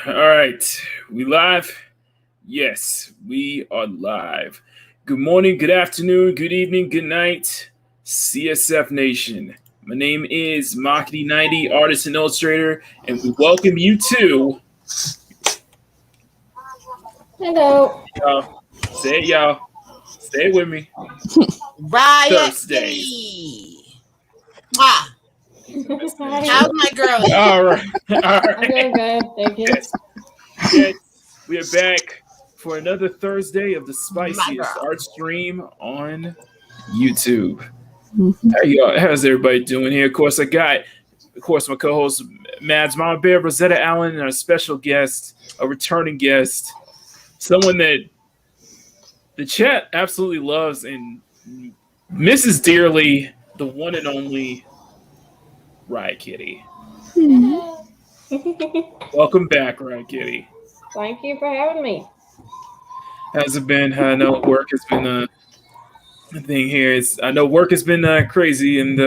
All right, we live? Yes, we are live. Good morning, good afternoon, good evening, good night, CSF Nation. My name is Makini 90, artist and illustrator, and we welcome you to... Hello. Y'all, say it, y'all. Say it with me. Riot Thirstday. Kitty. Wow. How's my girl? All right. All right. I'm doing good. Thank you. Yes. We are back for another Thursday of the spiciest art stream on YouTube. How's everybody doing here? Of course, my co-host Mads, Mama Bear, Rosetta Allen, and our special guest, a returning guest, someone that the chat absolutely loves and misses dearly, the one and only Riot Kitty. Welcome back, Riot Kitty. Thank you for having me. How's it been? I know work has been a thing here. I know work has been crazy, and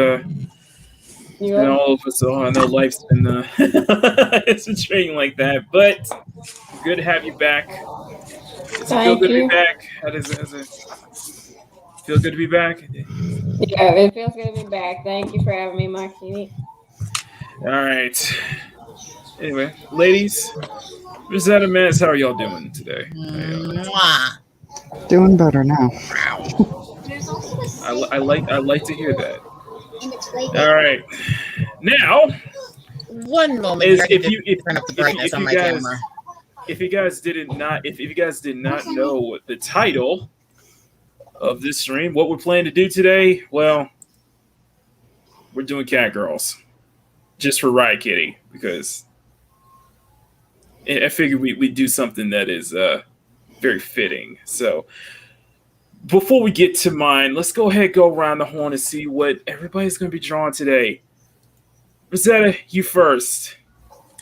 all of us. So I know life's been it's been training like that. But good to have you back. Does it feel good to be back? How does it feel good to be back? Yeah, it feels good to be back. Thank you for having me, Makini. All right. Anyway, ladies, Rosetta, Mads, how are y'all doing today? Doing better now. I like to hear that. All right. Now, one moment. If you guys did not know the title of this stream, what we're planning to do today, well, we're doing Cat Girls, just for Riot Kitty, because I figured we'd do something that is very fitting. So before we get to mine, let's go ahead, go around the horn and see what everybody's going to be drawing today. Rosetta, you first.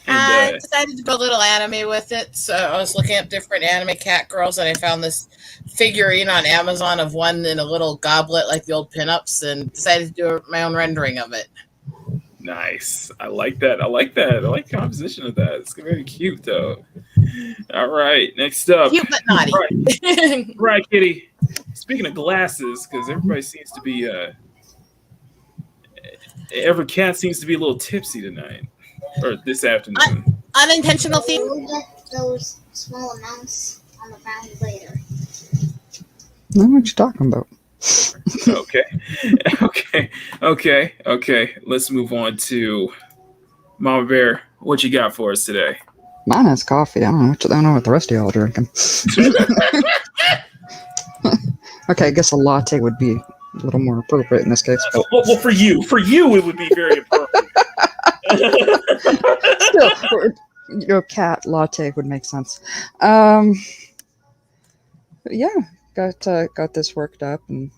I decided to go a little anime with it, so I was looking up different anime cat girls, and I found this figurine on Amazon of one in a little goblet like the old pinups, and decided to do my own rendering of it. Nice. I like that. I like the composition of that. It's very cute, though. All right. Next up. Cute but naughty. Right, Kitty. Speaking of glasses, because everybody seems to be, every cat seems to be a little tipsy tonight. Or this afternoon. Unintentional thing. We'll get those small amounts on the ground later. I know what you're talking about. Okay. Let's move on to Mama Bear. What you got for us today? Mine has coffee. I don't know what the rest of y'all are drinking. Okay, I guess a latte would be a little more appropriate in this case. But... Well, for you it would be very appropriate. Still, your cat latte would make sense. Yeah, got this worked up, and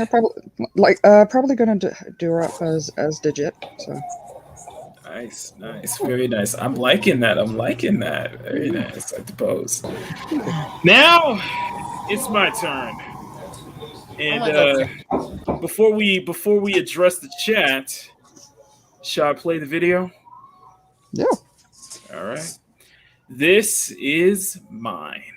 probably gonna do her up as Digit. So Nice, very nice. I'm liking that. Very nice. I suppose. Now it's my turn. And before we address the chat, shall I play the video? Yeah. All right. This is mine.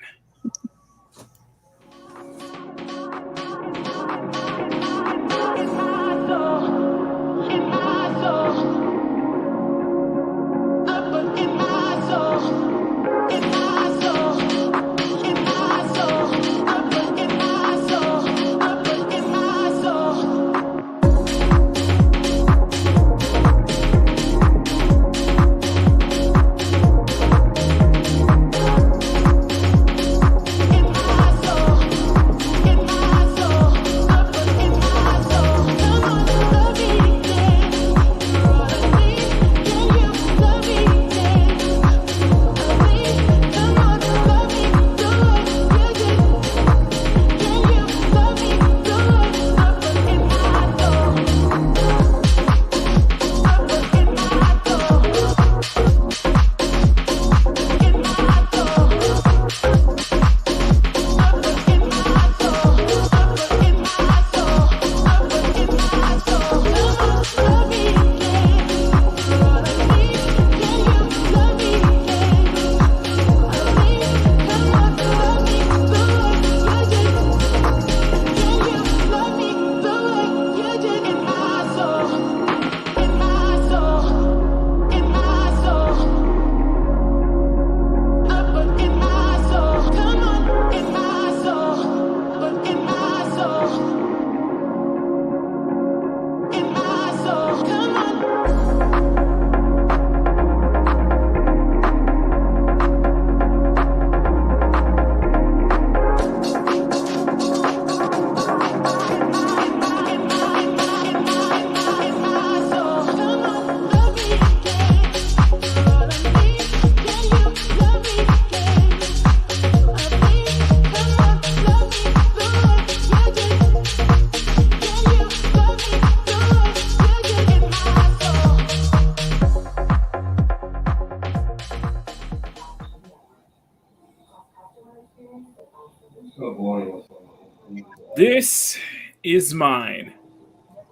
This is mine.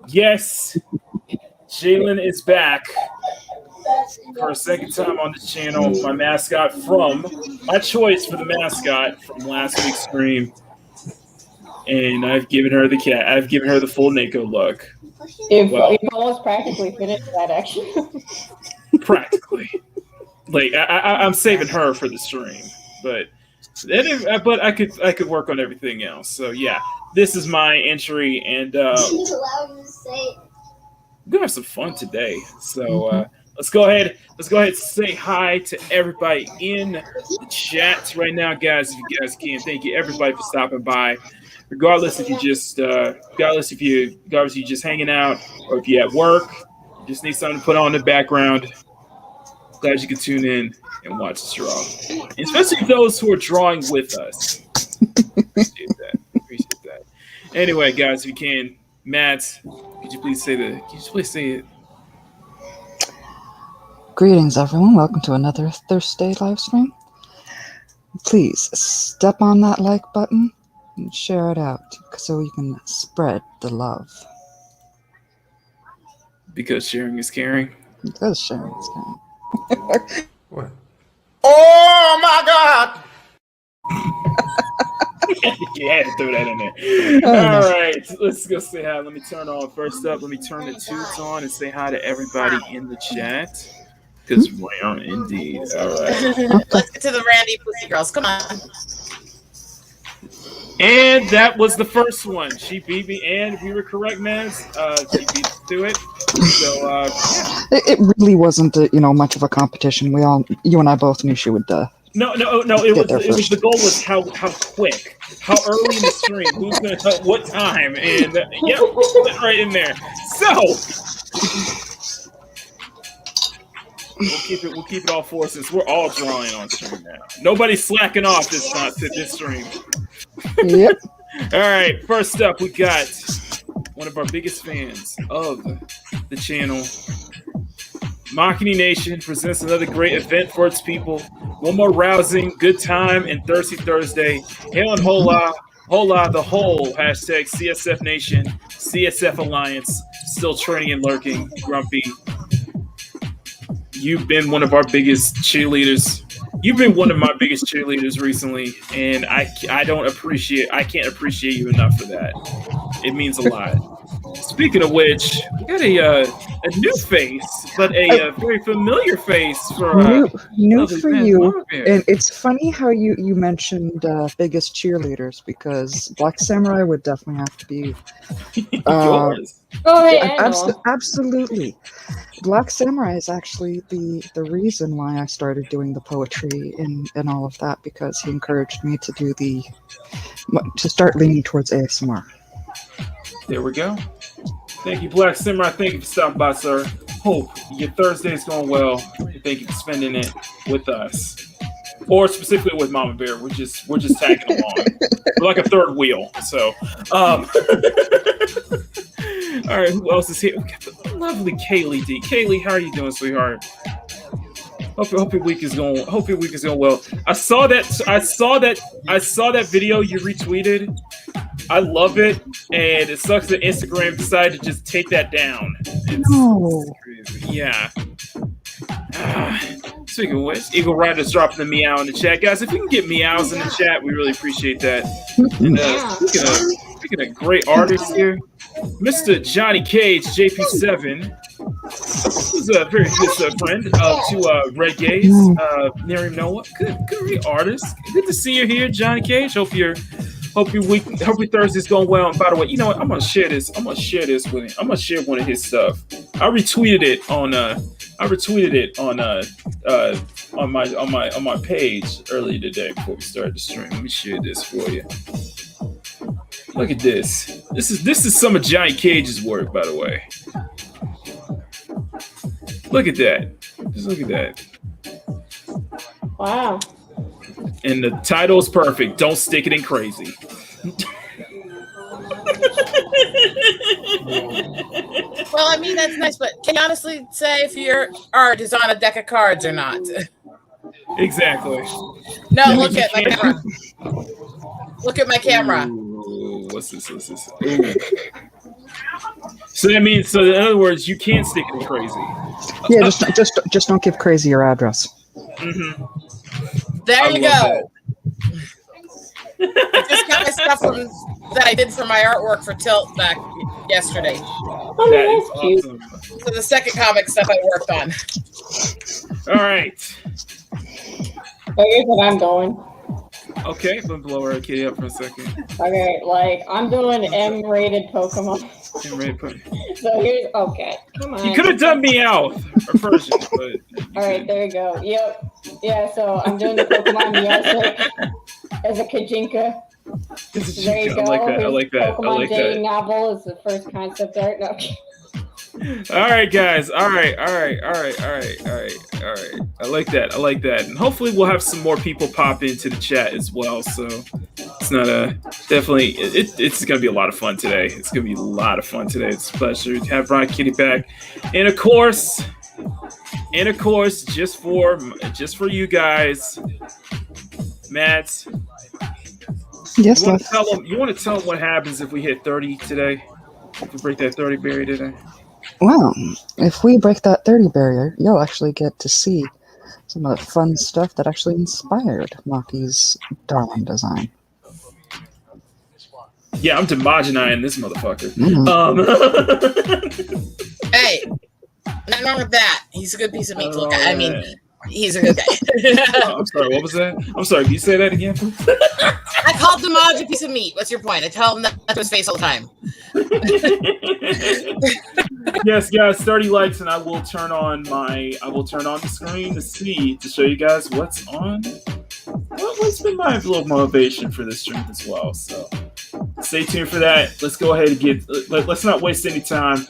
Yes, Jalen is back for a second time on the channel. My mascot my choice for the mascot from last week's stream. And I've given her the cat. I've given her the full Neko look. You've almost practically finished that, actually. Practically. Like, I'm saving her for the stream. But I could work on everything else. So yeah, this is my entry, and we're gonna have some fun today. So let's go ahead and say hi to everybody in the chat right now, guys. If you guys can, thank you everybody for stopping by. Regardless if you just hanging out or if you're at work, you just need something to put on in the background. Glad you could tune in and watch us draw, and especially those who are drawing with us. Appreciate that. Anyway, guys, if you can, Matt, could you please say it? Greetings, everyone. Welcome to another Thirstday live stream. Please step on that like button and share it out so you can spread the love. Because sharing is caring. Because sharing is caring. What? Oh my God! You had to throw that in there. All right, let's go say hi. Let me turn the tunes on and say hi to everybody in the chat. Because we are indeed. All right. Let's get to the Randy Pussy Girls. Come on. And that was the first one. She beat me, and we were correct, man. She beat us to it. So, yeah. It really wasn't, much of a competition. You and I both knew she would. No. It was the goal was how quick, how early in the stream, who's gonna tell what time, and yep, right in there. So we'll keep it all four since we're all drawing on stream now. Nobody's slacking off this stream. Yep. All right. First up, we got one of our biggest fans of the channel, Makini Nation presents another great event for its people. One more rousing, good time, and thirsty Thursday. Hail and hola, hola, the whole hashtag CSF Nation, CSF Alliance, still training and lurking, grumpy. You've been one of our biggest cheerleaders. You've been one of my biggest cheerleaders recently, and I can't appreciate you enough for that. It means a lot. Speaking of which, we got a new face, but a very familiar face for new for you. And it's funny how you mentioned biggest cheerleaders, because Black Samurai would definitely have to be yours. Oh, yeah, absolutely. Black Samurai is actually the reason why I started doing the poetry and all of that, because he encouraged me to start leaning towards ASMR. There we go. Thank you, Black Samurai. Thank you for stopping by, sir. Hope your Thursday is going well. Thank you for spending it with us, or specifically with Mama Bear. We're just tagging along. We're like a third wheel. So, all right. Who else is here? We got the lovely Kaylee D. Kaylee, how are you doing, sweetheart? Hope your week is going. Hope your week is going well. I saw that video you retweeted. I love it, and it sucks that Instagram decided to just take that down. It's crazy. Yeah. Speaking of which, Eagle Rider's dropping the meow in the chat, guys. If you can get meows in the chat, we really appreciate that. And speaking of great artists here, Mr. Johnny Cage, JP7. Who's a very good friend to Red Gaze, Miriam Noah. Good artist. Good to see you here, Johnny Cage. Hope your Thursday's going well. And by the way, you know what? I'm gonna share this with him. I'm gonna share one of his stuff. I retweeted it on my page earlier today before we started the stream. Let me share this for you. Look at this. This is some of Johnny Cage's work, by the way. Look at that. Just look at that. Wow. And the title is perfect. Don't stick it in crazy. Well, I mean, that's nice, but can you honestly say if your art is on a deck of cards or not? Exactly. No, look at my camera. Look at my camera. Ooh, what's this? Ooh. So that means, in other words, you can't stick it in crazy. Yeah, just don't give crazy your address. Mm-hmm. There you go. I just got my stuff that I did for my artwork for Tilt back yesterday. That is awesome. So the second comic stuff I worked on. All right. So here's what I'm doing. Okay, let me blow Riot Kitty up for a second. Okay, I'm doing M-rated Pokemon. So here's come on. You could have done Meowth or Persian, but all right, there you go. Yep. Yeah, so I'm doing the Pokemon Meowth as a Kajinka. There you go. I like that. Pokemon J novel is the first concept art. No. All right, guys. All right. I like that. And hopefully we'll have some more people pop into the chat as well. So it's not definitely it's gonna be a lot of fun today. It's a pleasure to have Riot Kitty back. And of course, just for you guys, Matt. Yes, you want to tell them what happens if we hit 30 today? If we break that 30 barrier today? Well, if we break that 30 barrier, you'll actually get to see some of the fun stuff that actually inspired Maki's darling design. Yeah, I'm demogening this motherfucker. Hey, nothing wrong with that. He's a good piece of meat to look at. I mean, he's a good guy. I'm sorry, what was that? I'm sorry, can you say that again? I called Demaj a piece of meat. What's your point? I tell him that to his face all the time. Yes, guys, 30 likes and I will turn on the screen to show you guys what's on. What's been my little motivation for this stream as well. So stay tuned for that. Let's go ahead and let's not waste any time.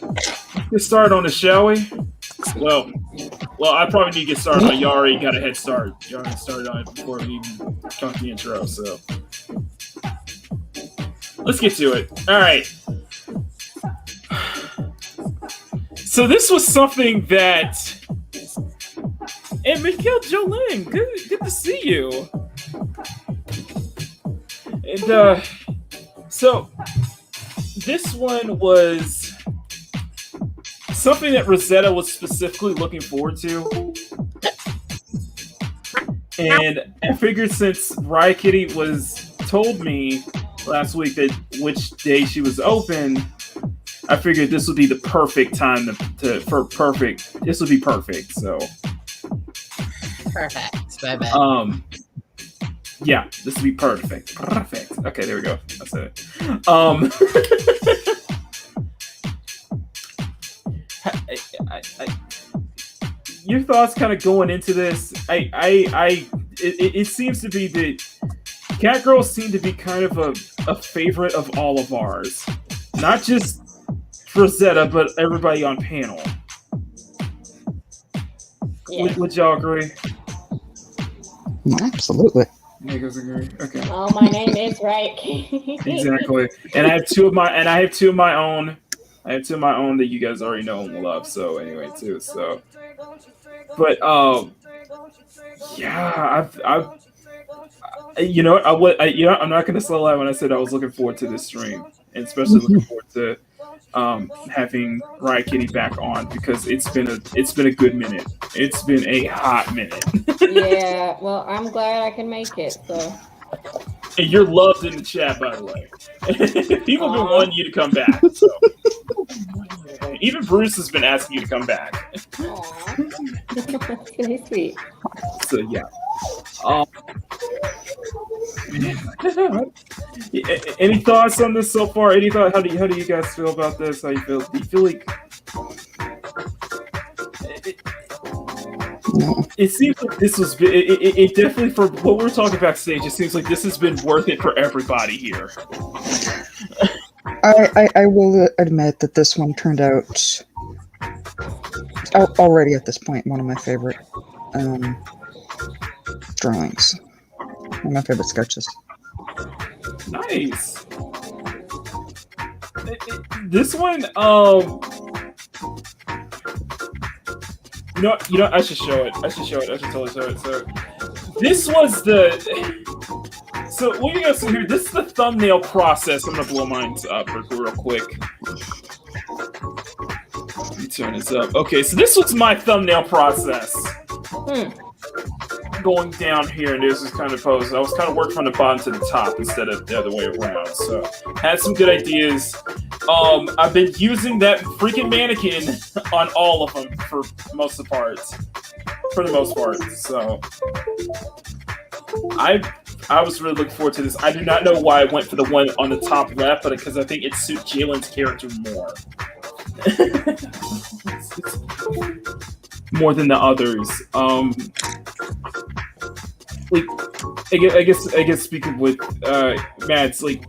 Get started on this, shall we? Well, I probably need to get started, but you already got a head start. You already started on it before we even come to the intro, so let's get to it. All right. So this was something that Mikhail Jolene, good to see you. And so this one was something that Rosetta was specifically looking forward to. And I figured since Riot Kitty told me last week that which day she was open, I figured this would be the perfect time this would be perfect. So perfect. My bad. Yeah, this would be perfect. Perfect. Okay, there we go. That's it. Your thoughts kind of going into this? It seems to be that Catgirls seem to be kind of a favorite of all of ours, not just Rosetta, but everybody on panel. Yeah. Would y'all agree? Absolutely. Nekos agree. Okay. Oh, my name is Riot. Exactly. And I have two of my own. I have two of my own that you guys already know and love. So anyway, too. So, but yeah, I'm not gonna slow lie when I said I was looking forward to this stream, and especially looking forward to having Riot Kitty back on because it's been a good minute. It's been a hot minute. Yeah. Well, I'm glad I can make it. So. And you're loved in the chat, by the way. People have been wanting you to come back. So. Even Bruce has been asking you to come back. Aww. That's sweet. So yeah. Any thoughts on this so far? Any thought? How do you guys feel about this? How you feel? Do you feel like it seems like this was it definitely, for what we're talking backstage, it seems like this has been worth it for everybody here. I will admit that this one turned out already at this point one of my favorite drawings. One of my favorite sketches. Nice. This one, you know, I should show it. I should totally show it. So, this was so what you guys see here, this is the thumbnail process. I'm gonna blow mine up real quick. Let me turn this up. Okay, so this was my thumbnail process. Going down here, and this is kind of posed. I was kind of working from the bottom to the top instead of the other way around. So, had some good ideas. I've been using that freaking mannequin on all of them for most of the parts. For the most part. So, I was really looking forward to this. I do not know why I went for the one on the top left, but because I think it suits Jalen's character more. More than the others. Like, I guess speaking with Mads, like,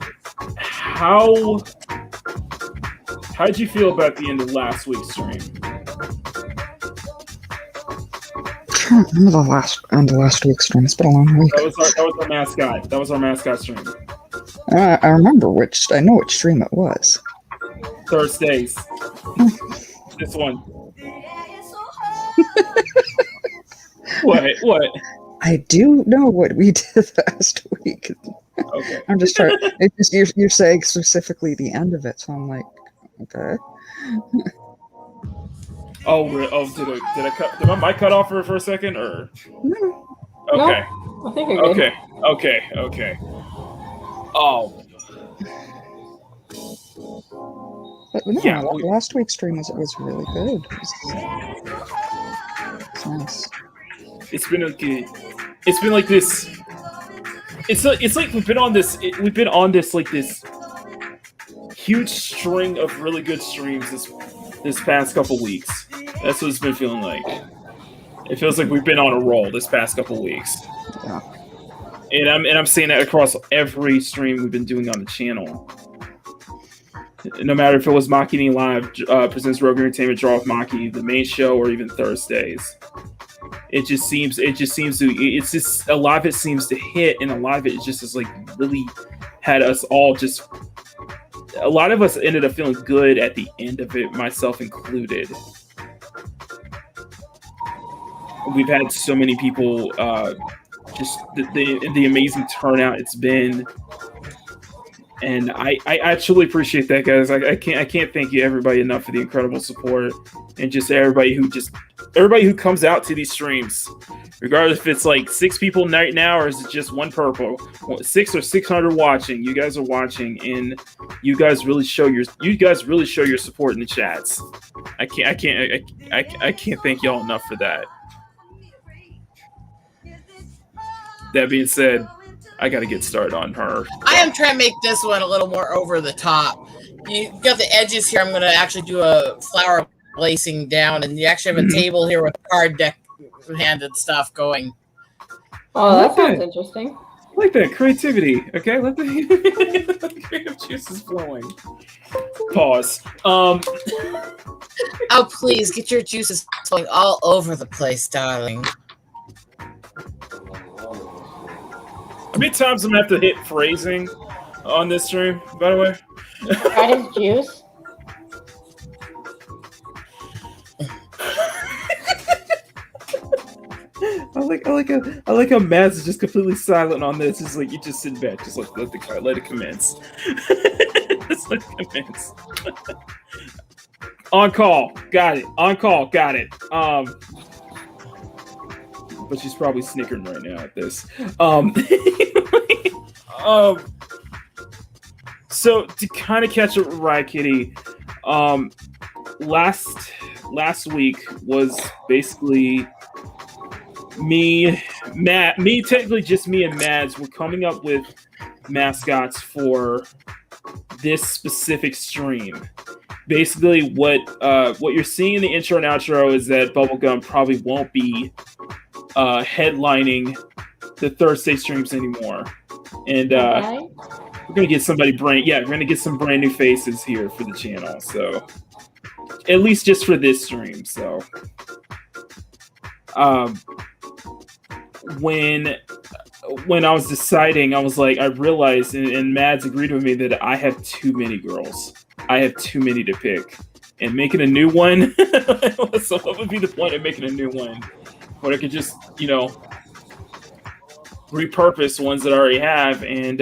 how did you feel about the end of last week's stream? I can't remember the end of last week's stream. It's been a long week. That was our mascot. That was our mascot stream. I remember I know which stream it was. Thirstdays. This one. What? I do know what we did last week. Okay. I'm just trying. You're saying specifically the end of it, so I'm like, okay. Did my mic cut off for a second, or? No. Okay. No, I think you're good. Okay. Oh. But no, Yeah, last week's stream was really good. It's nice. It's been like this. It's like we've been on this like this huge string of really good streams this past couple weeks. That's what it's been feeling like. It feels like we've been on a roll this past couple weeks. Yeah. And I'm seeing that across every stream we've been doing on the channel. No matter if it was Makini Live presents Rogue Entertainment Draw with Maki, the main show, or even Thirstdays. It's just a lot of it seems to hit, and a lot of it just is like really had us all just. A lot of us ended up feeling good at the end of it, myself included. we've had so many people. Just the amazing turnout it's been, and I truly appreciate that, guys. I can't thank you everybody enough for the incredible support, and just everybody who comes out to these streams, regardless if it's like 6 people right now or is it just one purple, 6 or 600 watching. You guys are watching, and you guys really show your support in the chats. I can't thank y'all enough for that. That being said, I got to get started on her. I am trying to make this one a little more over the top. You got the edges here. I'm going to actually do a flower lacing down, and you actually have a table here with card deck handed stuff going. Oh, that sounds interesting. I like that creativity. Okay, let the creative juices flowing. Pause. Oh, please get your juices flowing all over the place, darling. How many times I'm gonna have to hit phrasing on this stream, by the way? That is juice. I like how Maz is just completely silent on this. It's like you just sit back, just let it commence. Just let it commence. On call, got it. On call, got it. But she's probably snickering right now at this. So to kind of catch up with Riot Kitty, last week was basically technically just me and Mads were coming up with mascots for this specific stream. Basically, what you're seeing in the intro and outro is that Bubblegum probably won't be headlining the Thirstday streams anymore, and we're gonna get somebody we're gonna get some brand new faces here for the channel. So at least just for this stream. So when I was deciding, I was like, I realized, and Mads agreed with me, that I have too many girls. I have too many to pick, and making a new one. So what would be the point of making a new one? But I could just, repurpose ones that I already have, and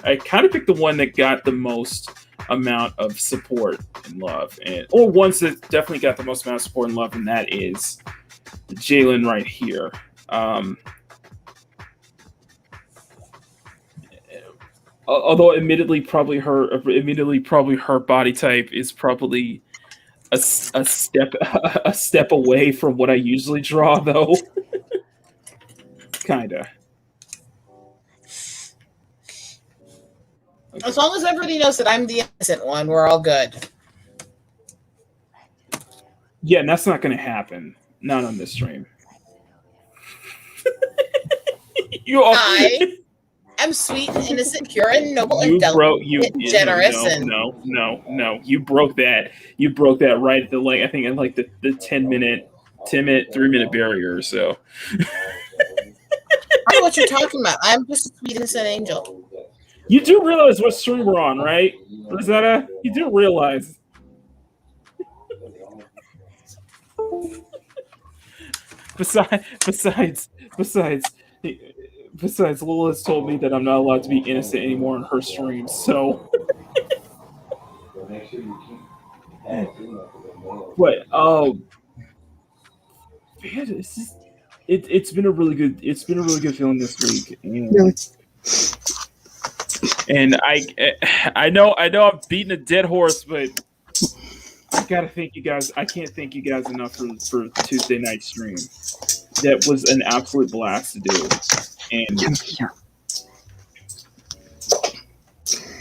I kind of picked the one that got the most amount of support and love, or ones that definitely got the most amount of support and love, and that is Jalen right here. Although admittedly, probably her body type is probably a step away from what I usually draw, though. Kinda. As long as everybody knows that I'm the innocent one, we're all good. Yeah, and that's not going to happen. Not on this stream. I am sweet, innocent, pure, and noble, and delicate, and generous. No. You broke that. You broke that right at the I think in like the 3-minute barrier or so. I know what you're talking about. I'm just a sweet, innocent angel. You do realize what stream we're on, right, Rosetta? You do realize. Besides, Lola's told me that I'm not allowed to be innocent anymore on her streams, so. But man, it's been a really good feeling this week, and I know I'm beating a dead horse, but I gotta thank you guys. I can't thank you guys enough for Tuesday night stream. That was an absolute blast to do. And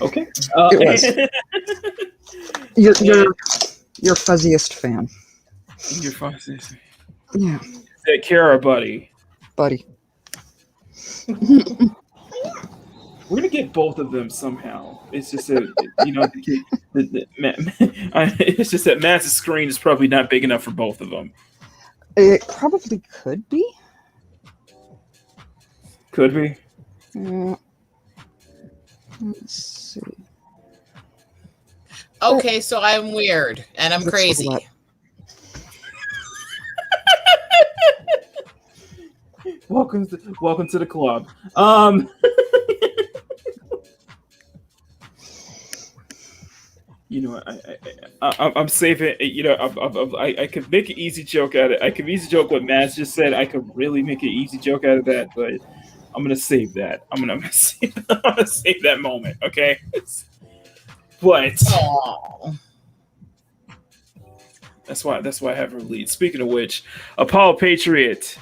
okay, it was. Your fuzziest fan. Your fuzziest. Yeah. Take care, buddy. We're gonna get both of them somehow. It's just that it's just that Matt's screen is probably not big enough for both of them. It probably could be. Could be. Let's see. Okay, so I'm weird and I'm crazy. welcome to the club. You know, I'm saving. You know, I could make an easy joke out of it. I could easy joke what Matt just said. I could really make an easy joke out of that, but I'm gonna save that. I'm gonna save that moment. Okay. But Aw. that's why I have her lead. Speaking of which, Apollo Patriot,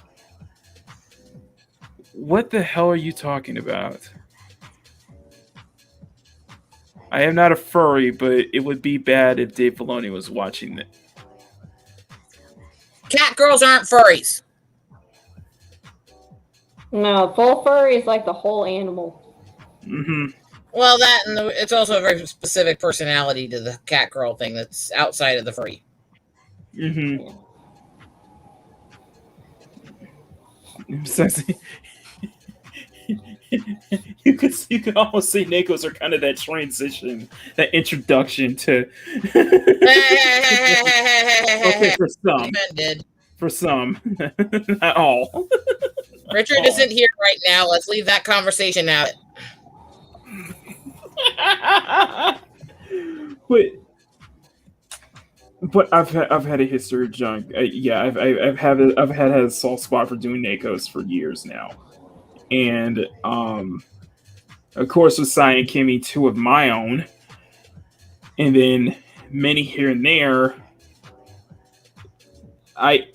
what the hell are you talking about? I am not a furry, but it would be bad if Dave Filoni was watching it. Cat girls aren't furries. No, full furry is like the whole animal. Mm-hmm. Well, that and it's also a very specific personality to the cat girl thing that's outside of the furry. Mm-hmm. Sexy. You could almost say Nekos are kind of that transition, that introduction to. Okay, for some, not all. Richard isn't here right now. Let's leave that conversation out. But I've had a history of junk. I've had a soft spot for doing Nekos for years now. And of course with Sai and Kimmy, two of my own, and then many here and there. I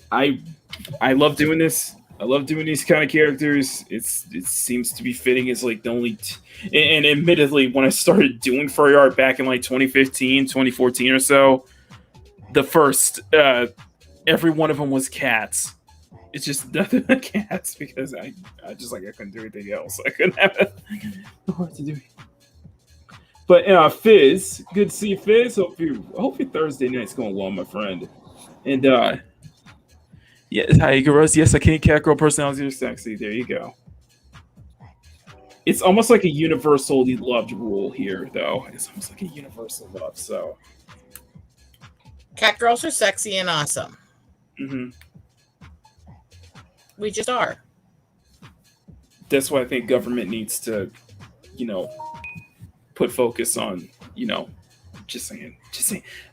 love doing this. I love doing these kind of characters. It seems to be fitting as like the only and admittedly when I started doing furry art back in like 2015, 2014 or so, the first every one of them was cats. It's just nothing but cats because I couldn't do anything else. I couldn't have what to do. But Fizz, good to see you, Fizz. Hope your Thursday night's going well, my friend. And yes, hi girls. Yes, I can't cat girl personality are sexy. There you go. It's almost like a universally loved rule here, though. It's almost like a universal love. So cat girls are sexy and awesome. Mm-hmm. We just are. That's why I think government needs to, put focus on, just saying,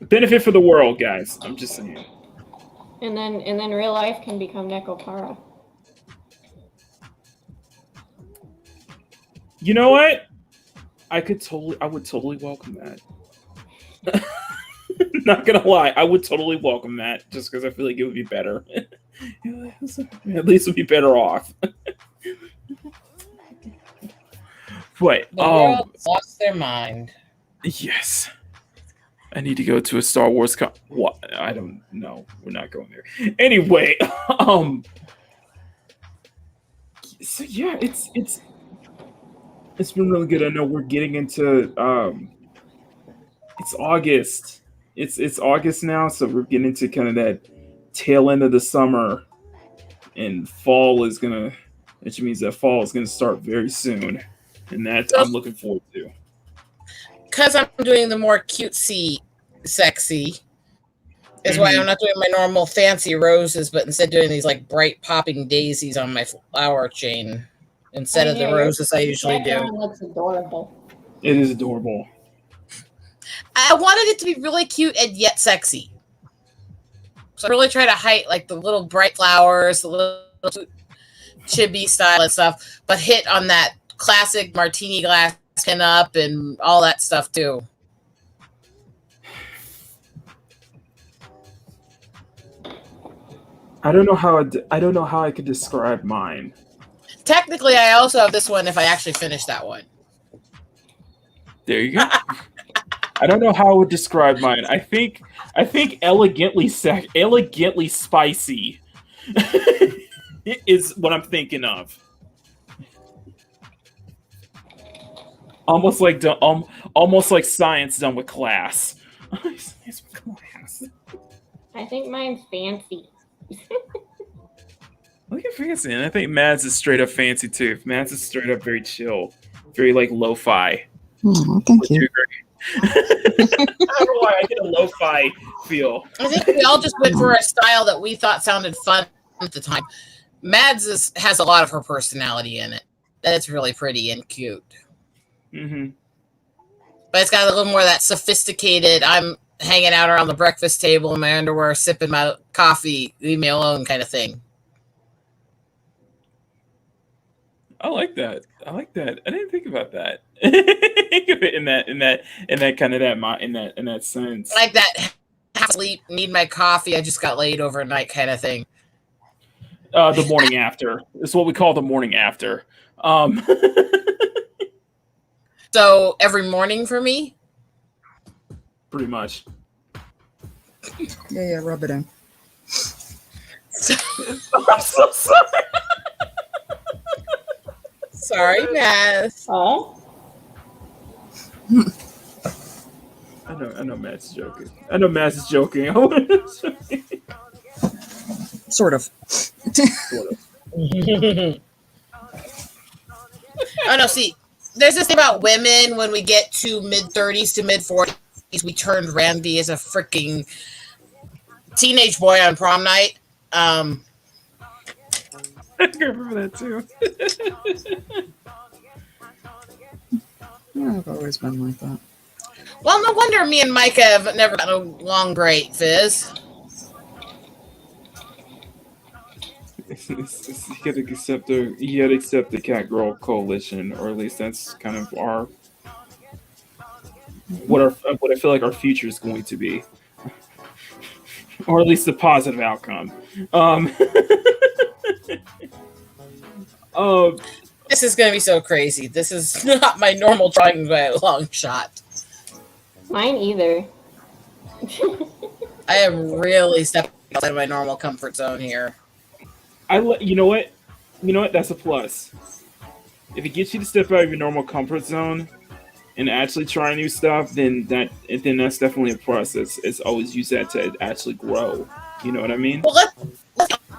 benefit for the world, guys. I'm just saying. And then real life can become Nekopara. You know what? I would totally welcome that. Not gonna lie, I would totally welcome that just because I feel like it would be better. At least we'd be better off. But the world lost their mind. Yes. I need to go to a Star Wars what? I don't know. We're not going there. Anyway, so yeah, it's been really good. I know we're getting into it's August. It's August now, so we're getting into kind of that tail end of the summer, and fall is gonna, which means that fall is gonna start very soon, and that I'm looking forward to. Because I'm doing the more cutesy, sexy, is why I'm not doing my normal fancy roses, but instead doing these like bright popping daisies on my flower chain instead of the roses I usually do. That looks adorable. It is adorable. I wanted it to be really cute and yet sexy. So I really try to hide like the little bright flowers, the little chibi style and stuff, but hit on that classic martini glass pin up and all that stuff too. I don't know how I could describe mine. Technically, I also have this one if I actually finish that one. There you go. I don't know how I would describe mine. I think elegantly spicy is what I'm thinking of. Almost like science done with class. I think mine's fancy. Look at fancy, and I think Mads is straight up fancy too. Mads is straight up very chill, very like lo-fi. Oh, thank you. I don't know why I get a lo-fi feel. I think we all just went for a style that we thought sounded fun at the time. Mads has a lot of her personality in it. That's really pretty and cute. Mm-hmm. But it's got a little more of that sophisticated, I'm hanging out around the breakfast table in my underwear, sipping my coffee, leave me alone kind of thing. I like that. I like that. I didn't think about that. in that sense. Like that half sleep, need my coffee, I just got laid overnight kind of thing. The morning after. It's what we call the morning after. So every morning for me? Pretty much. Yeah, rub it in. I'm so sorry. Sorry, Mads. Oh. I know Matt's joking. I know Matt is joking. Sort of. Sort of. Oh no, see, there's this thing about women when we get to mid-30s to mid-40s, we turned Randy as a freaking teenage boy on prom night. I can remember that too. Yeah, I've always been like that. Well, no wonder me and Micah have never gotten along great, Fizz. You gotta accept the cat girl coalition, or at least that's kind of what I feel like our future is going to be, or at least the positive outcome. This is going to be so crazy. This is not my normal drawing by a long shot. Mine either. I am really stepping outside of my normal comfort zone here. You know what? That's a plus. If it gets you to step out of your normal comfort zone and actually try new stuff, then that's definitely a plus. It's always use that to actually grow. You know what I mean? Well, let's be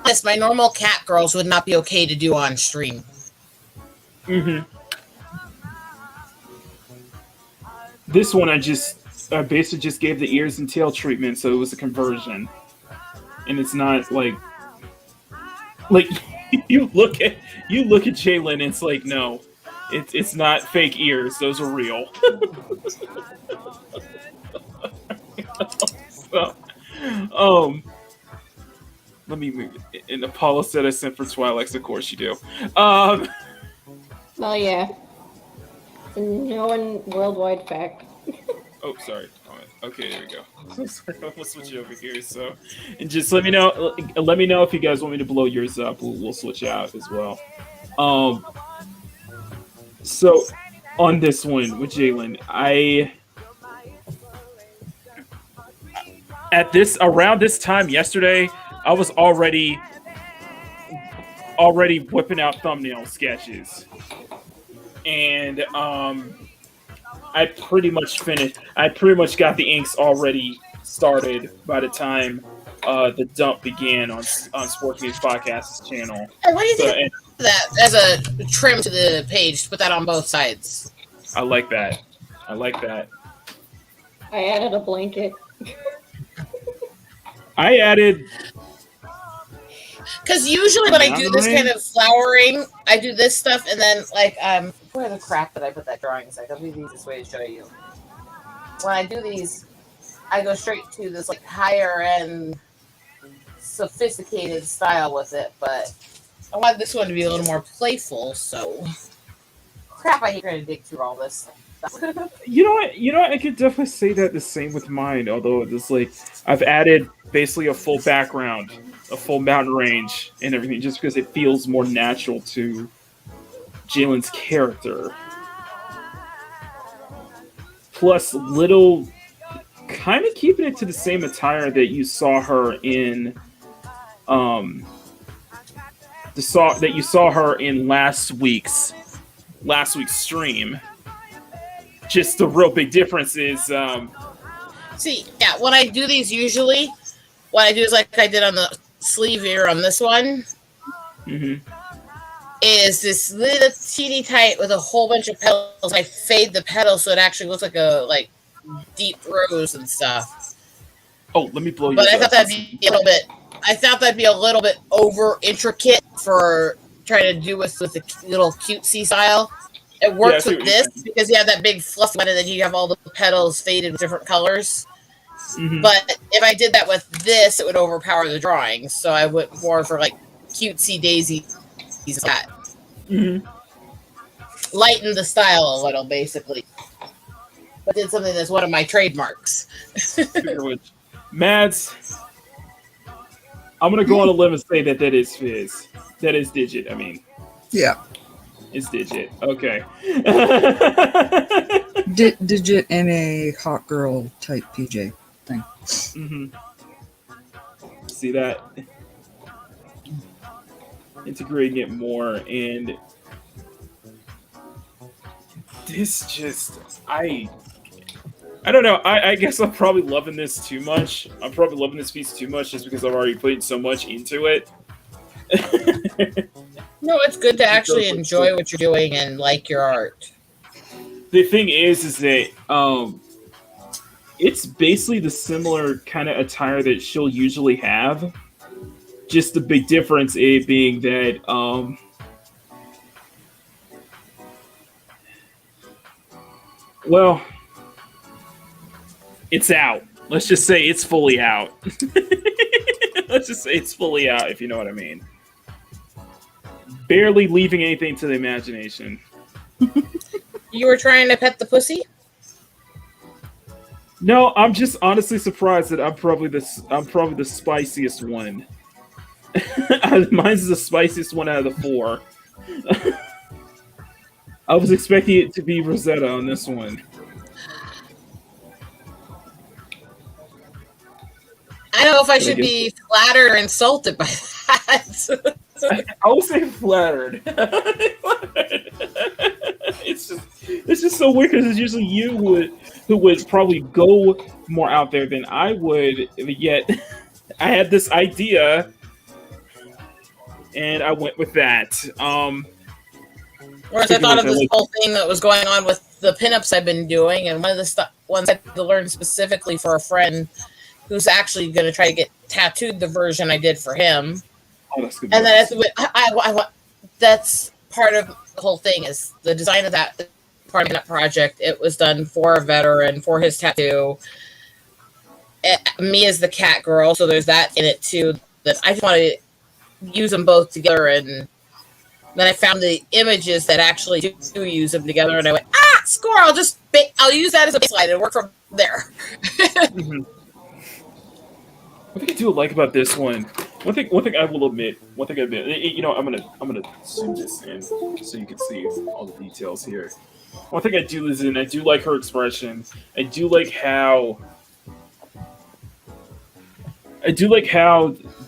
honest. My normal cat girls would not be okay to do on stream. Mm-hmm. This one I basically just gave the ears and tail treatment, so it was a conversion, and it's not like you look at Jalen, and it's like, no, it's not fake ears; those are real. So, let me move it. And Apollo said I sent for Twi'leks. Of course you do. Oh yeah. It's a known worldwide fact. Oh, sorry. Okay, there we go. Sorry, we'll switch it over here. So, and just let me know. Let me know if you guys want me to blow yours up. We'll switch out as well. So on this one with Jalen, around this time yesterday, I was already whipping out thumbnail sketches, and I pretty much got the inks already started by the time the dump began on Sports News Podcast's channel. And what do you think of that as a trim to the page? To put that on both sides. I like that. I added a blanket. I added. Because usually when I do this kind of flowering, I do this stuff, and then where the crap did I put that drawing? It's like, I'll do these this way to show you. When I do these, I go straight to this higher end, sophisticated style with it, but I want this one to be a little more playful. So, crap! I hate trying to dig through all this stuff. You know what? I could definitely say that the same with mine. Although it's I've added basically a full background, a full mountain range, and everything, just because it feels more natural to Jalen's character. Plus, kind of keeping it to the same attire that you saw her in. That you saw her in last week's stream. Just the real big difference is. See, yeah, when I do these, usually, what I do is like I did on the sleeve here on this one. Mm-hmm. Is this little teeny tight with a whole bunch of petals. I fade the petals so it actually looks like a deep rose and stuff. Oh, let me blow you. But I thought that'd be a little bit I thought that'd be a little bit over intricate for trying to do with the little cutesy style. It works with this because you have that big fluffy one, and then you have all the petals faded with different colors. Mm-hmm. But if I did that with this, it would overpower the drawings. So I went more for like cutesy daisy that. Mm-hmm. Lighten the style a little, basically. But did something that's one of my trademarks. Mads, I'm gonna go on a limb and say that is Fizz. That is Digit. I mean, Yeah. it's Digit. Okay. Digit in a hot girl type PJ thing. Mm-hmm. See that? Integrating it more, and this just I don't know. I guess I'm probably loving this too much. I'm probably loving this piece too much just because I've already put so much into it. No, it's good to actually enjoy what you're doing and like your art. The thing is that it's basically the similar kind of attire that she'll usually have. Just the big difference it being that well, it's out. Let's just say it's fully out. Let's just say it's fully out, if you know what I mean. Barely leaving anything to the imagination. You were trying to pet the pussy? No, I'm just honestly surprised that I'm probably the spiciest one. Mine's the spiciest one out of the 4. I was expecting it to be Rosetta on this one. I don't know if I should be flattered or insulted by that. I would say flattered. It's just so weird because it's usually you who would probably go more out there than I would. Yet I had this idea, and I went with that. Whereas I thought of this whole thing that was going on with the pinups I've been doing, and one of the ones I had to learn specifically for a friend who's actually going to try to get tattooed the version I did for him. Oh, that's good. And then that's part of the whole thing is the design of that part of that project. It was done for a veteran for his tattoo. Me as the cat girl, so there's that in it too. That I just wanted to use them both together, and then I found the images that actually do use them together, and I went, score! I'll use that as a baseline and work from there. Mm-hmm. What I do like about this one. One thing I will admit. You know, I'm gonna zoom this in so you can see all the details here. One thing I do is, and I do like her expression. I do like how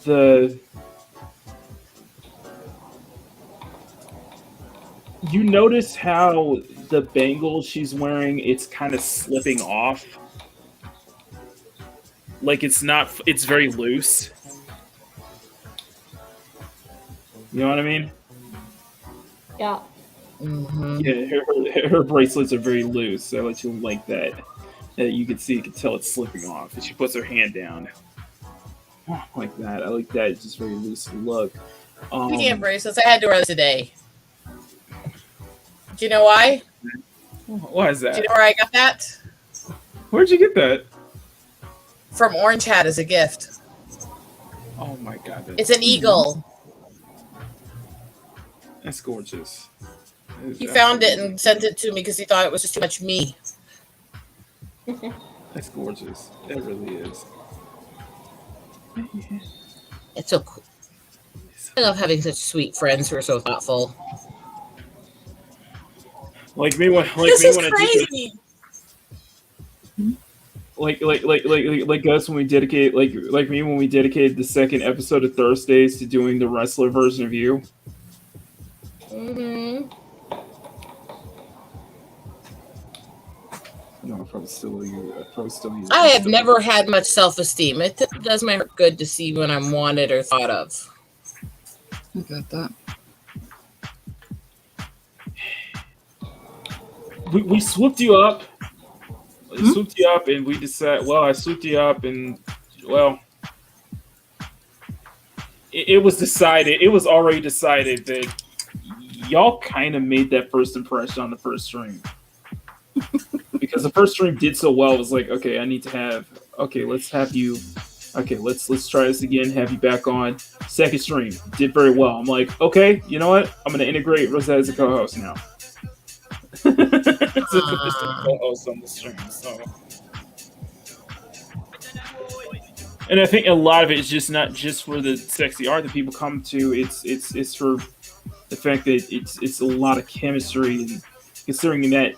the. You notice how the bangle she's wearing, it's kind of slipping off. Like it's very loose. You know what I mean? Yeah. Mm-hmm. Yeah, her bracelets are very loose. So I let you like that. You can tell it's slipping off. And she puts her hand down. Like that. I like that. It's just very loose look. Speaking of bracelets, I had to wear this today. Do you know why? Why is that? Do you know where I got that? Where'd you get that? From Orange Hat as a gift. Oh my god. It's an eagle. That's gorgeous. He found it and sent it to me because he thought it was just too much me. That's gorgeous. It really is. It's so cool. I love having such sweet friends who are so thoughtful. Like me when This is crazy. Like us when we dedicate like me when we dedicated the second episode of Thirstdays to doing the wrestler version of you. Mm-hmm. No, I'll probably still use. I have never had much self-esteem. It does my heart good to see when I'm wanted or thought of. I got that. We swooped you up. I swooped you up, and we decided. Well, I swooped you up, and well, it was decided. It was already decided that y'all kind of made that first impression on the first stream because the first stream did so well. It was like, okay, I need to have. Okay, let's have you. Okay, let's try this again. Have you back on. Second stream did very well. I'm like, okay, you know what? I'm gonna integrate Rosetta as a co-host now. Co-host on the stream. So. And I think a lot of it is just not just for the sexy art that people come to. It's for the fact that it's a lot of chemistry, and considering that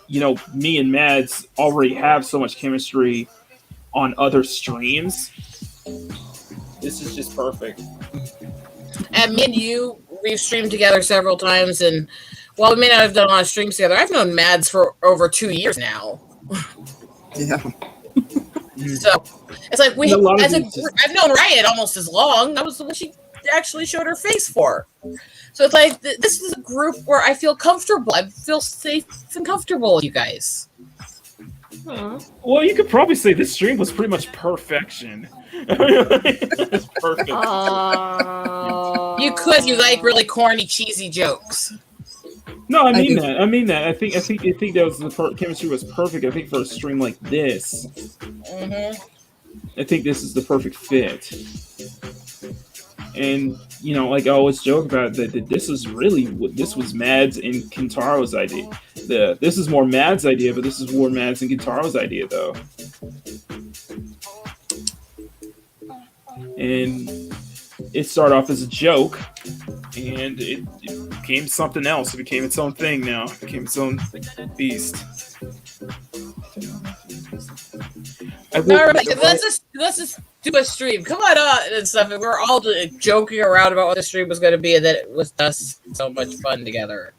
me and Mads already have so much chemistry on other streams, this is just perfect. And me and you, we've streamed together several times, and while we may not have done a lot of streams together, I've known Mads for over 2 years now. Yeah. So it's like I've known Riot almost as long. That was the one she actually showed her face for. So it's like this is a group where I feel comfortable. I feel safe and comfortable with you guys. Well, you could probably say this stream was pretty much perfection. It's perfect. You could. You like really corny, cheesy jokes. No, I mean that. I think that was the chemistry was perfect. I think for a stream like this, I think this is the perfect fit. And like I always joke about that this was Mads and Kintaro's idea. This is more Mads' idea, but this is more Mads and Kintaro's idea, though. And it started off as a joke, and it became something else. It became its own thing now. It became its own beast. Let's just do a stream. Come on and stuff. And we're all joking around about what the stream was going to be, and that it was us so much fun together.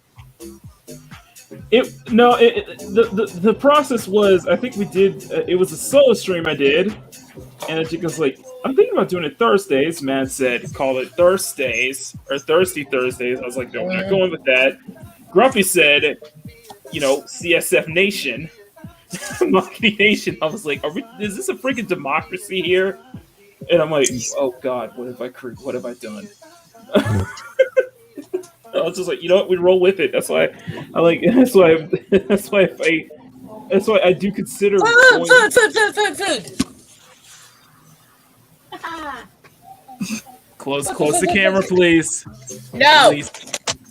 The process was, I think we did. It was a solo stream I did, and I was like, I'm thinking about doing it Thursdays. Matt said, call it Thirstdays or Thirsty Thursdays. I was like, no, we're not going with that. Grumpy said, CSF Nation, Makini Nation. I was like, is this a freaking democracy here? And I'm like, oh God, what have I done? I was just like, you know what? We roll with it. That's why I like. That's why I do consider. Food. Close the camera, please. No. Please.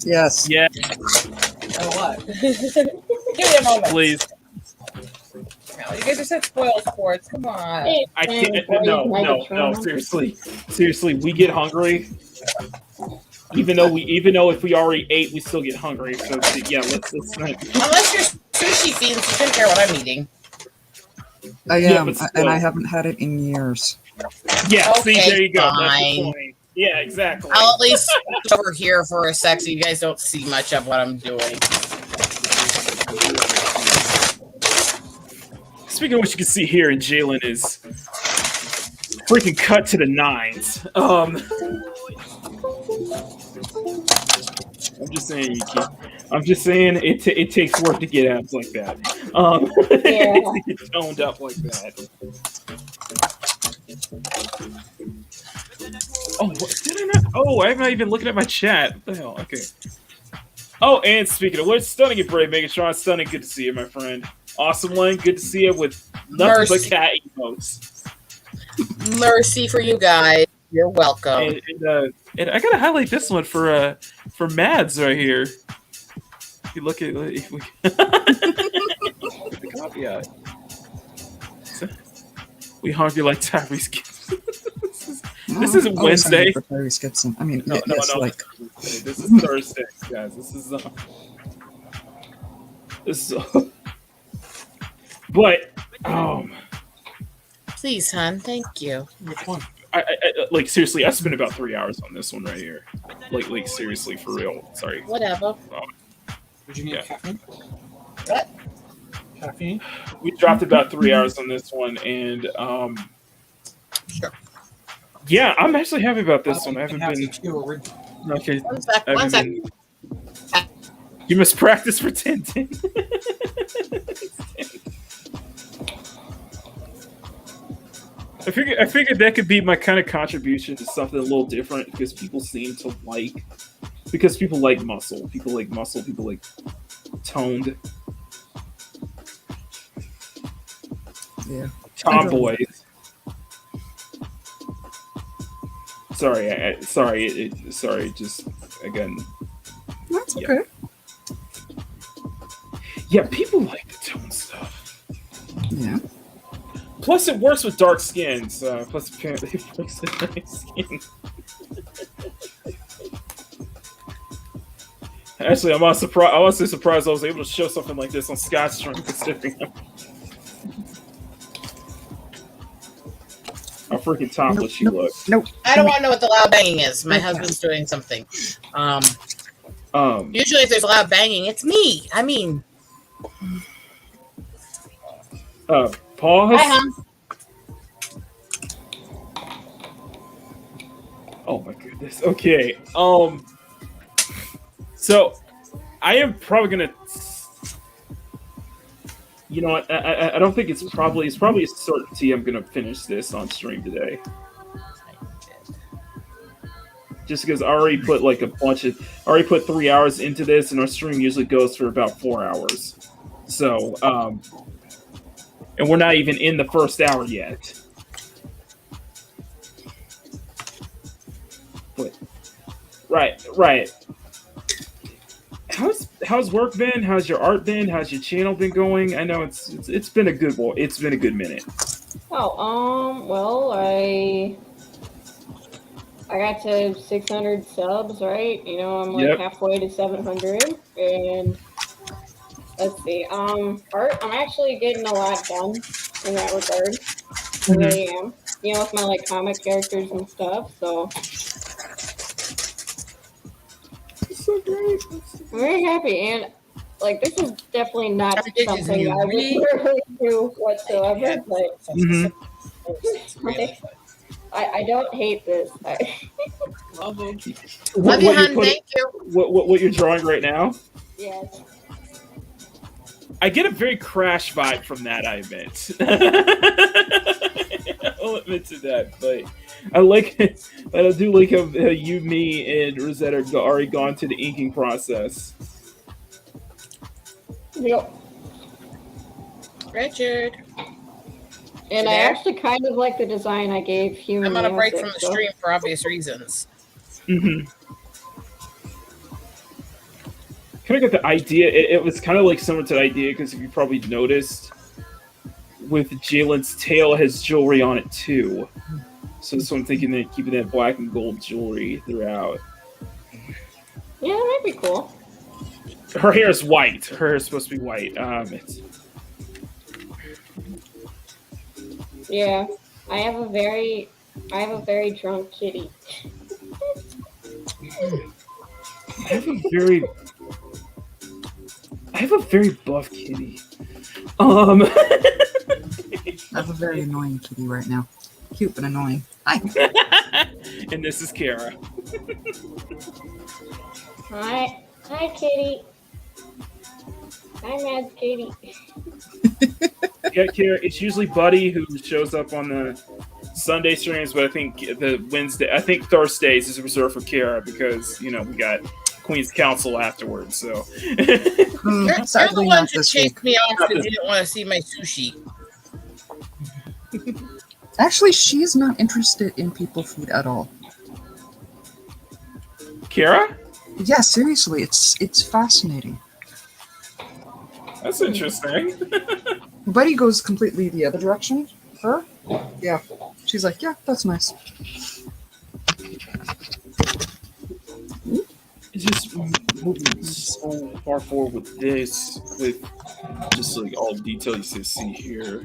Yes. Yeah. Oh, what? Give me a moment. Please. No, you guys are such spoiled sports. Come on. I can't. No. Seriously. We get hungry. Even though if we already ate, we still get hungry. So yeah, let's not. Unless you're sushi fiends, you shouldn't care what I'm eating. I am, and I haven't had it in years. Yeah, okay, see, there you go. Fine. That's the point. Yeah, exactly. I'll at least over here for a sec so you guys don't see much of what I'm doing. Speaking of which, you can see here, Jalen is freaking cut to the nines. I'm just saying it takes work to get abs like that. To get toned up like that. Oh, what, did I not? Oh, I'm not even looking at my chat. What the hell? Okay. Oh, and speaking of which, Stunning and Brave, Megatron, Stunning, good to see you, my friend. Awesome Lane, good to see you with nothing but cat emotes. Mercy for you guys. You're welcome. And I gotta highlight this one for Mads right here. If you look at the copy out. We hungry like Tyrese Gibson. This isn't Wednesday. For Tyrese Gibson. I mean, no. Like... This is Thursday, guys. This is. But please, hon. Thank you. Which one? I like seriously. I spent about 3 hours on this one right here. Like seriously, for real. Sorry. Whatever. Did you need caffeine? What? Caffeine? We dropped about 3 hours on this one, and Sure. Yeah, I'm actually happy about this one. I haven't been. Okay. One sec. You must practice for 10. I figured that could be my kind of contribution to something a little different because people seem to like people like muscle. People like muscle. People like toned. Yeah. Tomboys. Sorry, sorry. Just again. That's okay. Yeah, people like the tone stuff. Yeah. Plus, it works with dark skins. Plus, apparently, it works with light skin. Actually, I'm surprised. I was so surprised I was able to show something like this on Scott's stream, considering how freaking topless she looks. Nope. I don't want to know what the loud banging is. My husband's doing something. Usually, if there's loud banging, it's me. I mean, Pause. hi, hon. Oh my goodness. Okay. So I am probably gonna. You know what? I don't think it's probably a certainty I'm gonna finish this on stream today. Just because I already put I already put 3 hours into this, and our stream usually goes for about 4 hours. So, and we're not even in the first hour yet. But, right. How's work been? How's your art been? How's your channel been going? I know it's been a good It's been a good minute. Oh, well, I got to 600 subs, right? You know, I'm like halfway to 700, and let's see. Art, I'm actually getting a lot done in that regard. I really am. You know, with my like comic characters and stuff. So It's so great. I'm very happy, and like this is definitely not something I would really do whatsoever. But like, I don't hate this. Love you, hon. Thank you. What you're drawing right now? Yes. I get a very Crash vibe from that, I admit. I'll admit to that, but I do like how you, me, and Rosetta are already gone to the inking process. Yep. Richard. And I actually kind of like the design I gave Human. I'm on a break from the stream for obvious reasons. Mm-hmm. Kind of got the idea. It was kind of like similar to the idea because if you probably noticed, with Jalen's tail has jewelry on it too. So I'm thinking that keeping that black and gold jewelry throughout. Yeah, that might be cool. Her hair is white. Her hair is supposed to be white. Yeah, I have a very drunk kitty. I have a very buff kitty. I have a very annoying kitty right now. Cute but annoying. Hi. And this is Kara. Hi, kitty. Hi, Mad Kitty. Yeah, Kara. It's usually Buddy who shows up on the Sunday streams, but I think Thirstdays is reserved for Kara because we got Queen's Council afterwards. So You're the one who chased me off because you didn't want to see my sushi. Actually, she's not interested in people food at all. Kara? Yeah, seriously, it's fascinating. That's interesting. Buddy goes completely the other direction. Her? Yeah. She's like, yeah, that's nice. It's just moving so far forward with this, with just like all the details you see here.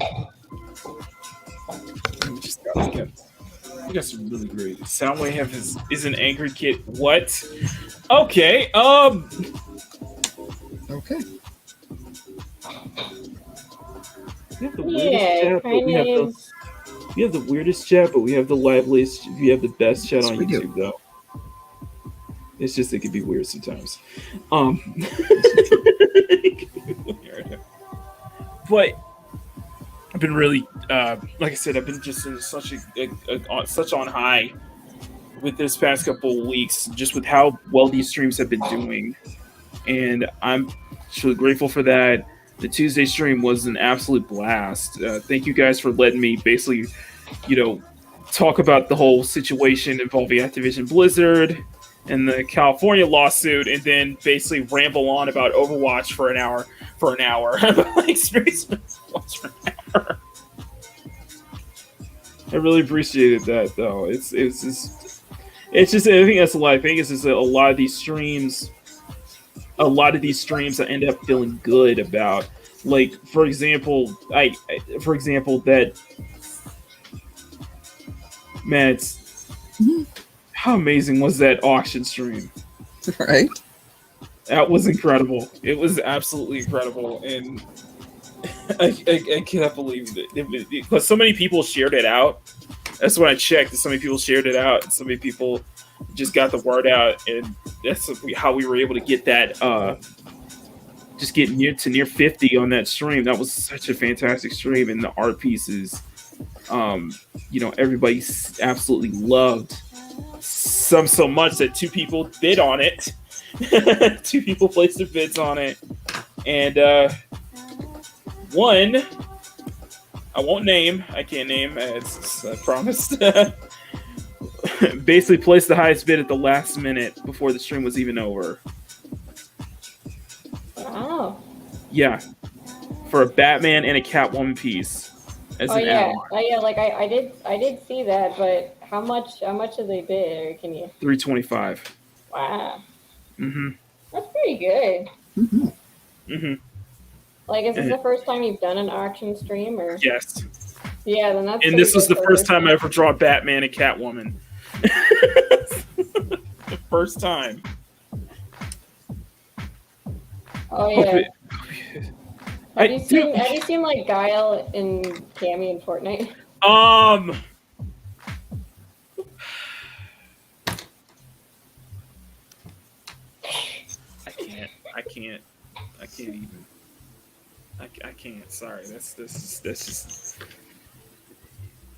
We got some really great. Soundwave is an anchored kit. What? Okay. Okay. We have the weirdest chat, but we have the weirdest chat, but we have the liveliest. We have the best chat on YouTube, though. It's just it can be weird sometimes. But I've been really, like I said, I've been just in such such on high with this past couple of weeks, just with how well these streams have been doing, and I'm truly grateful for that. The Tuesday stream was an absolute blast. Thank you guys for letting me basically, talk about the whole situation involving Activision Blizzard and the California lawsuit, and then basically ramble on about Overwatch for an hour. Like, seriously, Overwatch for an hour. I really appreciated that, though. It's just I think that's life. I think it's just a lot of these streams I end up feeling good about. Like, for example, that man, how amazing was that auction stream? Right? That was incredible. It was absolutely incredible, and I can't believe it because so many people shared it out. That's when I checked. So many people shared it out, and so many people just got the word out, and that's how we were able to get that. Just get near 50 on that stream. That was such a fantastic stream, and the art pieces, everybody absolutely loved. Some so much that 2 people bid on it. 2 people placed their bids on it, and one I won't name. I can't name, as I promised. Basically, placed the highest bid at the last minute before the stream was even over. Wow. Yeah, for a Batman and a Catwoman piece. As an add-on. Oh yeah. Like I did see that, but how much did they bid? Or can you? $325. Wow. Mm-hmm. That's pretty good. Mm-hmm. Mm-hmm. Like, is this the first time you've done an auction stream, or? Yes. Yeah, then that's. And this was the first time I ever draw Batman and Catwoman. The first time. Oh yeah. Have you Dude. seen like Guile and Cammy in Fortnite? I can't even. I can't. Sorry,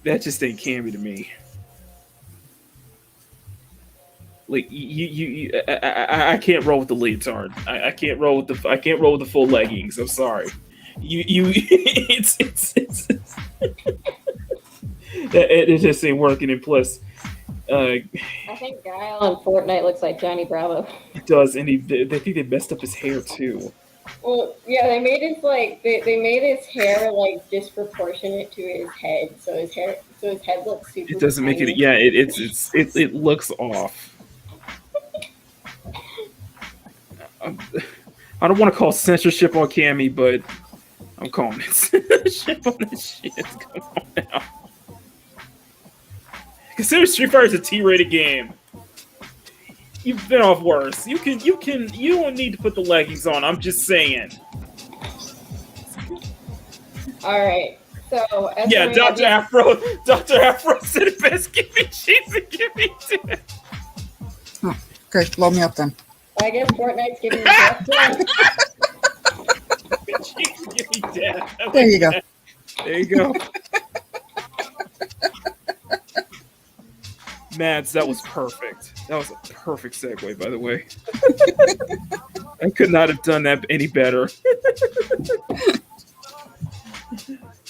that just ain't Cammy to me. Like I can't roll with the leotard. I can't roll with the full leggings. I'm sorry. It's it just ain't working. And plus, I think Guile in Fortnite looks like Johnny Bravo. it does, and they think they messed up his hair too. Well, yeah, they made his they made his hair like disproportionate to his head, so his head looks super. It doesn't make it. Yeah, it looks off. I don't want to call censorship on Cammy, but I'm calling it censorship on this shit. Come on now. Consider Street Fighter is a T-rated game. You've been off worse. You don't need to put the leggings on. I'm just saying. All right. So yeah, Dr. Afro said it best. Give me cheese and give me death. Oh, okay, load me up then. I guess Fortnite's giving me death. Give me death. There you go. There you go. Mads, that was perfect. That was a perfect segue, by the way. I could not have done that any better.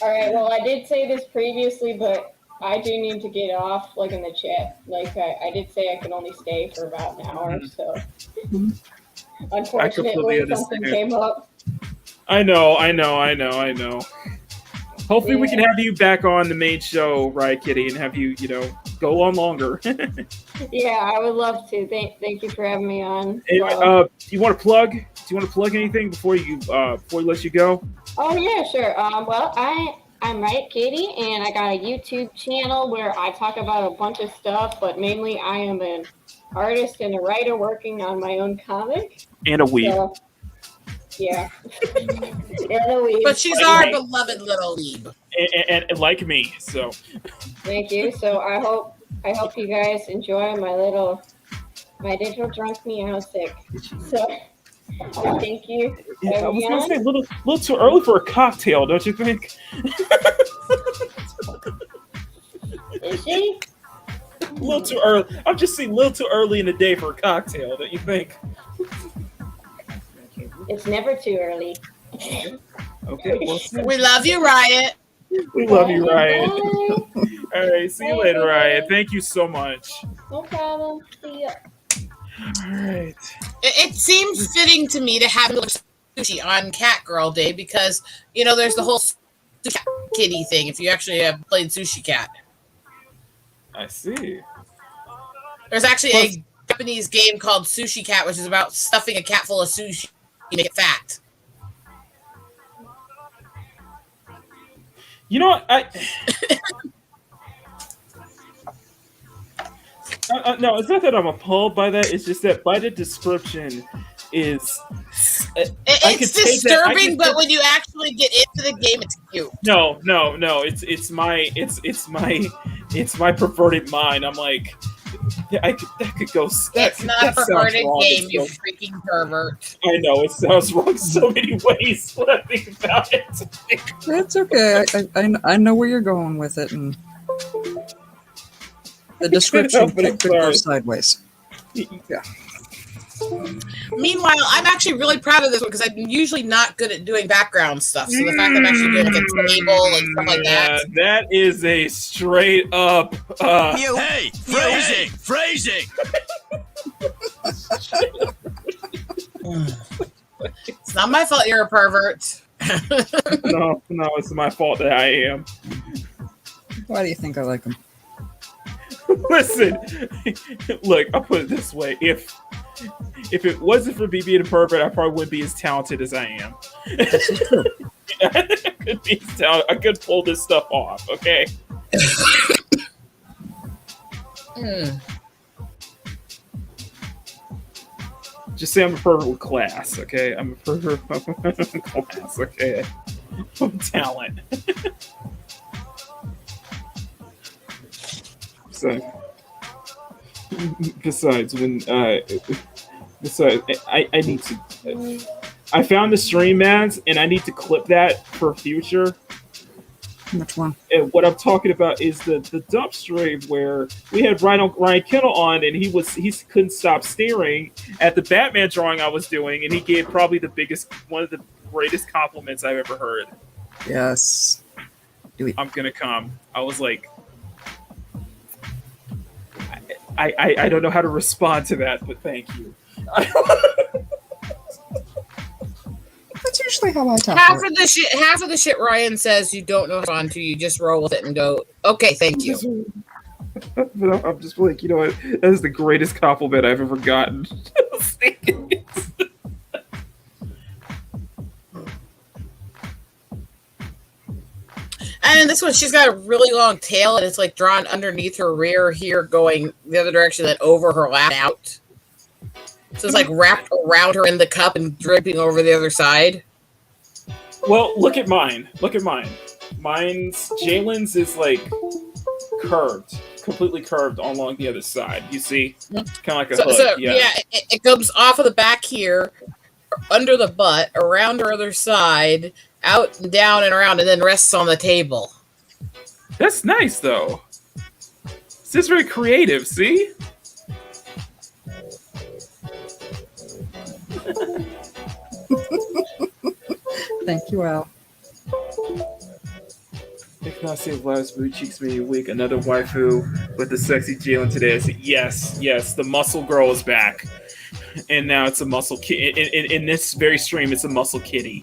All right. Well, I did say this previously, but I do need to get off, like, in the chat. Like, I did say I can only stay for about an hour, so. Unfortunately, something came up. I know. Hopefully we can have you back on the main show, Riot Kitty, and have you, go on longer. Yeah, I would love to. Thank you for having me on. Hey, do you want to plug? Do you want to plug anything before we let you go? Oh yeah, sure. Well, I'm Riot Kitty, and I got a YouTube channel where I talk about a bunch of stuff, but mainly I am an artist and a writer working on my own comic. And a weeb. So, yeah. And a weeb. But she's our beloved little weeb. And like me, so. Thank you. So I hope you guys enjoy my digital drunk meowsick. So thank you. Yeah, I was gonna say a little too early for a cocktail, don't you think? Is she? A little too early. I'm just saying, a little too early in the day for a cocktail. Don't you think? It's never too early. Okay. Well, We love you, Riot. we love you, Riot. Bye. All right. See you later, Riot. Thank you so much. No problem. See ya. All right. It seems fitting to me to have sushi on Cat Girl Day because, you know, there's the whole sushi kitty thing if you actually have played Sushi Cat. I see. There's actually a Japanese game called Sushi Cat, which is about stuffing a cat full of sushi to make it fat. You know what? No, it's not that I'm appalled by that. It's just that by the description is. It's disturbing, but when you actually get into the game, it's cute. No. It's my perverted mind. I'm like, that could go. It's not a perverted game, you freaking pervert. I know it sounds wrong so many ways when I think about it. It's okay. I know where you're going with it, and the description could go sideways. Yeah. Meanwhile, I'm actually really proud of this one because I'm usually not good at doing background stuff. So the fact that I'm actually doing like a table and stuff like that. That is a straight up. Hey, phrasing. It's not my fault you're a pervert. No, it's my fault that I am. Why do you think I like them? Listen, look, I'll put it this way: if it wasn't for me being a pervert, I probably wouldn't be as talented as I am. I could pull this stuff off. Okay. Just say I'm a pervert with class. Okay, I'm a pervert with class. Okay, talent. So, besides, I need to. I found the stream ads, and I need to clip that for future. Which one? And what I'm talking about is the dump stream where we had Ryan Kitty on, and he couldn't stop staring at the Batman drawing I was doing, and he gave probably one of the greatest compliments I've ever heard. Yes. I'm gonna come. I was like. I don't know how to respond to that, but thank you. That's usually how I talk. Half of the shit Ryan says you don't know how to respond to, you just roll with it and go, okay, thank you. But I'm just like, you know what? That is the greatest compliment I've ever gotten. And this one, she's got a really long tail, and it's like drawn underneath her rear here, going the other direction, then over her lap out. So it's like wrapped around her in the cup and draping over the other side. Well, look at mine. Mine's Jalen's is like curved, completely curved along the other side. You see, kind of like a hood. So, yeah, it comes off of the back here, under the butt, around her other side, out and down and around, and then rests on the table. That's nice, though. This is very creative. See. Thank you, Al. They cannot say Leif's booty cheeks made you weak. Another waifu with the sexy Jalen today. I said, yes, the muscle girl is back, and now it's a muscle kitty. In this very stream, it's a muscle kitty.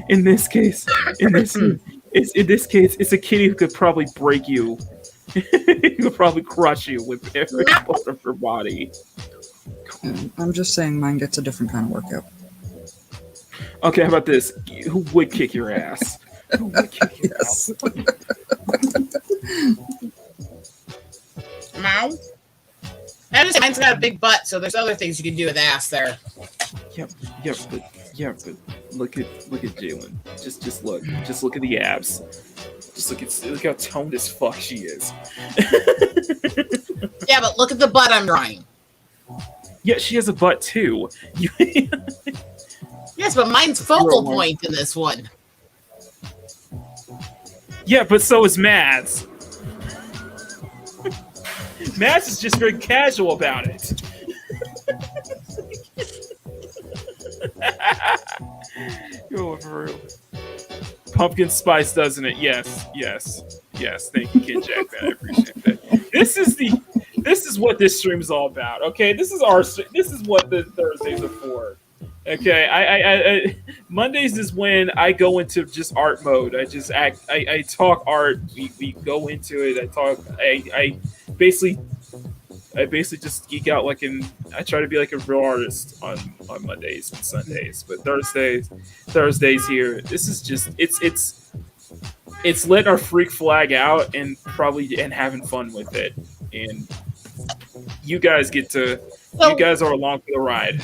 In this case, it's a kitty who could probably break you. He could probably crush you with every part of her body. I'm just saying mine gets a different kind of workout. Okay, how about this? Who would kick your ass? Who would kick your Yes. ass? Meow. Mine's got a big butt, so there's other things you can do with ass there. Yep, but look at Jalen. Just look at the abs. Look how toned as fuck she is. Yeah, but look at the butt I'm drawing. Yeah, she has a butt too. Yeah, Yes, but mine's focal point in this one. Yeah, but so is Mads. Mads is just very casual about it. Yo, for real. Pumpkin spice, doesn't it? Yes. Thank you, Kid Jack. I appreciate that. This is what this stream is all about. Okay, this is what the Thursdays are for. Okay, I Mondays is when I go into just art mode. I talk art. We go into it. I basically just geek out I try to be like a real artist on Mondays and Sundays. But Thursdays here, this is just it's letting our freak flag out and having fun with it. And you guys you guys are along for the ride.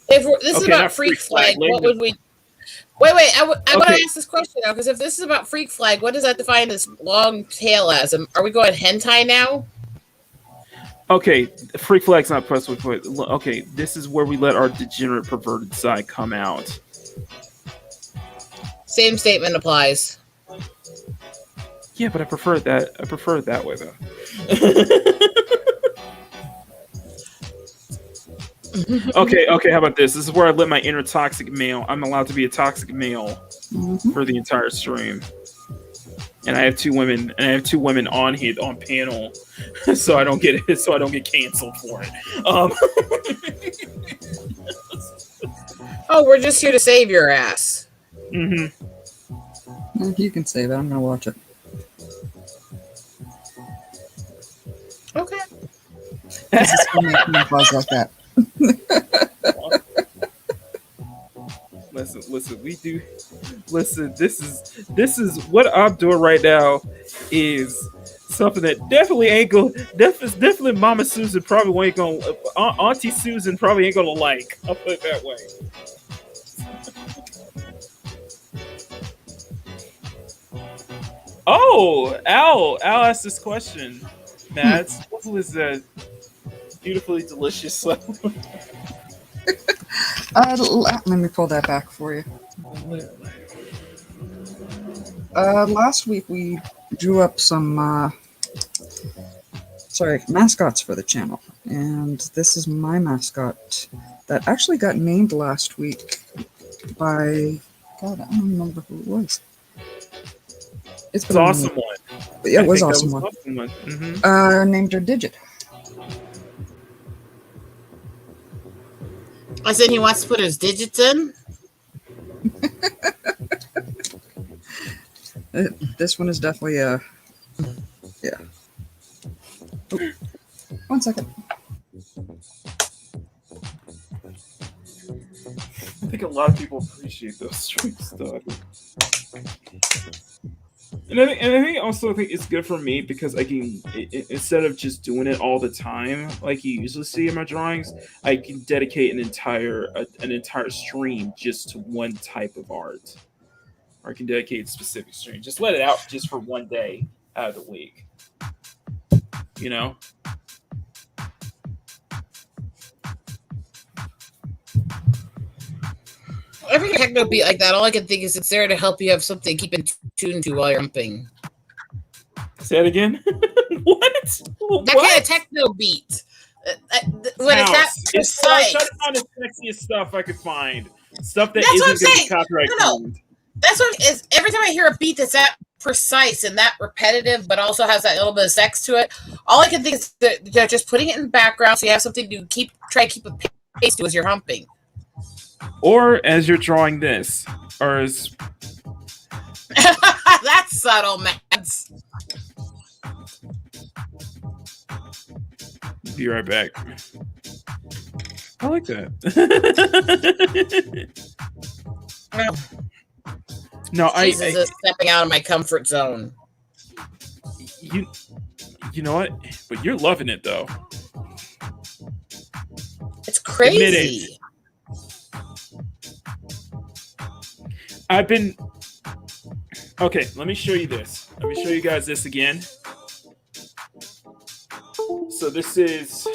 If this is about freak flag, what would we? Wait! I want to ask this question now, because if this is about freak flag, what does that define this long tail as? Are we going hentai now? Okay, freak flag's not pressed with. Okay, this is where we let our degenerate, perverted side come out. Same statement applies. Yeah, but I prefer it that way though. Okay, how about this? This is where I let my inner toxic male. I'm allowed to be a toxic male for the entire stream. And I have two women on here on panel, so I don't get canceled for it. Oh, we're just here to save your ass. You can save it. I'm gonna watch it. Okay. This is gonna make me pause like that. Listen, this is what I'm doing right now is something that definitely Mama Susan probably ain't gonna Auntie Susan probably ain't gonna like. I'll put it that way. Oh, Al asked this question. Mads, what was that beautifully delicious? Let me pull that back for you. Last week we drew up some mascots for the channel, and this is my mascot that actually got named last week by I don't remember who it was. It's an awesome one. Yeah, it was awesome one. Mm-hmm. Named her Digit. I said he wants to put his digits in. This one is definitely yeah. Oh, 1 second. I think a lot of people appreciate those stream stuff. And I think also it's good for me because I can, instead of just doing it all the time like you usually see in my drawings, I can dedicate an entire stream just to one type of art, or I can dedicate a specific stream. Just let it out just for one day out of the week. You know. Every techno beat like that, all I can think is it's there to help you have something to keep in tune to while you're humping. Say it again. What? That kind of techno beat. When it's that precise. I try to find the sexiest stuff I could find. Stuff that isn't going to be copyright claimed. That's what it is. Every time I hear a beat that's that precise and that repetitive, but also has that little bit of sex to it, all I can think is that just putting it in the background so you have something to try to keep a pace to as you're humping. Or as you're drawing this, or as that's subtle, Mads. Be right back. I like that. No, Jesus is stepping out of my comfort zone. You know what? But you're loving it though. It's crazy. I've been okay. Let me show you this. Let me show you guys this again. So this is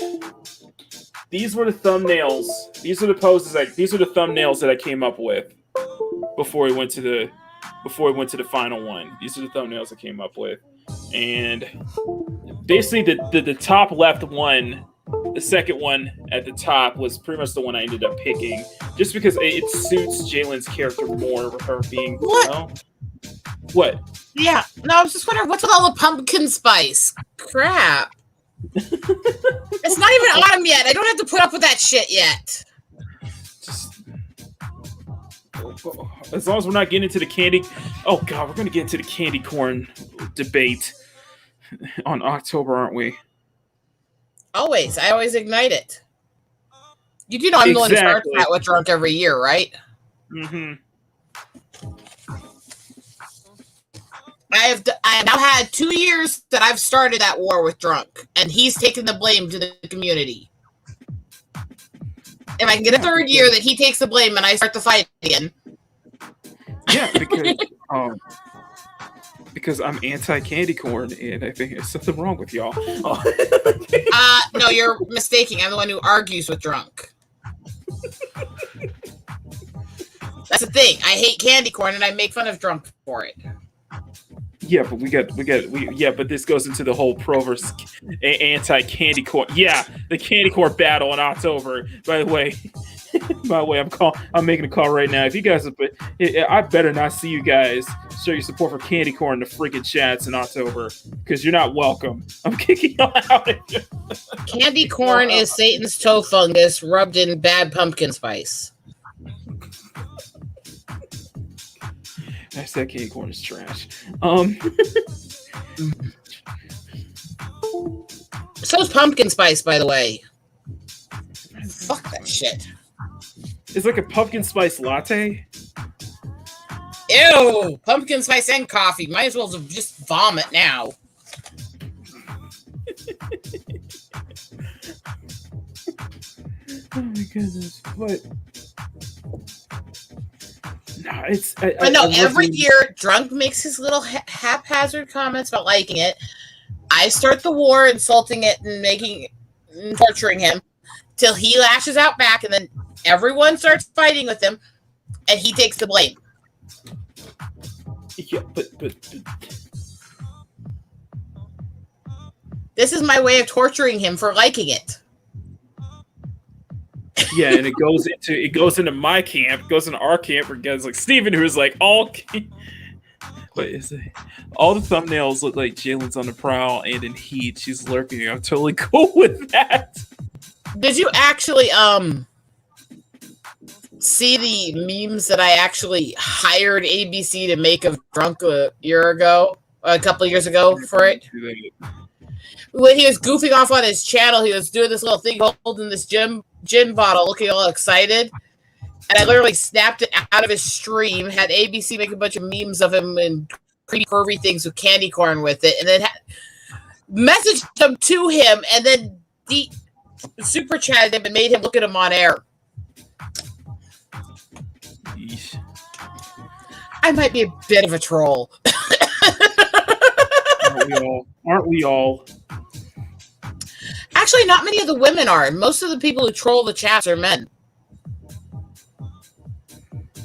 these were the thumbnails. These are the poses. These are the thumbnails that I came up with before we went to the final one. These are the thumbnails I came up with, and basically the top left one, the second one at the top was pretty much the one I ended up picking, just because it suits Jalen's character more with her being. What? You know, what? Yeah. No, I was just wondering what's with all the pumpkin spice crap. It's not even autumn yet. I don't have to put up with that shit yet. Just as long as we're not getting into the candy. Oh God, we're gonna get into the candy corn debate on October, aren't we? Always. I always ignite it. You do know I'm the one who starts that with drunk every year, right? Mm-hmm. I have now had 2 years that I've started that war with drunk, and he's taken the blame to the community. If I can get a third year that he takes the blame and I start the fight again. Yeah, because I'm anti-candy corn, and I think there's something wrong with y'all. No, you're mistaking. I'm the one who argues with drunk. That's the thing. I hate candy corn, and I make fun of drunk for it. Yeah, but but this goes into the whole pro versus anti-candy corn. Yeah, the candy corn battle in October. By the way, I'm making a call right now. If you guys, I better not see you guys show your support for candy corn in the freaking chats in October, because you're not welcome. I'm kicking y'all out. Candy corn is Satan's toe fungus rubbed in bad pumpkin spice. I said candy corn is trash. So's pumpkin spice, by the way. Fuck that shit. It's like a pumpkin spice latte. Ew! Pumpkin spice and coffee. Might as well just vomit now. Oh my goodness! But no, it's. Every year, drunk makes his little haphazard comments about liking it. I start the war, insulting it and torturing him till he lashes out back, and then everyone starts fighting with him, and he takes the blame. Yeah, but this is my way of torturing him for liking it. Yeah, and it goes into my camp, it goes into our camp, where guys like Steven, who's like all the thumbnails look like Jalen's on the prowl, and in heat she's lurking. I'm totally cool with that. Did you actually see the memes that I actually hired ABC to make of drunk a couple of years ago for it? When he was goofing off on his channel, he was doing this little thing holding this gin bottle, looking all excited. And I literally snapped it out of his stream, had ABC make a bunch of memes of him and creepy pervy things with candy corn with it, and then messaged them to him, and then super chatted him and made him look at him on air. Yeesh. I might be a bit of a troll. Aren't we all? Actually, not many of the women are. Most of the people who troll the chats are men.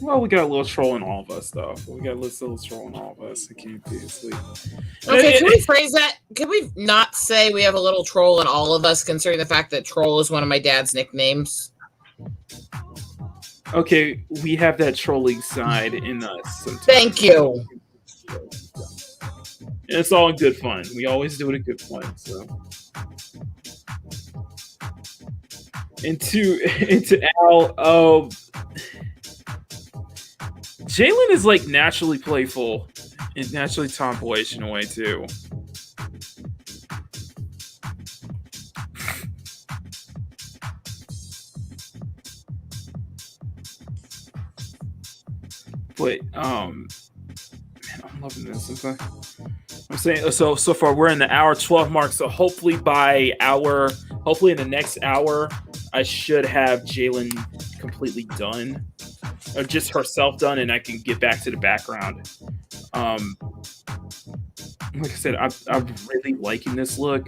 Well, we got a little troll in all of us, though. We got a little troll in all of us. I can't be asleep. Okay, can we phrase that? Can we not say we have a little troll in all of us, considering the fact that troll is one of my dad's nicknames? Okay, we have that trolling side in us sometimes. Thank you. And it's all in good fun. We always do it in good fun. So, into Al. Jalen is like naturally playful and naturally tomboyish in a way too. But man, I'm loving this. I'm saying so far we're in the hour 12 mark. So hopefully in the next hour, I should have Jalen completely done, or just herself done, and I can get back to the background. Like I said, I'm really liking this look.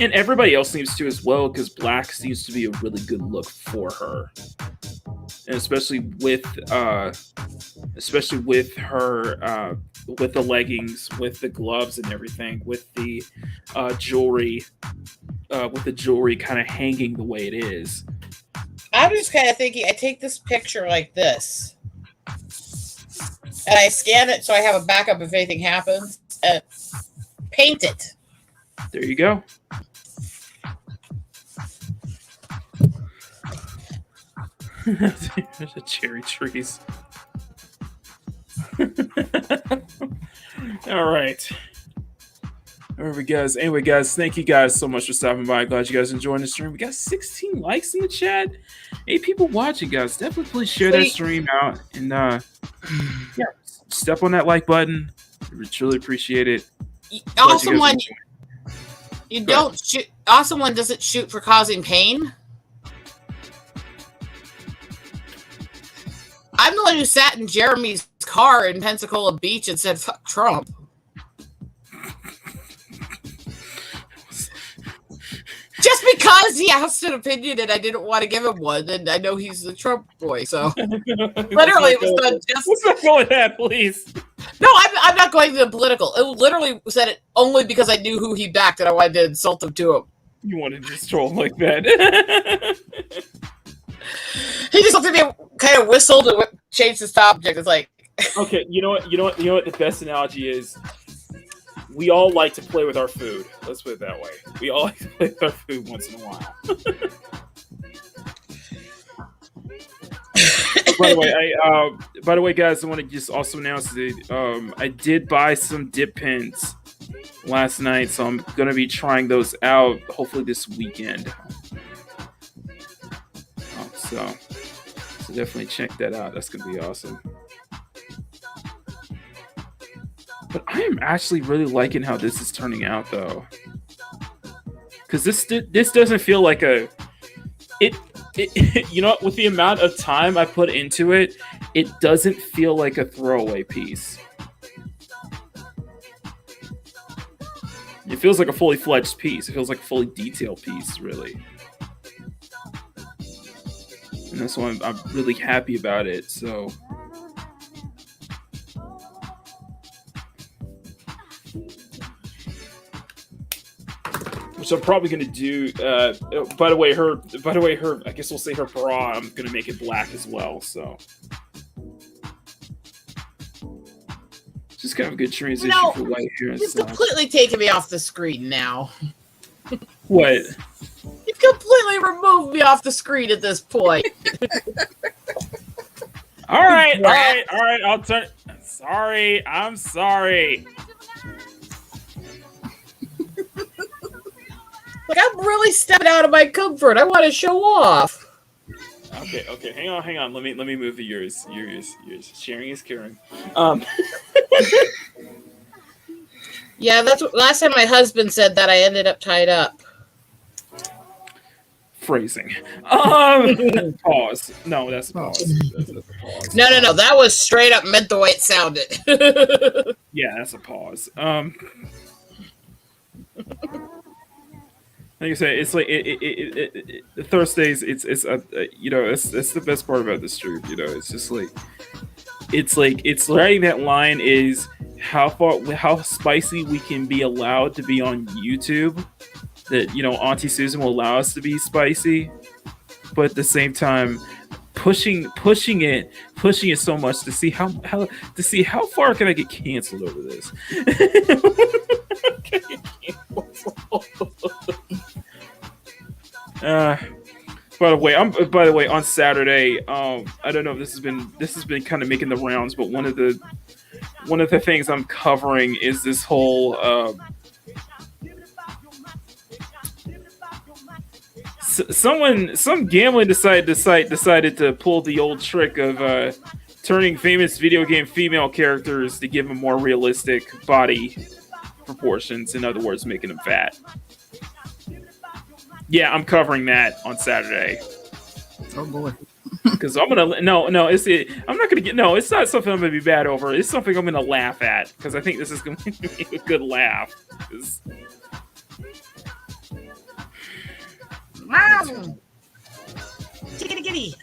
And everybody else seems to as well, because black seems to be a really good look for her, and especially with her, with the leggings, with the gloves and everything, with the jewelry, kind of hanging the way it is. I'm just kind of thinking, I take this picture like this, and I scan it so I have a backup if anything happens, and paint it. There you go. There's the cherry trees. All right. Anyway, guys, thank you guys so much for stopping by. Glad you guys enjoying the stream. We got 16 likes in the chat. 8 people watching, guys. Definitely please share that stream out. And yeah, step on that like button. We truly appreciate it. Awesome one. You don't shoot. Awesome one doesn't shoot for causing pain. I'm the one who sat in Jeremy's car in Pensacola Beach and said, "Fuck Trump." Just because he asked an opinion and I didn't want to give him one, and I know he's the Trump boy, so literally it was done just. Let's not go with that, please. No, I'm not going to the political. It literally said it only because I knew who he backed and I wanted to insult him to him. You wanted to just troll him like that. He just looked at me, kind of whistled, and changed his subject. It's like, okay, you know what? The best analogy is, we all like to play with our food. Let's put it that way. We all like to play with our food once in a while. By the way, guys, I want to just also announce that I did buy some dip pins last night, so I'm gonna be trying those out hopefully this weekend. So definitely check that out. That's gonna be awesome. But I am actually really liking how this is turning out, though, because this doesn't feel like it. You know, with the amount of time I put into it, it doesn't feel like a throwaway piece. It feels like a fully fledged piece. It feels like a fully detailed piece, really. And that's why I'm really happy about it. So. Which I'm probably gonna do. By the way, her. I guess we'll say her bra. I'm gonna make it black as well. So, just kind of a good transition for white hair and you've stuff. completely taken me off the screen now. What? You've completely removed me off the screen at this point. All right. I'll turn. Sorry. I'm sorry. Like, I'm really stepping out of my comfort. I want to show off. Okay. Hang on. Let me move to yours. Sharing is caring. Yeah, that's what, last time my husband said that I ended up tied up. Phrasing. Pause. No, that's a pause. That's a pause. No. That was straight up meant the way it sounded. Yeah, that's a pause. Like I said, it's like the Thirstdays. It's the best part about this stream. You know, it's just like it's writing that line is how spicy we can be allowed to be on YouTube. That, you know, Auntie Susan will allow us to be spicy, but at the same time, pushing it so much to see how far can I get canceled over this. By the way, on Saturday, I don't know if this has been kind of making the rounds, but one of the things I'm covering is this whole some gambling decided to pull the old trick of turning famous video game female characters to give them more realistic body proportions. In other words, making them fat. Yeah, I'm covering that on Saturday. Oh boy. Because I'm gonna I'm not gonna get it's not something I'm gonna be bad over. It's something I'm gonna laugh at because I think this is gonna be a good laugh. Kitty, kitty.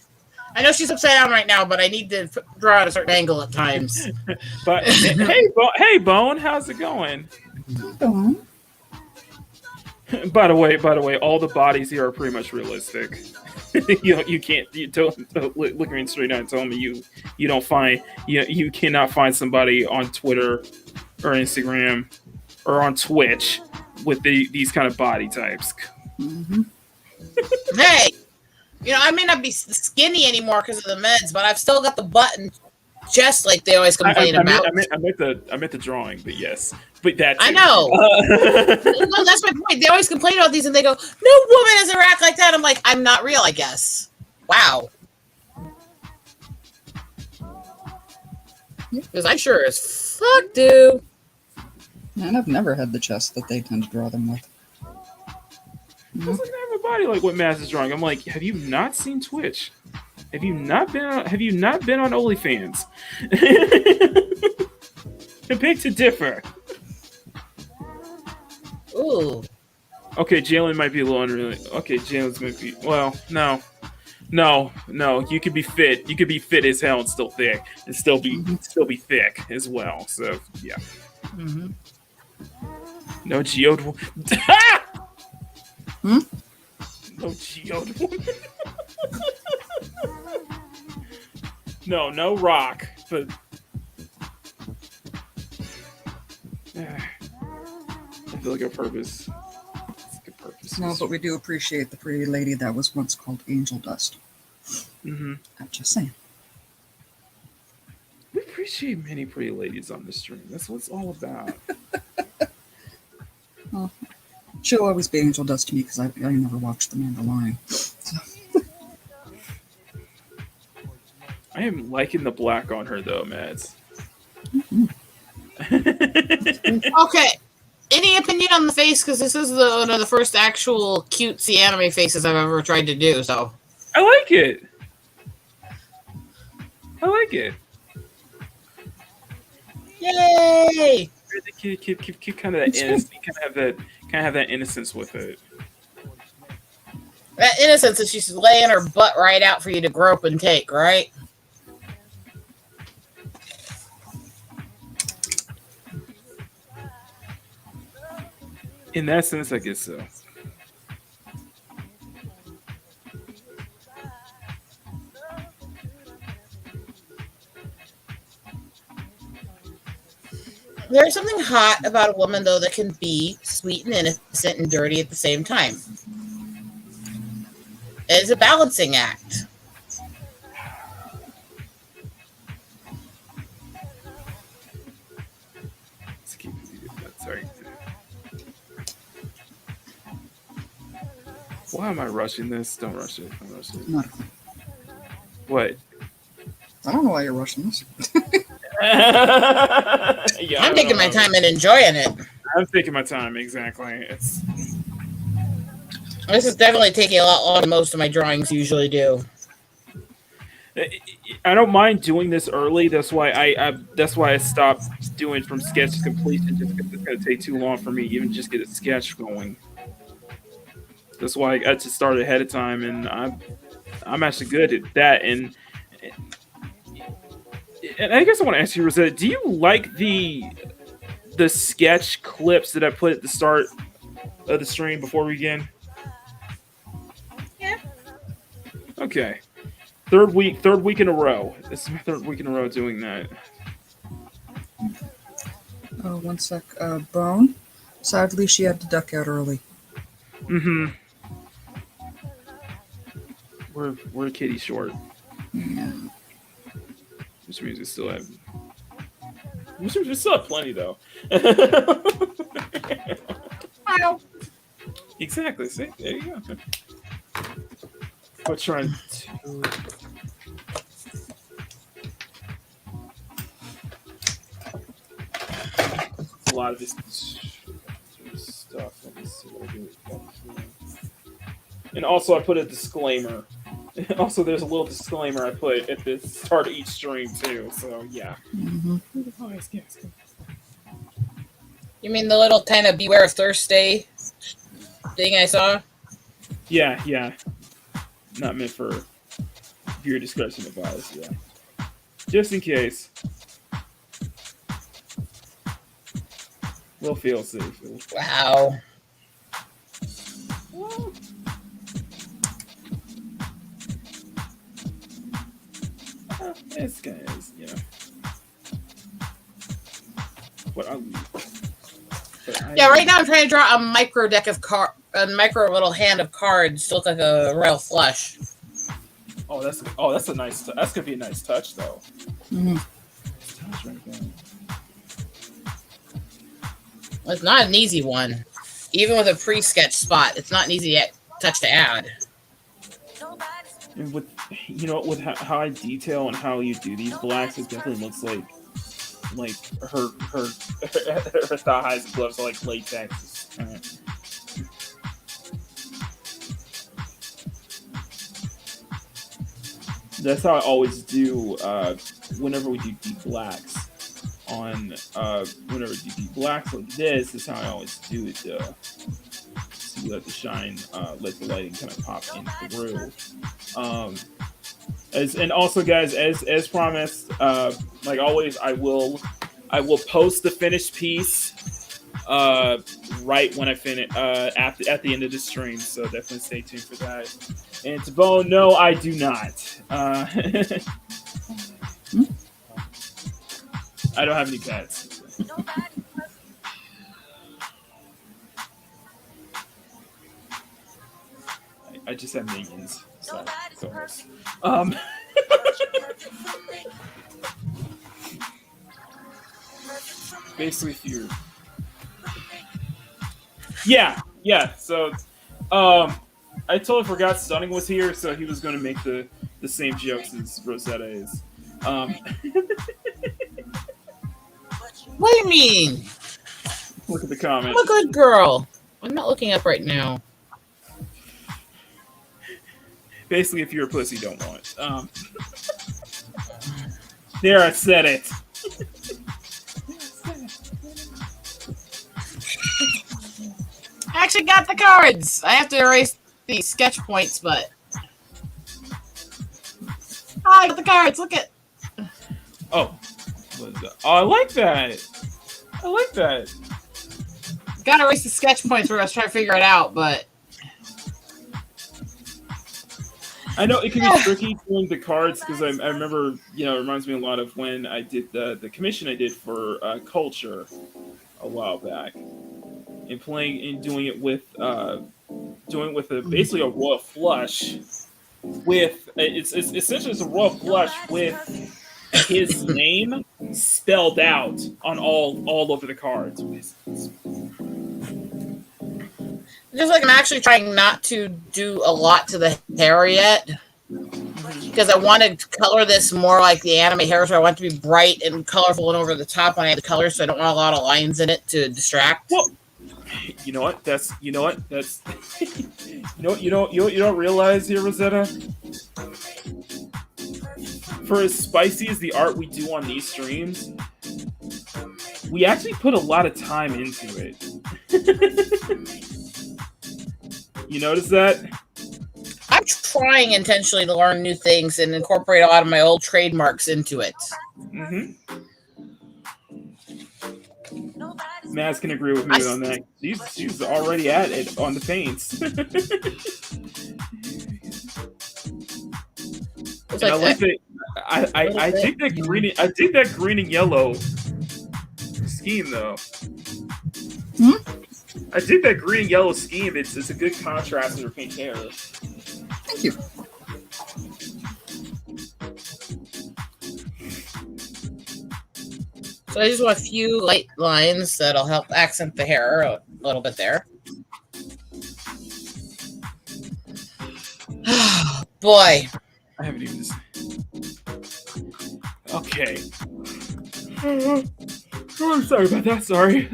I know she's upside down right now, but I need to draw at a certain angle at times. But hey, Bone, how's it going? By the way, all the bodies here are pretty much realistic. You can't. You don't look me straight down and tell me you don't find you cannot find somebody on Twitter or Instagram or on Twitch with these kind of body types. Mm-hmm. Hey, I may not be skinny anymore because of the meds, but I've still got the butt and chest like they always complain about. I meant the drawing, but yes, but that I know. No, that's my point. They always complain about these, and they go, "No woman has a rack like that." I'm like, I'm not real, I guess. Wow. Because I sure as fuck do. And I've never had the chest that they tend to draw them with. I was like, I have a body like what Maz is drawing. I'm like, have you not seen Twitch? Have you not been on OnlyFans? To beg to differ. Ooh. Okay, Jalen might be a little unreal. Okay, Jalen's might be. Well, no. You could be fit. You could be fit as hell and still thick, and still be thick as well. So yeah. Mm-hmm. No geode. Hmm? No geode woman. No rock, but I feel like a purpose. No, but we do appreciate the pretty lady that was once called Angel Dust. Mm-hmm. I'm just saying. We appreciate many pretty ladies on the stream. That's what it's all about. Well, she'll always be Angel Dust to me because I never watched The Mandalorian. So. I am liking the black on her though, Mads. Mm-hmm. Okay. Any opinion on the face? Because this is one of the first actual cutesy anime faces I've ever tried to do. So I like it. yay! Keep kind of that innocence. Kind of have that innocence with it. That innocence is she's laying her butt right out for you to grope and take, right? In that sense, I guess so. There's something hot about a woman, though, that can be sweet and innocent and dirty at the same time. It's a balancing act. Sorry. Why am I rushing this? Don't rush it. Not What? I don't know why you're rushing this. Yeah, I'm taking my time and enjoying it. I'm taking my time, exactly. This is definitely taking a lot longer than most of my drawings usually do. I don't mind doing this early. That's why I stopped doing from sketch to completion, just because it's going to take too long for me even just get a sketch going. That's why I got to start ahead of time, and I'm actually good at that. And I guess I want to ask you, Rosetta, do you like the sketch clips that I put at the start of the stream before we begin? Yeah. Okay. Third week in a row. This is my third week in a row doing that. Oh, one sec. Bone. Sadly, she had to duck out early. Mm-hmm. We're kitty short. Yeah. Which means we still have plenty though. Exactly. See, there you go. I'm trying to. A lot of this stuff. Let me see what I do with that here. And also, I put a disclaimer. Also, there's a little disclaimer I put at the start of each stream too. So yeah. Mm-hmm. You mean the little kind of beware of Thirstday thing I saw? Yeah. Not meant for viewer discretion advised. Yeah, just in case. We'll feel safe. Wow. This guy is, Yeah, right now I'm trying to draw a micro deck of a micro little hand of cards to look like a royal flush. That's a nice. That's gonna be a nice touch, though. Mm-hmm. Well, it's not an easy one, even with a pre-sketch spot. It's not an easy touch to add. And with how I detail and how you do these blacks, it definitely looks like her thigh highs and gloves are like latex. That's how I always do whenever we do deep blacks. Whenever you do deep blacks like this, is how I always do it. So let the shine, let the lighting kind of pop in through. And also, guys, as promised, like always, I will post the finished piece right when I finish at the end of the stream. So definitely stay tuned for that. And to Bone, no, I do not. I don't have any pets. I just have minions. So. Basically, if you're... Yeah. So, I totally forgot Stunning was here, so he was going to make the same jokes as Rosetta is. What do you mean? Look at the comment. I'm a good girl. I'm not looking up right now. Basically, if you're a pussy, don't want. There, I said it. I actually got the cards. I have to erase the sketch points, but I got the cards. Look at. Oh, I like that. Gotta erase the sketch points where I was trying to figure it out, but I know it can be tricky doing the cards because I remember, it reminds me a lot of when I did the commission I did for Culture a while back, and doing it with basically a royal flush with it's essentially a royal flush with his name spelled out on all over the cards. just like I'm actually trying not to do a lot to the hair yet, because I wanted to color this more like the anime hair, so I want it to be bright and colorful and over the top when I add the color, so I don't want a lot of lines in it to distract. Well, you don't realize here, Rosetta. For as spicy as the art we do on these streams, we actually put a lot of time into it. You notice that? I'm trying intentionally to learn new things and incorporate a lot of my old trademarks into it. Mm-hmm. Maz can agree with me on that. She's already at it on the paints. And I like that. I think that green. I think that green and yellow scheme though. I think that green and yellow scheme. It's a good contrast with her pink hair. Thank you. So I just want a few light lines that'll help accent the hair a little bit there. Boy. I haven't even. Okay. Oh, I'm sorry about that. Sorry.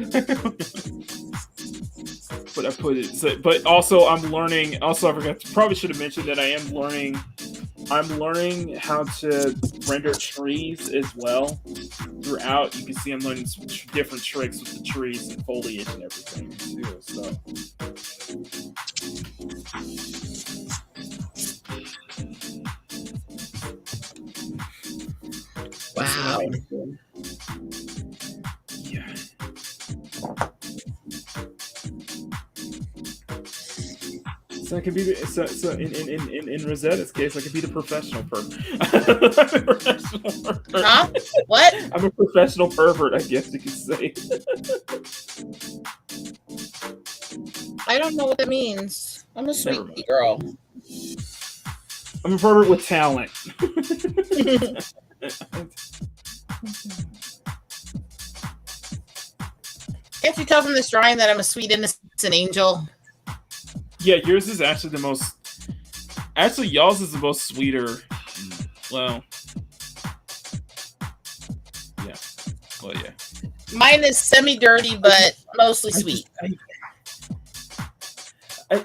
But I put it. So, but also, I'm learning. Also, I forgot. Probably should have mentioned that I am learning. I'm learning how to render trees as well. Throughout, you can see I'm learning some different tricks with the trees and foliage and everything too. So. Wow. Yeah. So I could be in Rosetta's case, I could be the professional pervert. I'm a professional pervert. Huh? What? I'm a professional pervert, I guess you could say. I don't know what that means. I'm a sweet girl. I'm a pervert with talent. Can't you tell from this drawing that I'm a sweet, innocent angel? Yeah, yours is actually the most. Actually, y'all's is the most sweeter. Well, yeah. Well, yeah. Mine is semi-dirty, but mostly sweet. I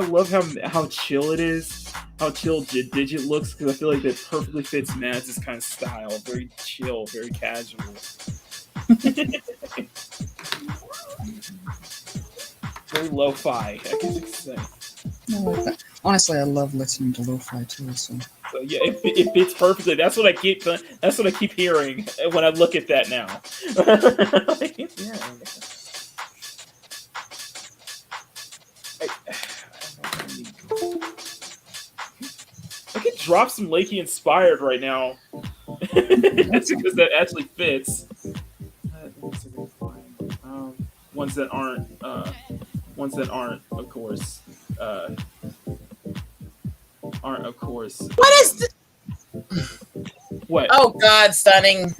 love how chill it is. How chill Digit looks, because I feel like that perfectly fits Mads' kind of style. Very chill, very casual. Very lo-fi, I guess you could say. Honestly, I love listening to lo-fi too. So yeah, it fits perfectly. That's what I keep hearing when I look at that now. I could drop some Lakey inspired right now. That's because that actually fits. Ones that aren't, of course, What is the... What? Oh God, stunning.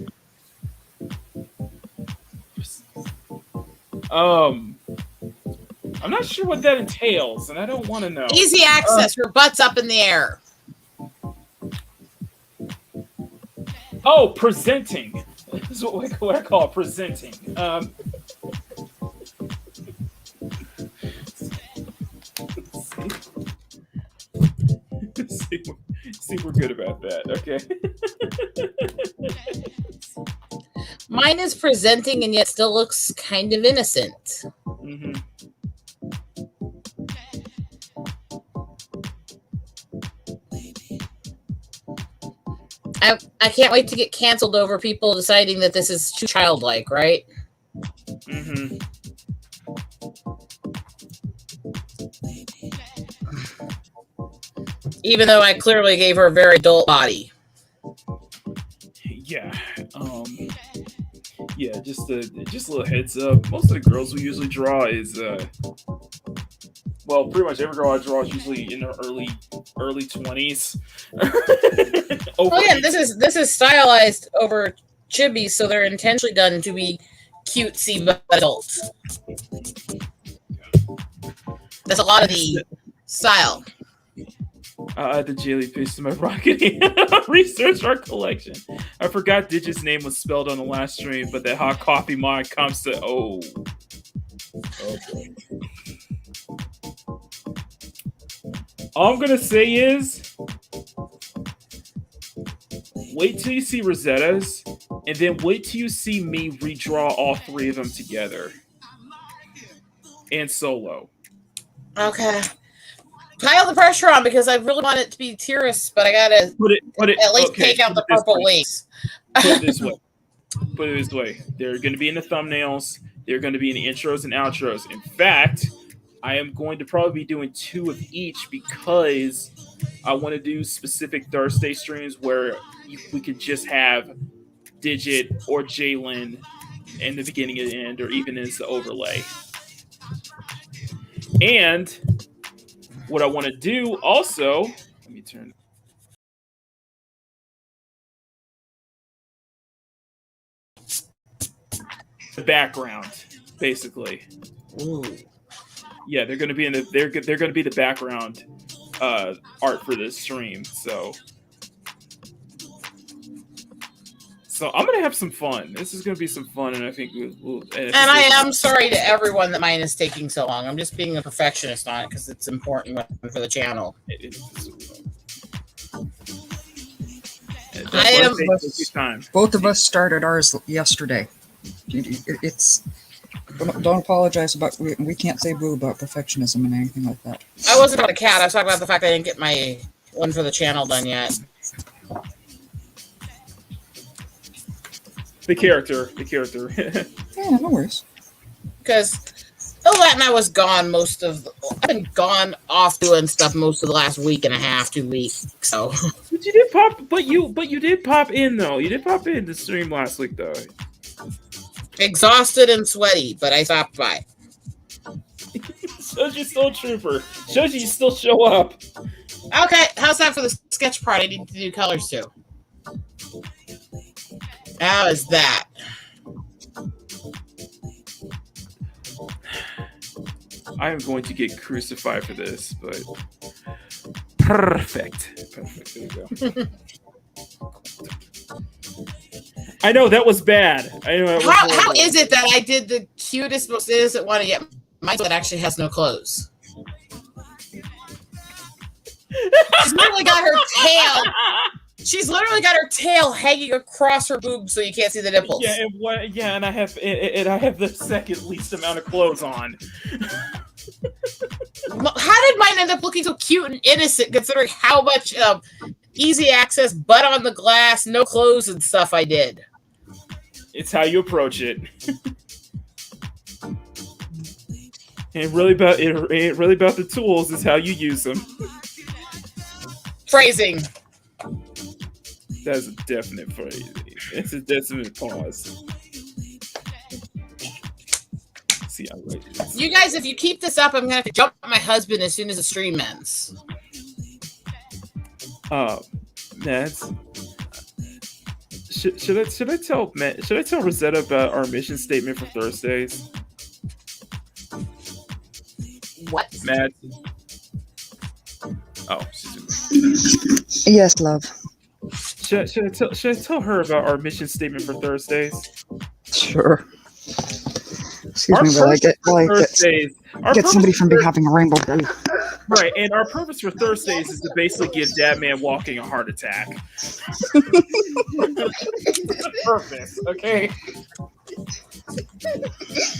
I'm not sure what that entails, and I don't want to know. Easy access. Her butt's up in the air. Oh, presenting. This is what I call it, presenting. See, we're good about that. Okay. Mine is presenting and yet still looks kind of innocent. Mm-hmm. I can't wait to get canceled over people deciding that this is too childlike, right? Mm-hmm. Even though I clearly gave her a very adult body. Yeah. Yeah, just a little heads up. Most of the girls we usually draw is well, pretty much every girl I draw is usually in their early 20s. Oh yeah, this is stylized over chibi, so they're intentionally done to be cutesy but adult. That's a lot of the style. I had the jellyfish in my rocket. Research our collection. I forgot Digit's name was spelled on the last stream, but that hot coffee mod comes to okay. All I'm gonna say is, wait till you see Rosetta's, and then wait till you see me redraw all three of them together, and solo. Okay. Pile the pressure on because I really want it to be Tyrus, but I gotta put it, at least take out the purple wings. Put it this way. They're going to be in the thumbnails. They're going to be in the intros and outros. In fact, I am going to probably be doing 2 of each because I want to do specific Thirstday streams where we could just have Digit or Jalen in the beginning and the end, or even as the overlay. And what I want to do also, let me turn the background, basically. Ooh. Yeah, they're going to be they're going to be the background art for this stream. So I'm going to have some fun. This is going to be some fun, and I think and I am sorry to everyone that mine is taking so long. I'm just being a perfectionist on it because it's important for the channel. Both of us started ours yesterday. Don't apologize about we can't say boo about perfectionism and anything like that. I wasn't about a cat. I was talking about the fact that I didn't get my one for the channel done yet. The character. Yeah, no worries. Because Latin, I was gone I've been gone off doing stuff most of the last week and a half, 2 weeks. So. But you did pop. But you did pop in though. You did pop in the stream last week though. Exhausted and sweaty, but I stopped by. Shows you're still a trooper. Shows you still show up. Okay, how's that for the sketch part? I need to do colors too. How is that? I am going to get crucified for this, but perfect. There you go. I know that was bad. I know. How is it that I did the cutest, most innocent one, yet mine that actually has no clothes? She's literally got her tail. She's literally got her tail hanging across her boobs, so you can't see the nipples. Yeah, and I have the second least amount of clothes on. How did mine end up looking so cute and innocent, considering how much easy access, butt on the glass, no clothes and stuff I did? It's how you approach it. It really about the tools. It's how you use them. Phrasing. That's a definite phrase. It's a definite pause. See, I like this. You guys, if you keep this up, I'm gonna have to jump my husband as soon as the stream ends. That's. Should I tell Rosetta about our mission statement for Thursdays? What? Matt. Oh, yes, love. Should I tell her about our mission statement for Thursdays? Sure. Excuse me while I get somebody from having a rainbow day. Right, and our purpose for Thursdays is to basically give Dad Man Walking a heart attack. Purpose, okay?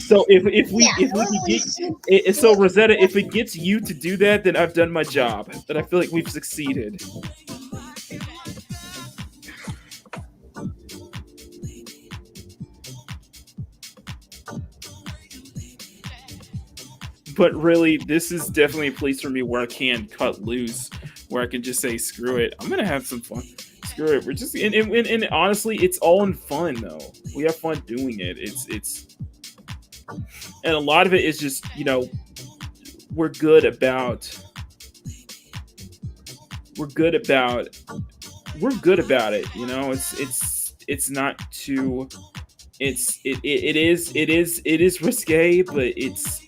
So if we get so Rosetta, if it gets you to do that, then I've done my job. Then I feel like we've succeeded. But really, this is definitely a place for me where I can cut loose, where I can just say, screw it. I'm going to have some fun. Screw it. We're just, and honestly, it's all in fun though. We have fun doing it. And a lot of it is just, we're good about it. It's not too, it is risque, but it's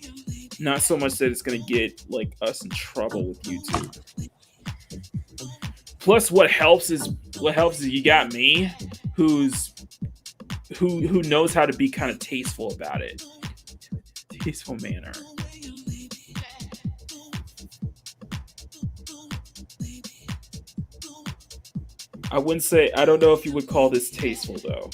not so much that it's going to get like us in trouble with YouTube. Plus, what helps is you got me, who knows how to be kind of tasteful about it, tasteful manner. I wouldn't say. I don't know if you would call this tasteful though.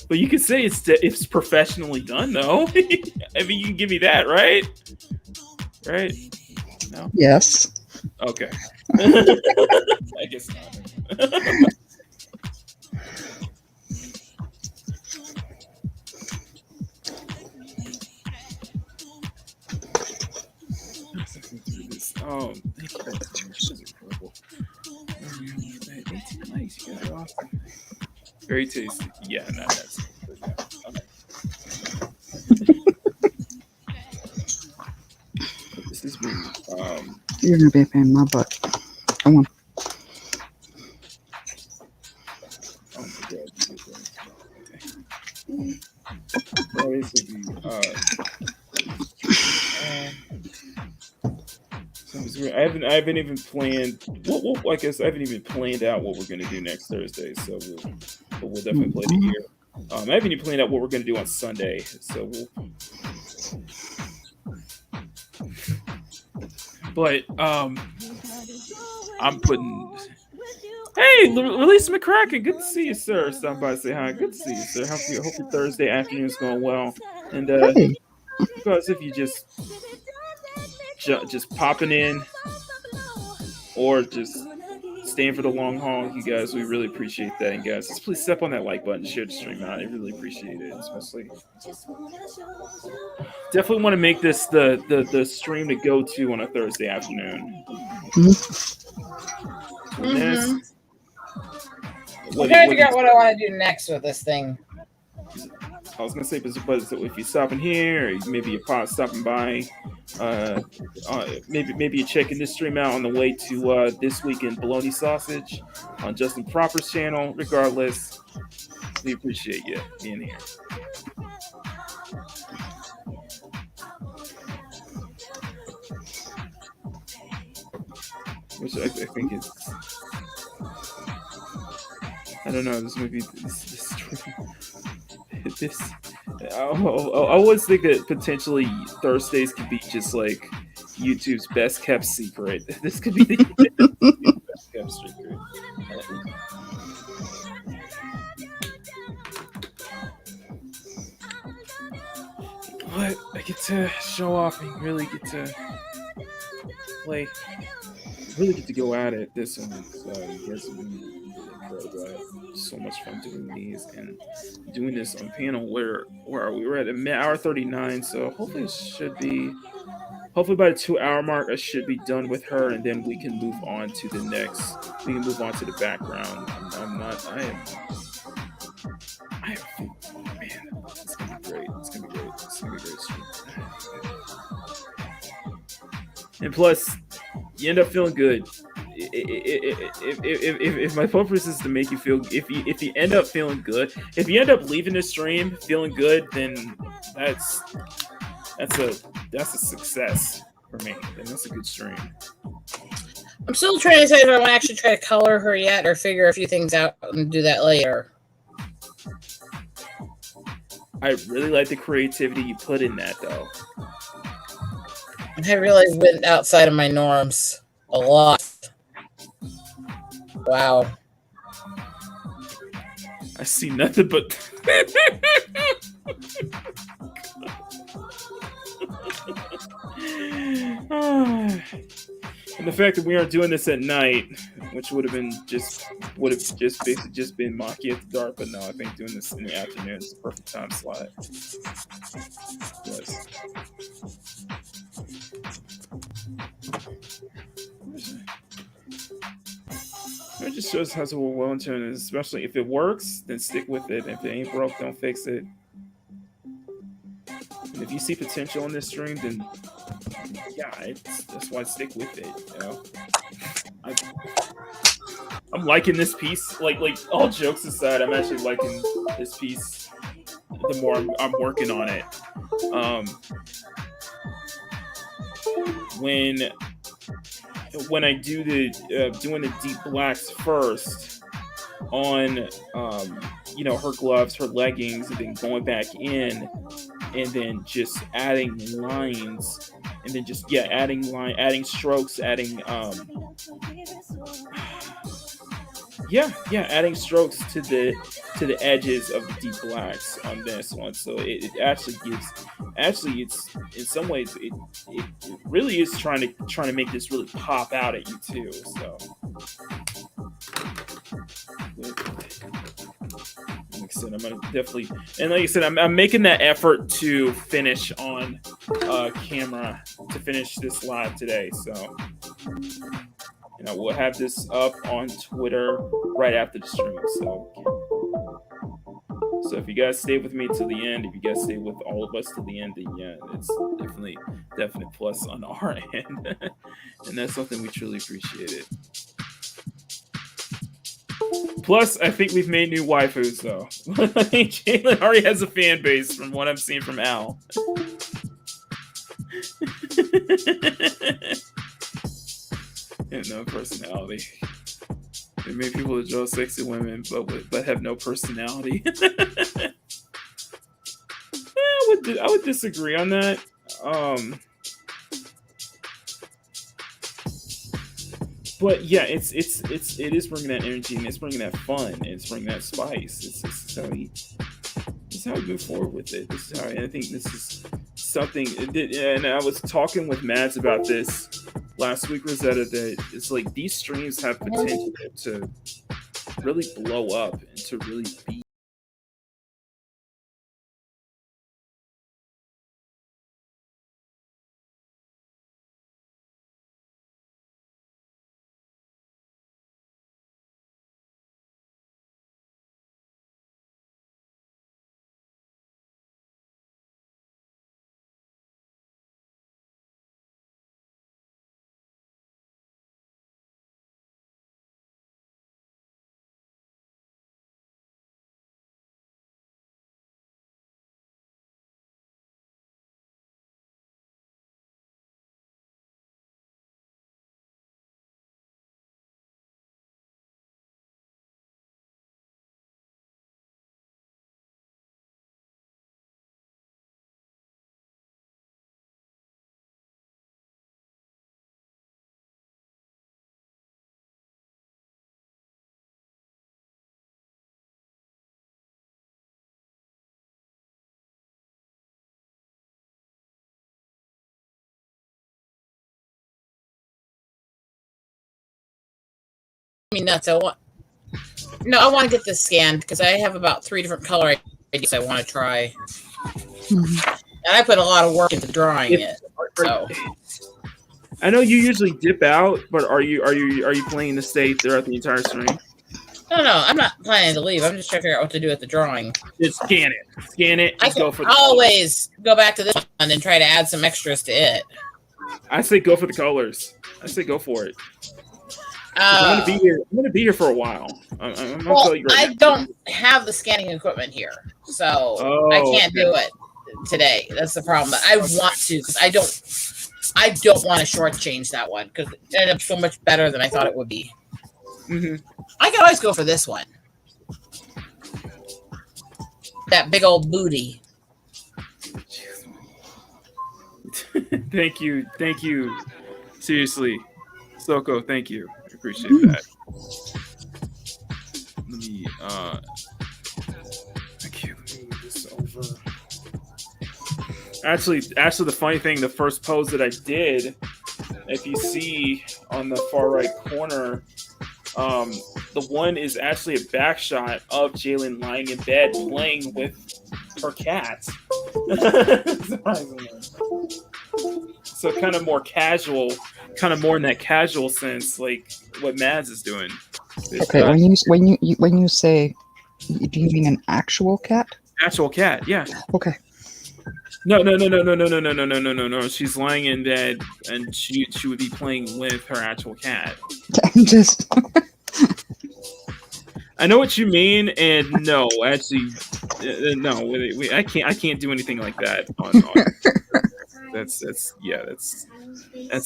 But you could say it's professionally done, though. I mean, you can give me that, right? Right? No? Yes. Okay. I guess not. Oh, nice. You guys are awesome. Very tasty. Yeah, no, that's okay. This is me. You're gonna be a pain in my butt. Come on. Oh my god. Okay. This would be I haven't even planned. Well, I guess I haven't even planned out what we're going to do next Thursday. So we'll definitely play the year. I haven't even planned out what we're going to do on Sunday. So but I'm putting. Hey, Release McCracken, good to see you, sir. Stop by, say hi. Good to see you, sir. Hope your Thursday afternoon is going well. And because if you just popping in, or just staying for the long haul. You guys, we really appreciate that. And guys, just please step on that like button, share the stream out. I really appreciate it, especially. Definitely want to make this the stream to go to on a Thursday afternoon. Mm-hmm. I'm trying to figure out what I want to do next with this thing. I was gonna say, but if you stop in here, or maybe you're stopping by, maybe you're checking this stream out on the way to This Week in Bologna Sausage on Justin Proper's channel. Regardless, we appreciate you being here. Which I think is, I don't know. This movie, this I always think that potentially Thirstdays could be just like YouTube's best kept secret. This could be the best kept secret. But I get to show off and really get to play. Really get to go at it. This one, you guys have been incredible. I had so much fun doing these and doing this on panel. Where are we? We're at hour 39, so hopefully it should be. Hopefully by the 2-hour mark, I should be done with her, and then we can move on to the next. We can move on to the background. Man, it's gonna be great. It's gonna be great. It's gonna be great stream. And plus, you end up feeling good. If my purpose is to make you feel, if you end up feeling good, if you end up leaving the stream feeling good, then that's a success for me. Then that's a good stream. I'm still trying to decide if I want to actually try to color her yet, or figure a few things out and do that later. I really like the creativity you put in that, though. I realized went outside of my norms a lot. Wow. I see nothing but. And the fact that we aren't doing this at night, which would have basically just been Maki at the dark, but no, I think doing this in the afternoon is the perfect time slot. Yes. It just shows how well intended, especially if it works, then stick with it. If it ain't broke, don't fix it. And if you see potential in this stream, then yeah, that's why I stick with it. You know, I'm liking this piece. Like all jokes aside, I'm actually liking this piece. The more I'm working on it, when I do doing the deep blacks first on her gloves, her leggings, and then going back in and then just adding lines and then just adding strokes, adding adding strokes to the edges of the deep blacks on this one. So it actually it's in some ways it really is trying to make this really pop out at you too. So like I said, I'm gonna definitely, and like I said, I'm making that effort to finish on camera, to finish this live today. So we'll have this up on Twitter right after the stream. So if you guys stay with me till the end, if you guys stay with all of us till the end, then yeah, it's definite plus on our end. And that's something we truly appreciate it. Plus, I think we've made new waifus, though. I think Jalen already has a fan base from what I'm seeing from Al. And no personality. They made people to draw sexy women, but have no personality. I would disagree on that. But yeah, it is bringing that energy, and it's bringing that fun, and it's bringing that spice. This is how we move forward with it. And I think this is something, and I was talking with Mads about this last week, Rosetta, that it's like these streams have potential to really blow up and to really be. Me nuts. I want to get this scanned because I have about 3 different color ideas I want to try, and I put a lot of work into drawing it. So I know you usually dip out, but are you planning to stay throughout the entire stream? No, I'm not planning to leave. I'm just trying to figure out what to do with the drawing. Just scan it. I can always go back to this one and try to add some extras to it. I say go for the colors. I say go for it. I'm gonna be here. I'm gonna be here for a while. I'm gonna tell you right I now. don't have the scanning equipment here, so I can't do it today. That's the problem. But I want to because I don't want to shortchange that one because it ended up so much better than I thought it would be. Mm-hmm. I can always go for this one. That big old booty. Thank you. Seriously, Soko, thank you. I appreciate that. Let me move this over. Actually, the funny thing, the first pose that I did, if you see on the far right corner, the one is actually a back shot of Jalen lying in bed playing with her cat. So kind of more casual, kind of more in that casual sense, like what Mads is doing. Okay, when you say, do you mean an actual cat? Actual cat, yeah. Okay. No. She's lying in bed, and she would be playing with her actual cat. I'm just. I know what you mean, and no, actually, no. I can't do anything like that. That's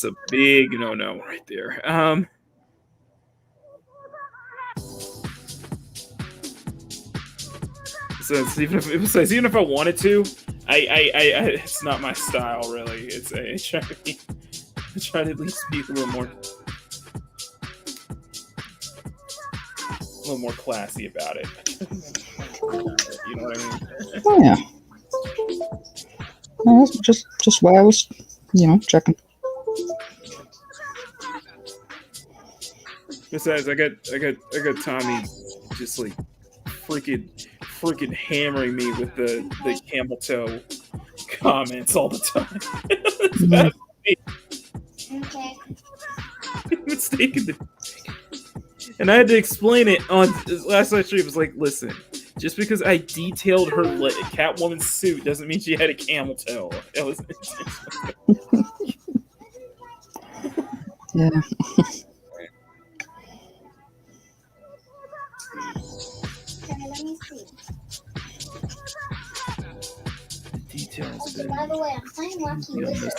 a big no right there. So even if I wanted to, I it's not my style really. I try to at least be a little more classy about it. You know what I mean? Oh yeah. No, that's just why I was, checking. Besides, I got Tommy just like freaking hammering me with the camel toe comments all the time. Okay. Mistaken. And I had to explain it on last night's stream. It was like, listen, just because I detailed her Catwoman suit doesn't mean she had a camel toe. It was Yeah. Okay, let me see. details. Okay, by the way, I'm playing Lucky Wizard.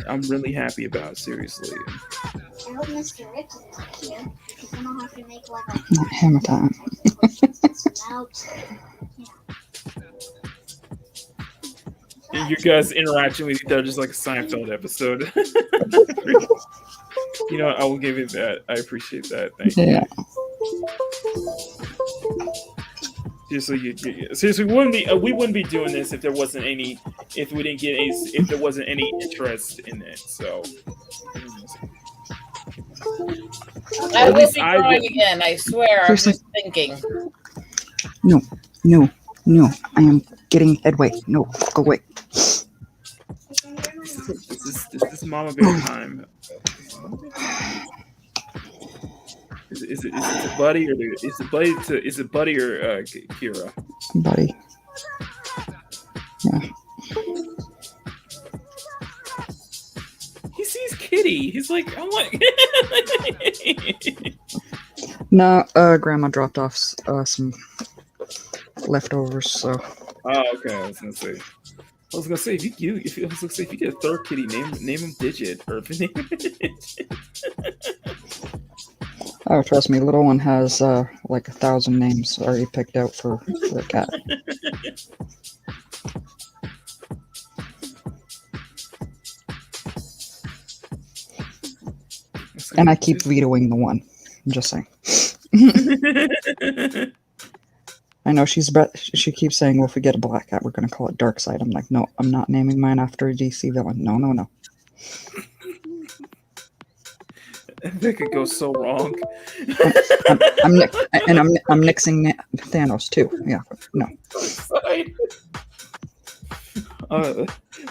I'm really happy about, seriously. I hope Mr. Rick's not here, because then I'll have to make like a Hammer time. And you guys interacting with each other just like a Seinfeld episode. You know, I will give you that. I appreciate that. Thank you. Yeah. seriously, we wouldn't be doing this if there wasn't any, if there wasn't any interest in it. So, I will be drawing again. I swear. I'm just thinking. No. I am getting headway. No, go away. This is Mama Bear time. Is it Buddy or Kira? Buddy. Yeah. He sees Kitty. He's like, I want. No, Grandma dropped off some leftovers, so. Oh, okay. I was gonna say if you get a third kitty, name him Digit or name him Digit. Oh, trust me, little one has like 1,000 names already picked out for a cat. And I keep vetoing the one. I'm just saying. I know she keeps saying, well, if we get a black cat, we're going to call it Darkseid. I'm like, no, I'm not naming mine after a DC villain. No. That could go so wrong. I'm nixing Thanos too. Yeah, no.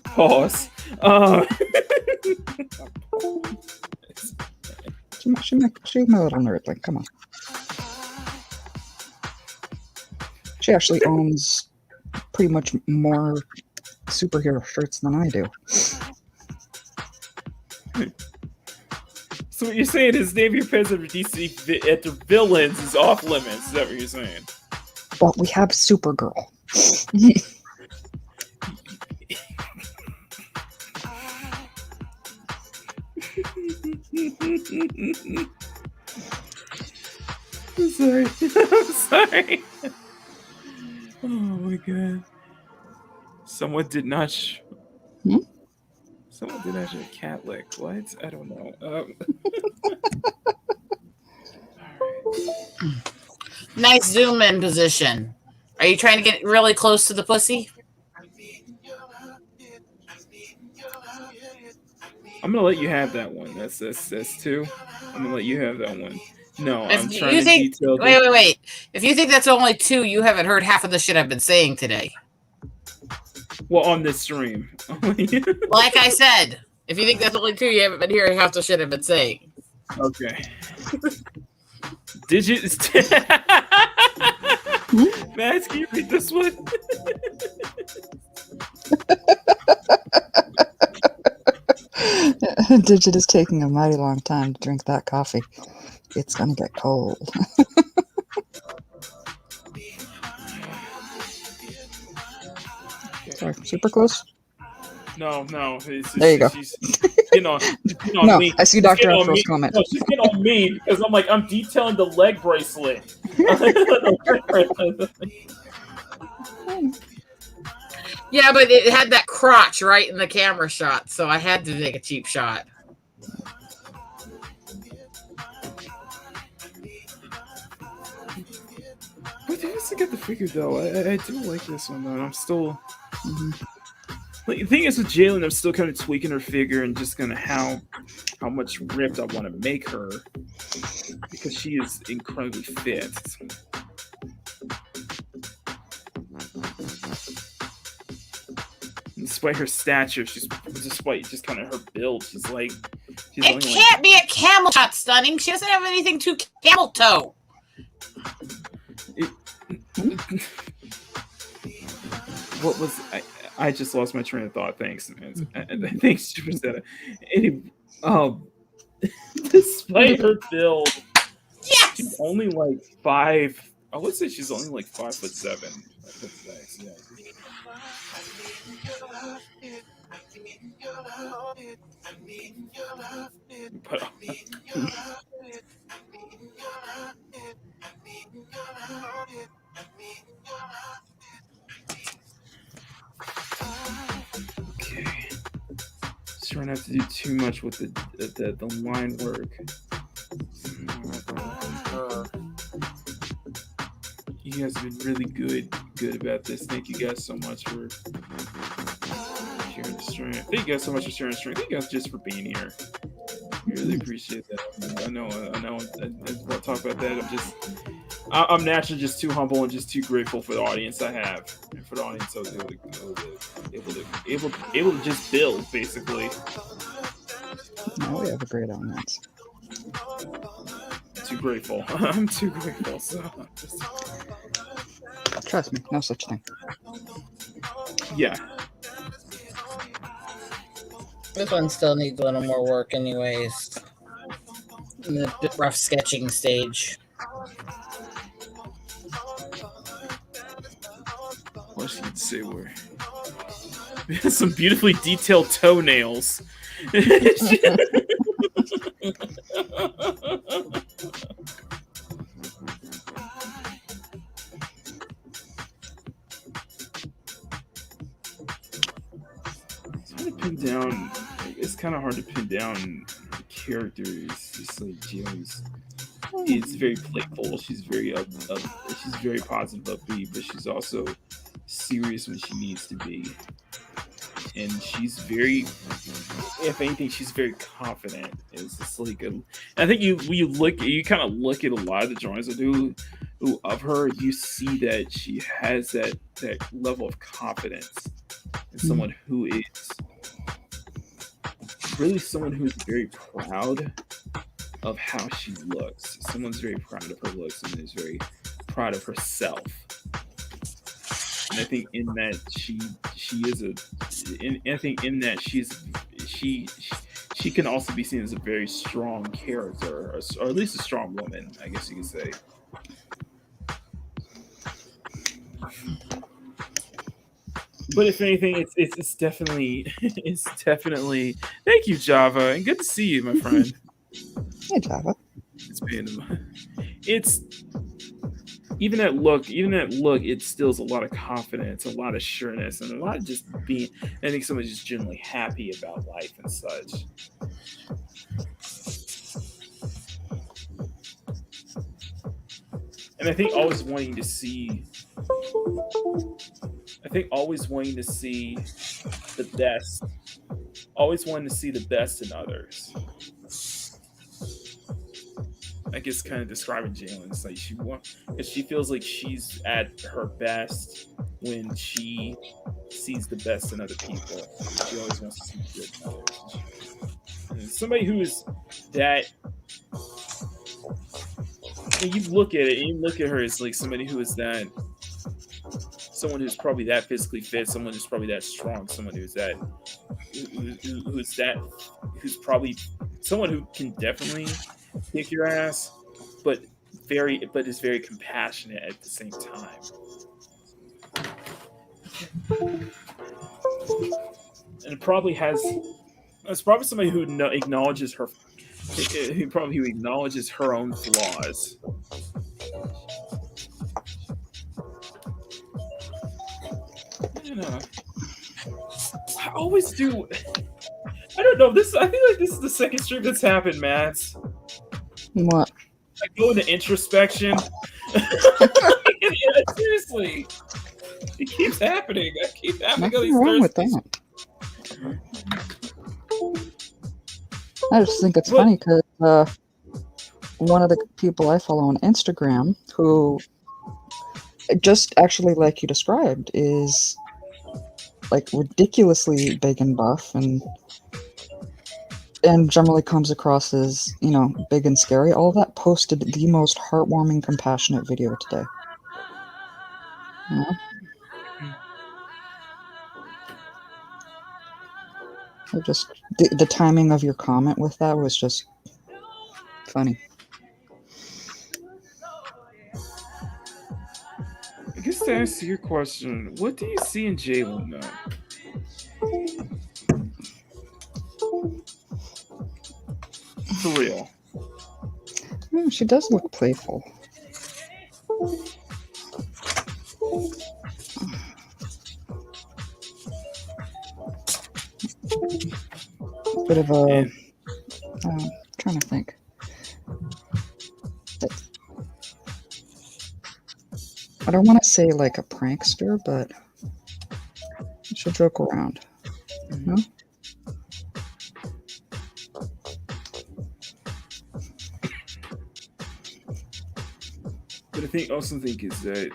Pause. She's my little nerdling. Come on. She actually owns pretty much more superhero shirts than I do. So what you're saying is name your pets after DC after villains is off limits. Is that what you're saying? Well, we have Supergirl. I'm sorry. I'm sorry. Oh my god. Someone did not Someone did actually cat lick. What? I don't know. Nice zoom in position. Are you trying to get really close to the pussy? I'm gonna let you have that one. That's two. I'm gonna let you have that one. No, If I'm you trying to think, detail. wait. If you think that's only two, you haven't heard half of the shit I've been saying today. Well, on this stream. Like I said, if you think that's only two, you haven't been hearing half the shit I've been saying. Okay. Digits. Mads, can you read this one? Digit is taking a mighty long time to drink that coffee. It's gonna get cold. Sorry, super close? No. There you go. She's getting on No, me. I see Dr. Afro's comment. No, she's getting on me because I'm detailing the leg bracelet. Yeah, but it had that crotch right in the camera shot, so I had to take a cheap shot. But I just get the figure though. I do like this one though. I'm still. Like, the thing is with Jalen, I'm still kind of tweaking her figure and just kind of how much ripped I want to make her because she is incredibly fit. Despite her stature, despite just kind of her build, she's it can't be a camel shot stunning. She doesn't have anything to camel toe. What was I just lost my train of thought. Thanks, man. Thanks, Superstar. Despite her build, yes, she's only like 5. I would say she's only like 5'7". 5'6", yeah. But, okay. Just trying not to do too much with the line work. You guys have been really good about this. Thank you guys so much for sharing the stream. Thank you guys so much for sharing the stream. Thank you guys just for being here. Really appreciate that. I know. I'll talk about that. I'm naturally just too humble and just too grateful for the audience I have, and for the audience I was able to just build, basically. No, we have a great audience. Too grateful. I'm too grateful. So trust me, no such thing. Yeah. This one still needs a little more work, anyways. In the rough sketching stage. What should you say? Where some beautifully detailed toenails. It's kind of hard to pin down the characters. Just like Jim's, it's very playful. She's very she's very positive, upbeat, but she's also serious when she needs to be. And she's very, if anything, she's very confident. It's just like I think you kind of look at a lot of the drawings I do of her, you see that she has that level of confidence, and someone who is really someone who's very proud of how she looks. Someone's very proud of her looks and is very proud of herself. And I think in that she can also be seen as a very strong character, or at least a strong woman, I guess you could say. But if anything, it's definitely Thank you, Java, and good to see you, my friend. Hey, Java. It's even that look, it stills a lot of confidence, a lot of sureness, and a lot of just being. I think someone's just generally happy about life and such. And I think always wanting to see the best, always wanting to see the best in others. I guess kind of describing Jalen, it's like she feels like she's at her best when she sees the best in other people. She always wants to see the good in others. And somebody who is that. And you look at it, and you look at her as like somebody who is that, someone who's probably that physically fit, someone who's probably that strong, someone who's that, who's probably someone who can definitely kick your ass, but is very compassionate at the same time. And it's probably somebody who acknowledges her. Who acknowledges her own flaws. I always do. I don't know. I feel like this is the second stream that's happened, Matt. What? I go into introspection. Seriously, it keeps happening. I keep having all these wrong with that. I just think it's funny because one of the people I follow on Instagram, who just actually like you described, is like ridiculously big and buff and generally comes across as, big and scary. All of that posted the most heartwarming, compassionate video today. Just the timing of your comment with that was just funny. I guess to answer your question, what do you see in Jalen though? For real. She does look playful. Bit of a trying to think. don't want to say like a prankster, but she'll joke around. Mm-hmm. But I also think is that,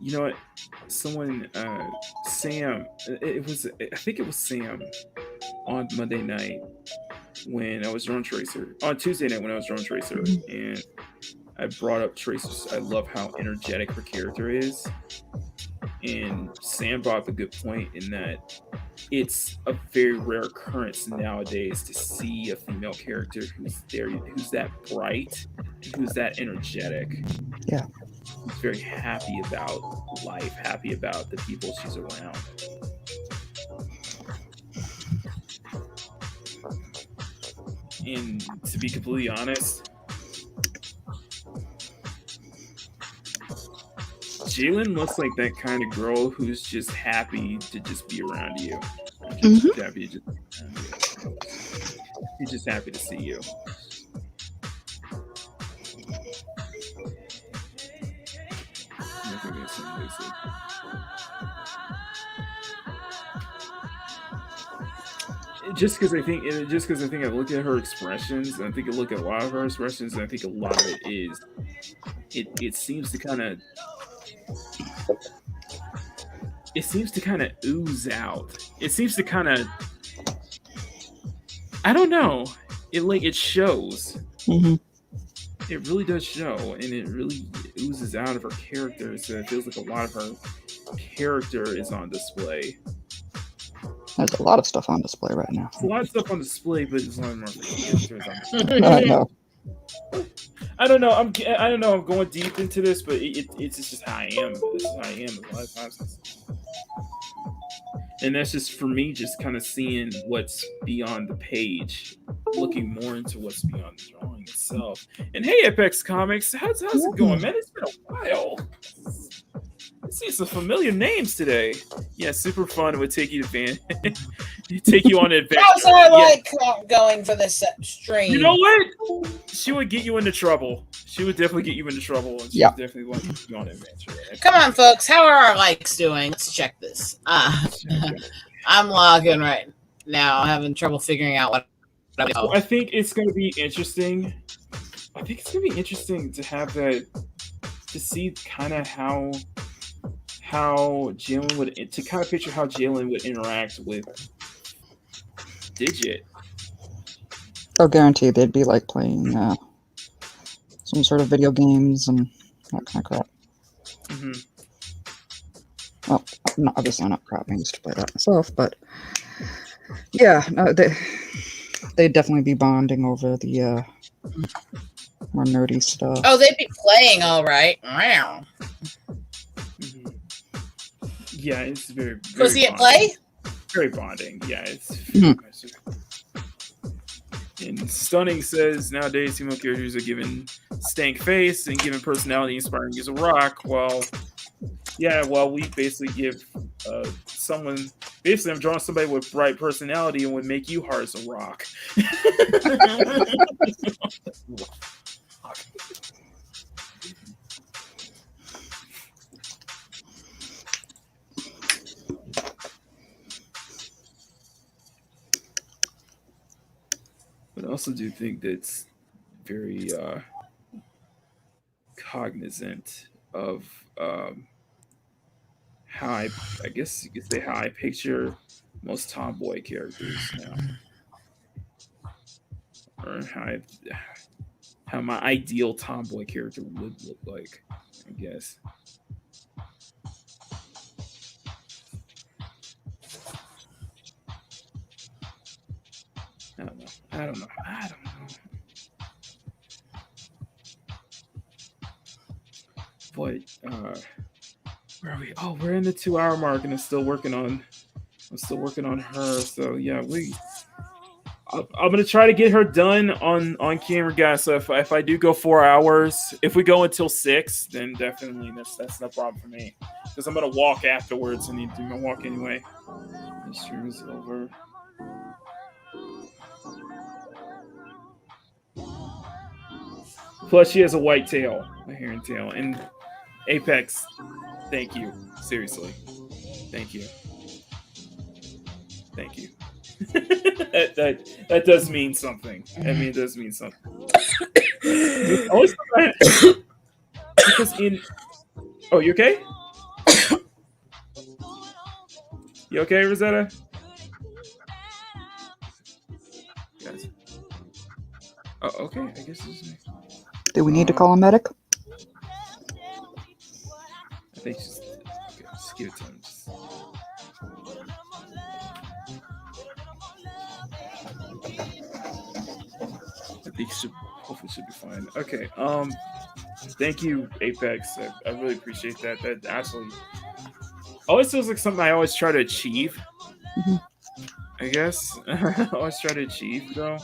you know what, someone, Sam, I think it was Sam on Monday night when I was Drone Tracer, on Tuesday night when I was Drone Tracer, and I brought up Tracer. I love how energetic her character is, and Sam brought up a good point in that it's a very rare occurrence nowadays to see a female character who's that bright, and who's that energetic. Yeah. Who's very happy about life, happy about the people she's around. And to be completely honest, Jalen looks like that kind of girl who's just happy to just be around you. Just happy to just be around you. She's just happy to see you. Just because I think I look at her expressions, and I think I look at a lot of her expressions, and I think a lot of it is, it seems to kind of ooze out. It seems to kind of, I don't know. It shows. Mm-hmm. It really does show, and it really oozes out of her character. So it feels like a lot of her character is on display. There's a lot of stuff on display right now. There's a lot of stuff on display, but there's a lot more characters on display. I know. I don't know. I'm going deep into this, but it's just how I am. This is how I am a lot of times. And that's just for me, just kind of seeing what's beyond the page, looking more into what's beyond the drawing itself. And hey, Apex Comics, how's it going, man? It's been a while. I see some familiar names today. Yeah, super fun. It would take you to take you on an adventure. How's our going for this stream? You know what? She would get you into trouble. She would definitely get you into trouble. And she would definitely want to get you on an adventure. Come on, folks. How are our likes doing? Let's check this. I'm logging right now. Having trouble figuring out what. I think it's going to be interesting. I think it's going to be interesting to have that, to see kind of how Jalen would, to kind of picture how Jalen would interact with Digit. Oh, guaranteed they'd be like playing some sort of video games and that kind of crap. Mm-hmm. Well, obviously I'm not crap. I used to play that myself, but yeah, no, they'd definitely be bonding over the more nerdy stuff. Oh, they'd be playing all right. Wow. Mm-hmm. Yeah, it's very Was he at play? Very bonding. Yeah, it's. Mm-hmm. And Stunning says nowadays female characters are given stank face and given personality inspiring as a rock. Well, we basically give someone. Basically, I'm drawing somebody with bright personality and would make you hard as a rock. But I also do think that's very cognizant of how I guess you could say how I picture most tomboy characters now, or how my ideal tomboy character would look like, I guess. I don't know. But where are we? Oh, we're in the 2-hour mark, and I'm still working on her. So yeah, I'm gonna try to get her done on camera, guys. So if I do go 4 hours, if we go until 6, then definitely that's no problem for me, because I'm gonna walk afterwards. I need to do my walk anyway. This stream is over. Plus, she has a white tail, a heron tail. And Apex, thank you. Seriously. Thank you. Thank you. that does mean something. I mean, it does mean something. Always because in. Oh, you okay? You okay, Rosetta? Guys. Oh, okay. I guess this is me. Do we need to call a medic? I think just give it to him. I think hopefully should be fine. Okay. Thank you, Apex. I really appreciate that. That absolutely always feels like something I always try to achieve. Mm-hmm. I guess I always try to achieve though.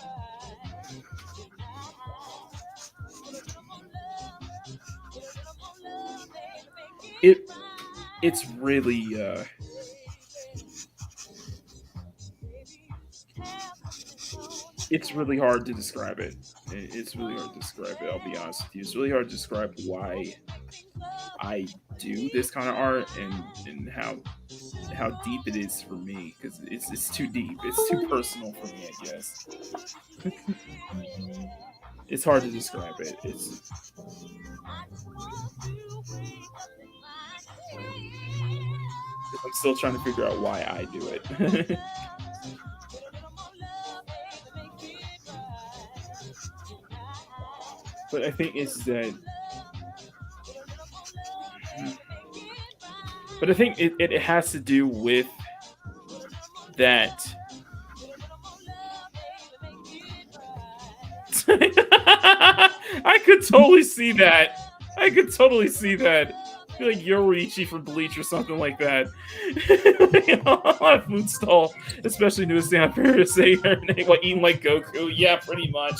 It's really it's really hard to describe it. It's really hard to describe it. I'll be honest with you. It's really hard to describe why I do this kind of art and how deep it is for me, because it's too deep. It's too personal for me, I guess. It's hard to describe it. I'm still trying to figure out why I do it. But I think it's that. But I think it has to do with that. I could totally see that. I feel like Yoriichi from Bleach or something like that. On a food stall, especially newest down here saying her name, like eating like Goku. Yeah, pretty much.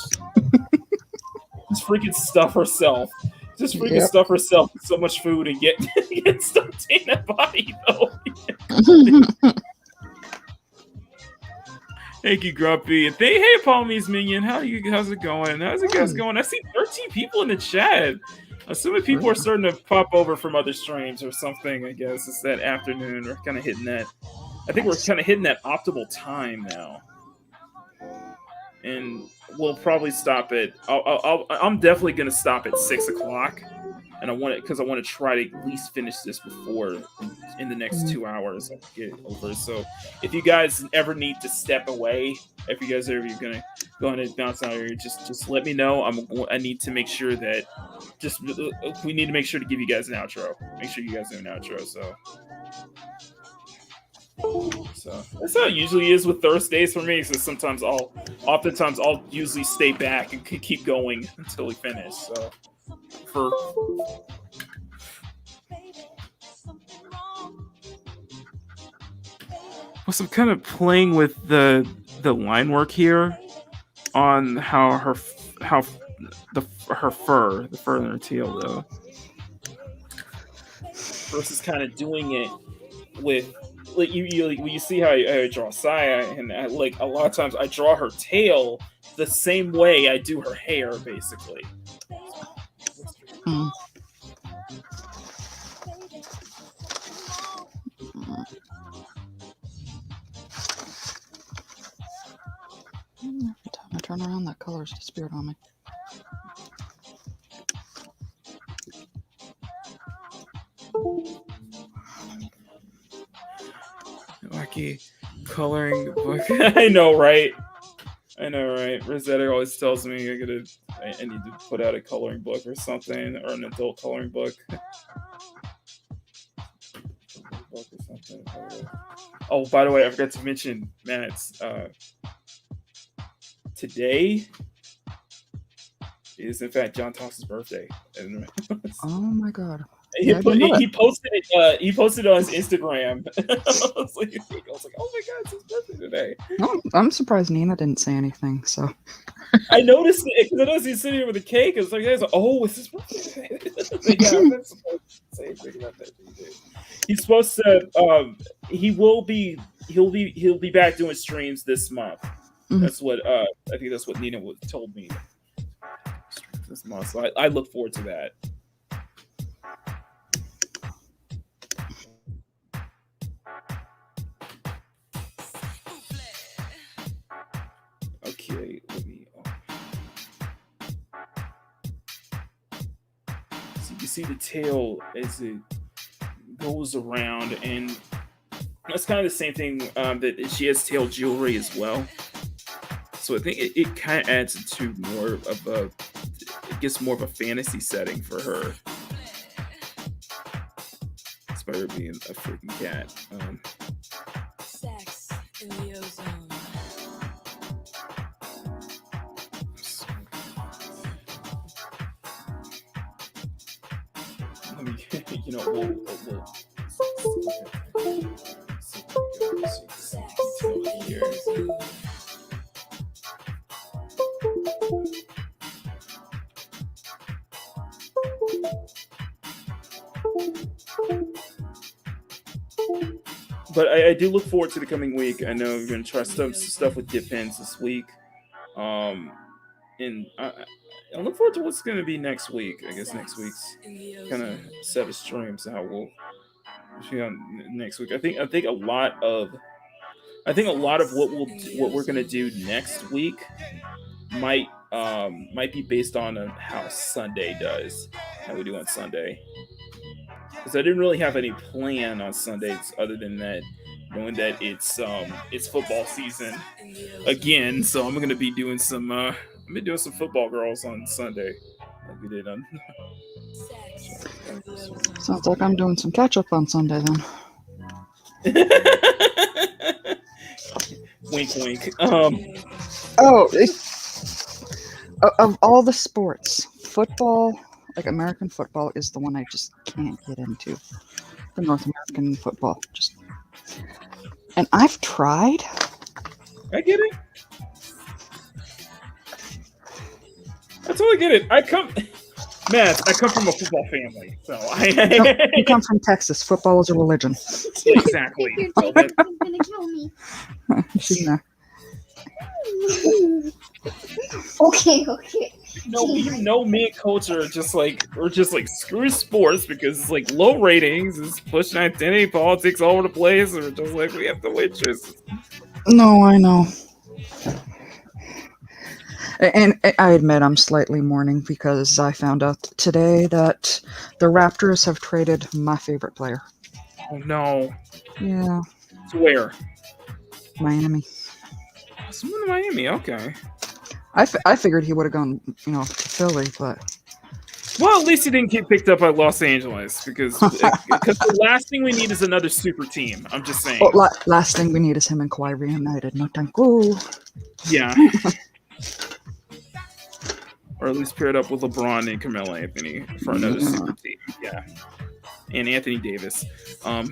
Just freaking stuff herself. Stuff herself with so much food and get stuffed in that body though. Thank you, Grumpy. And hey, Palmy's minion. How's it going? How's it guys going? I see 13 people in the chat. Assuming people are starting to pop over from other streams or something, I guess. It's that afternoon. We're kind of hitting that. I think we're kind of hitting that optimal time now. And we'll probably stop at. I'm definitely going to stop at 6 o'clock. And I want to try to at least finish this before in the next 2 hours. I'll get it over. So if you guys ever need to step away, if you guys are ever going to go on and bounce out here, just let me know. I need to make sure that we need to make sure to give you guys an outro. Make sure you guys do an outro. So that's how it usually is with Thirstdays for me. So oftentimes I'll usually stay back and keep going until we finish. So I'm kind of playing with the line work here on how her fur in her tail though, versus kind of doing it with like you see how I draw Saya, and a lot of times I draw her tail the same way I do her hair, basically. Hmm. Every time I turn around, that color's disappeared on me. Wacky coloring book. I know, right? Rosetta always tells me I need to put out a coloring book or something, or an adult coloring book. Oh, by the way, I forgot to mention, Matt's today is in fact John Toss's birthday. Oh my god. He posted it. He posted it on his Instagram. I was like, oh my god, it's his birthday today. No, I'm surprised Nina didn't say anything. So I noticed it because I noticed he's sitting here with a cake. It's like, oh, it's his birthday today. Yeah, I'm not supposed to say anything about that. He's supposed to. He'll be back doing streams this month. Mm-hmm. That's what I think. That's what Nina told me. Christmas month. So I look forward to that. Okay, let me. So you can see the tail as it goes around, and that's kind of the same thing that she has tail jewelry as well. So I think it kind of adds to more of a, it gets more of a fantasy setting for her. Despite her being a freaking cat. Sex in the ozone. Let me, you know, we'll here. But I do look forward to the coming week. I know we're going to try stuff with dip pins this week. And I look forward to what's going to be next week. I guess next week's kind of set of streams how we'll see on next week. I think a lot of what we're going to do next week might be based on how Sunday does, how we do on Sunday. Because I didn't really have any plan on Sundays other than that, knowing that it's football season again. So I'm gonna be doing some football girls on Sunday, like we did on. Sounds like I'm doing some catch up on Sunday then. Wink, wink. Of all the sports, football. Like American football is the one I just can't get into. The North American football, and I've tried. I get it. I totally get it. I come from a football family, so You come from Texas. Football is a religion. Exactly. You're gonna kill me. Okay. No, you know, me and Coach are just like screw sports because it's like low ratings, it's pushing identity politics all over the place, or just like we have to waitress. No, I know. And I admit I'm slightly mourning because I found out today that the Raptors have traded my favorite player. Oh no. Yeah. To where? Miami. Someone in Miami, okay. I figured he would have gone, to Philly, but... Well, at least he didn't get picked up by Los Angeles, because the last thing we need is another super team. I'm just saying. Well, last thing we need is him and Kawhi reunited. No thank you. Yeah. Or at least paired up with LeBron and Carmelo Anthony for another super team. Yeah. And Anthony Davis. I'm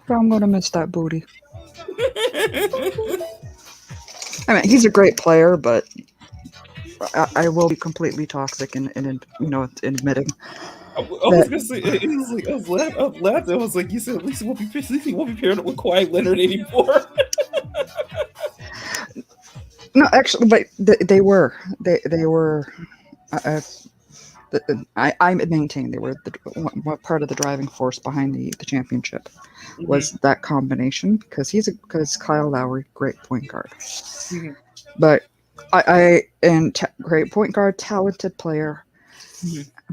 going to miss that booty. I mean, he's a great player, but I will be completely toxic and admitting. I was gonna say, I was laughing. I was like, you said at least he won't be paired up with Kawhi Leonard anymore. No, actually, but they were. I maintain they were what part of the driving force behind the championship was that combination because Kyle Lowry, great point guard, but great point guard, talented player,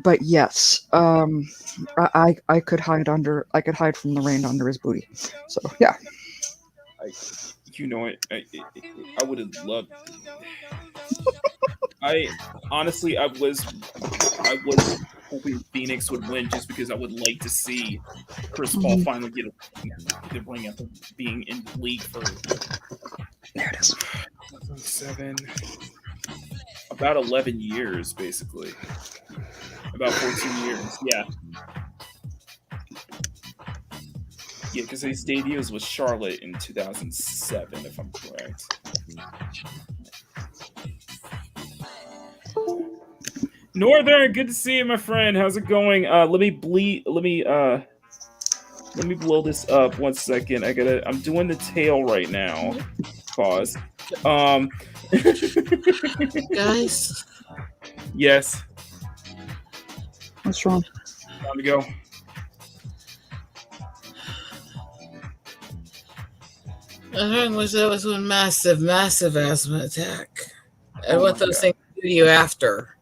but yes, I could hide from the rain under his booty, so yeah. I would have loved. I was hoping Phoenix would win just because I would like to see Chris Paul finally get the ring after being in the league for there it is. about 11 years, basically. About 14 years, yeah. Yeah, because his debut was with Charlotte in 2007, if I'm correct. Northern, good to see you, my friend. How's it going? Let me blow this up 1 second. I'm doing the tail right now. Pause. Guys, Yes. What's wrong? Time to go. I wish that was one massive asthma attack. And Oh what my those God. things do to you after.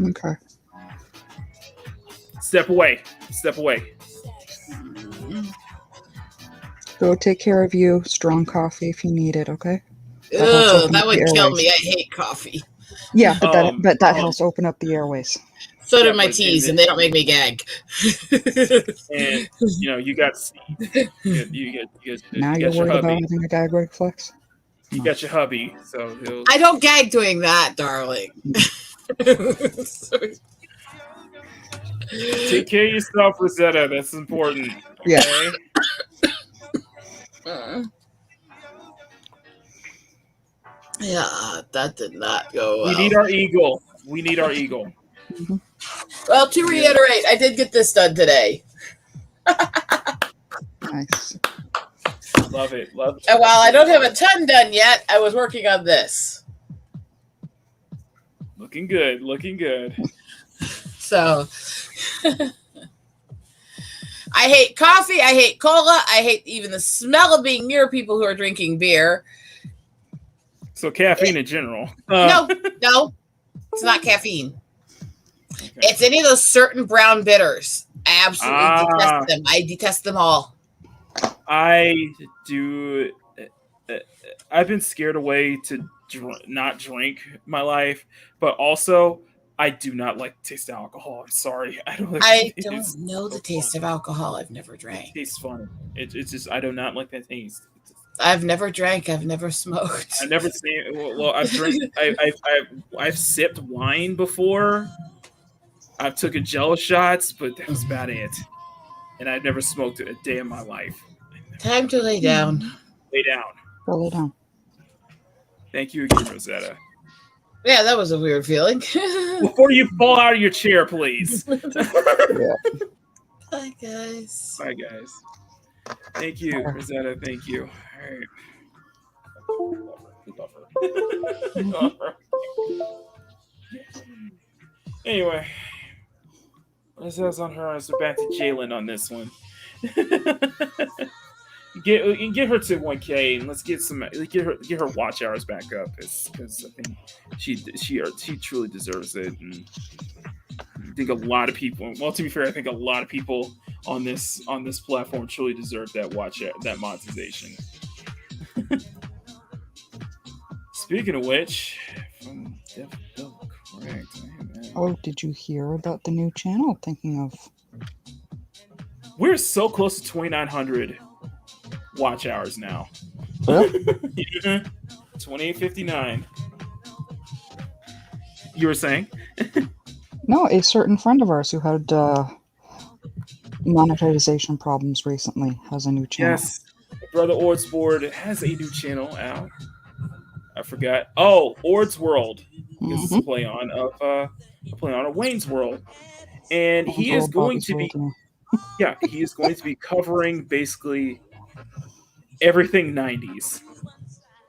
Okay. Step away. Step away. Go take care of you. Strong coffee if you need it, okay? helps Ugh, open that up would the kill airways. me. I hate coffee. Yeah, but that um, helps open up the airways. So do Yeah, my but- teas, and they don't make me gag. And you got Steve. You Now got you're your worried about hubby. having a gag reflex? You got your hubby. So he'll I don't gag doing that, darling. take care of yourself, Rosetta. That's important. Yeah. Okay? Yeah, that did not go well. We need our eagle. We need our eagle. Well, to reiterate, I did get this done today. Nice. Love it. Love it. And while I don't have a ton done yet, I was working on this. Looking good. Looking good. So I hate coffee. I hate cola. I hate even the smell of being near people who are drinking beer. So caffeine in general. No, it's not caffeine. It's any of those certain brown bitters. I absolutely detest them. I detest them all. I do. I've been scared away to not drink my life, but also I do not like the taste of alcohol. I'm sorry. I don't. I don't know the taste of alcohol. I've never drank. It tastes funny. It's just I do not like that taste. I've never drank. I've never smoked. I've never seen. Well, I've drank. I've sipped wine before. I've taken Jello shots, but that was about it. And I've never smoked a day in my life. Time to lay down. Lay down. Go lay down. Thank you again, Rosetta. Yeah, that was a weird feeling. Before you fall out of your chair, please. Bye, guys. Bye, guys. Thank you, Rosetta. Thank you. All right. Love her. Anyway, Rosetta's on her. So back to Jalen on this one. Get her to 1K and let's get her watch hours back up because I think she truly deserves it. And I think a lot of people. Well, to be fair, I think a lot of people on this platform truly deserve that monetization. Speaking of which, from correct. Oh, did you hear about the new channel? Thinking of. We're so close to 2,900 watch hours now. Well, 2859. You were saying? no, a certain friend of ours who had monetization problems recently has a new channel. Yes. Brother Ord's Board has a new channel out. I forgot. Oh, Ord's World. This is a play on a Wayne's World. And he is going to be he is going to be covering basically everything 90s.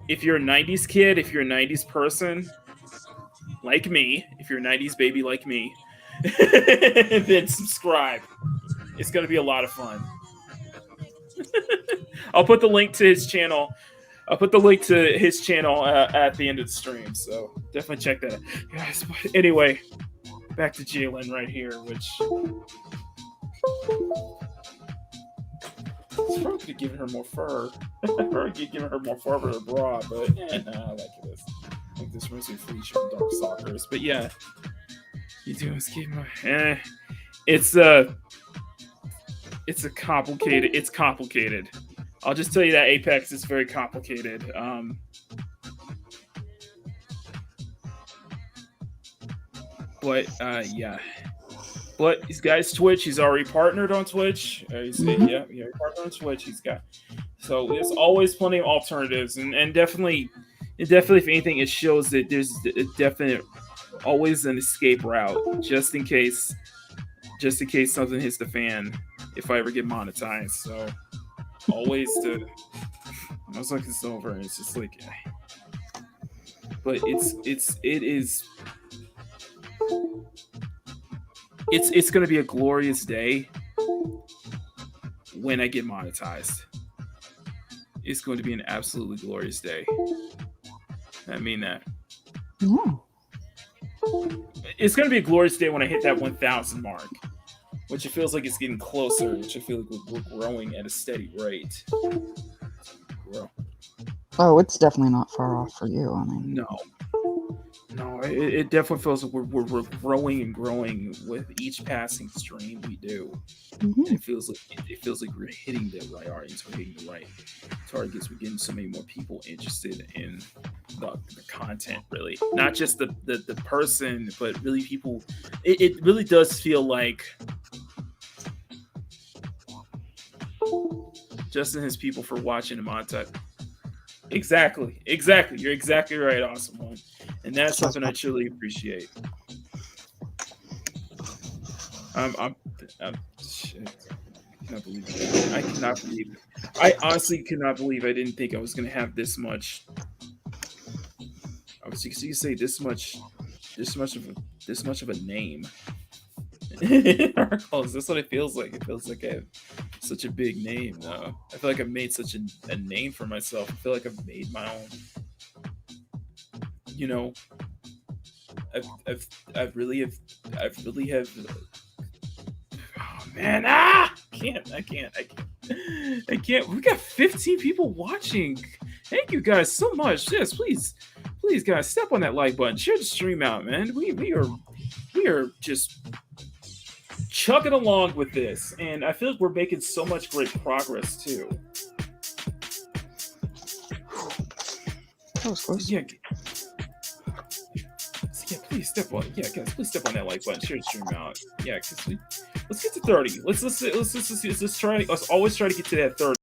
If you're a 90s kid, if you're a 90s person like me, if you're a 90s baby like me, then subscribe. It's going to be a lot of fun. I'll put the link to his channel. At the end of the stream, so definitely check that out. Guys, but anyway, back to Jalen right here, which it's probably could have given her more fur. Or given her more fur for her bra, but yeah, I like this. I think this reminds me of Felicia from Dark Stalkers. But yeah, you do escape my it's complicated. I'll just tell you that Apex is very complicated. Yeah. But he's got his Twitch. He's already partnered on Twitch. He's partnered on Twitch. So there's always plenty of alternatives, and definitely, if anything, it shows that there's a definite always an escape route just in case something hits the fan. If I ever get monetized, so always to I was like, it's over, and it's just like, but it's gonna be a glorious day when I get monetized. It's going to be an absolutely glorious day. I mean that. Yeah. It's going to be a glorious day when I hit that 1,000 mark, which it feels like it's getting closer, which I feel like we're growing at a steady rate. Grow. Oh, it's definitely not far off for you. I mean, no, it definitely feels like we're growing and growing with each passing stream we do. Mm-hmm. And it feels like we're hitting the right audience, we're hitting the right targets, we're getting so many more people interested in the content, really, not just the person, but really people. It really does feel like Justin has people for watching the montage. Exactly. You're exactly right, awesome one, and that's something I truly appreciate. Shit. I cannot believe it. I honestly cannot believe I didn't think I was going to have this much. I was you say this much of a name. Arcos, that's what it feels like. It feels like I have such a big name now. I feel like I've made such a name for myself. I feel like I've made my own. You know, I've really have. Oh man, I can't. We got 15 people watching. Thank you guys so much. Yes, please, guys, step on that like button. Share the stream out, man. We are just chugging along with this, and I feel like we're making so much great progress too. That was close. Yeah, please step on. Yeah, guys, please step on that like button. Share the stream out. Yeah, because let's get to 30. Let's always try to get to that 30.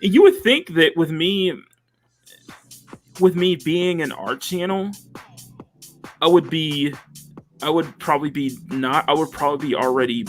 you would think that with me being an art channel, I would probably be already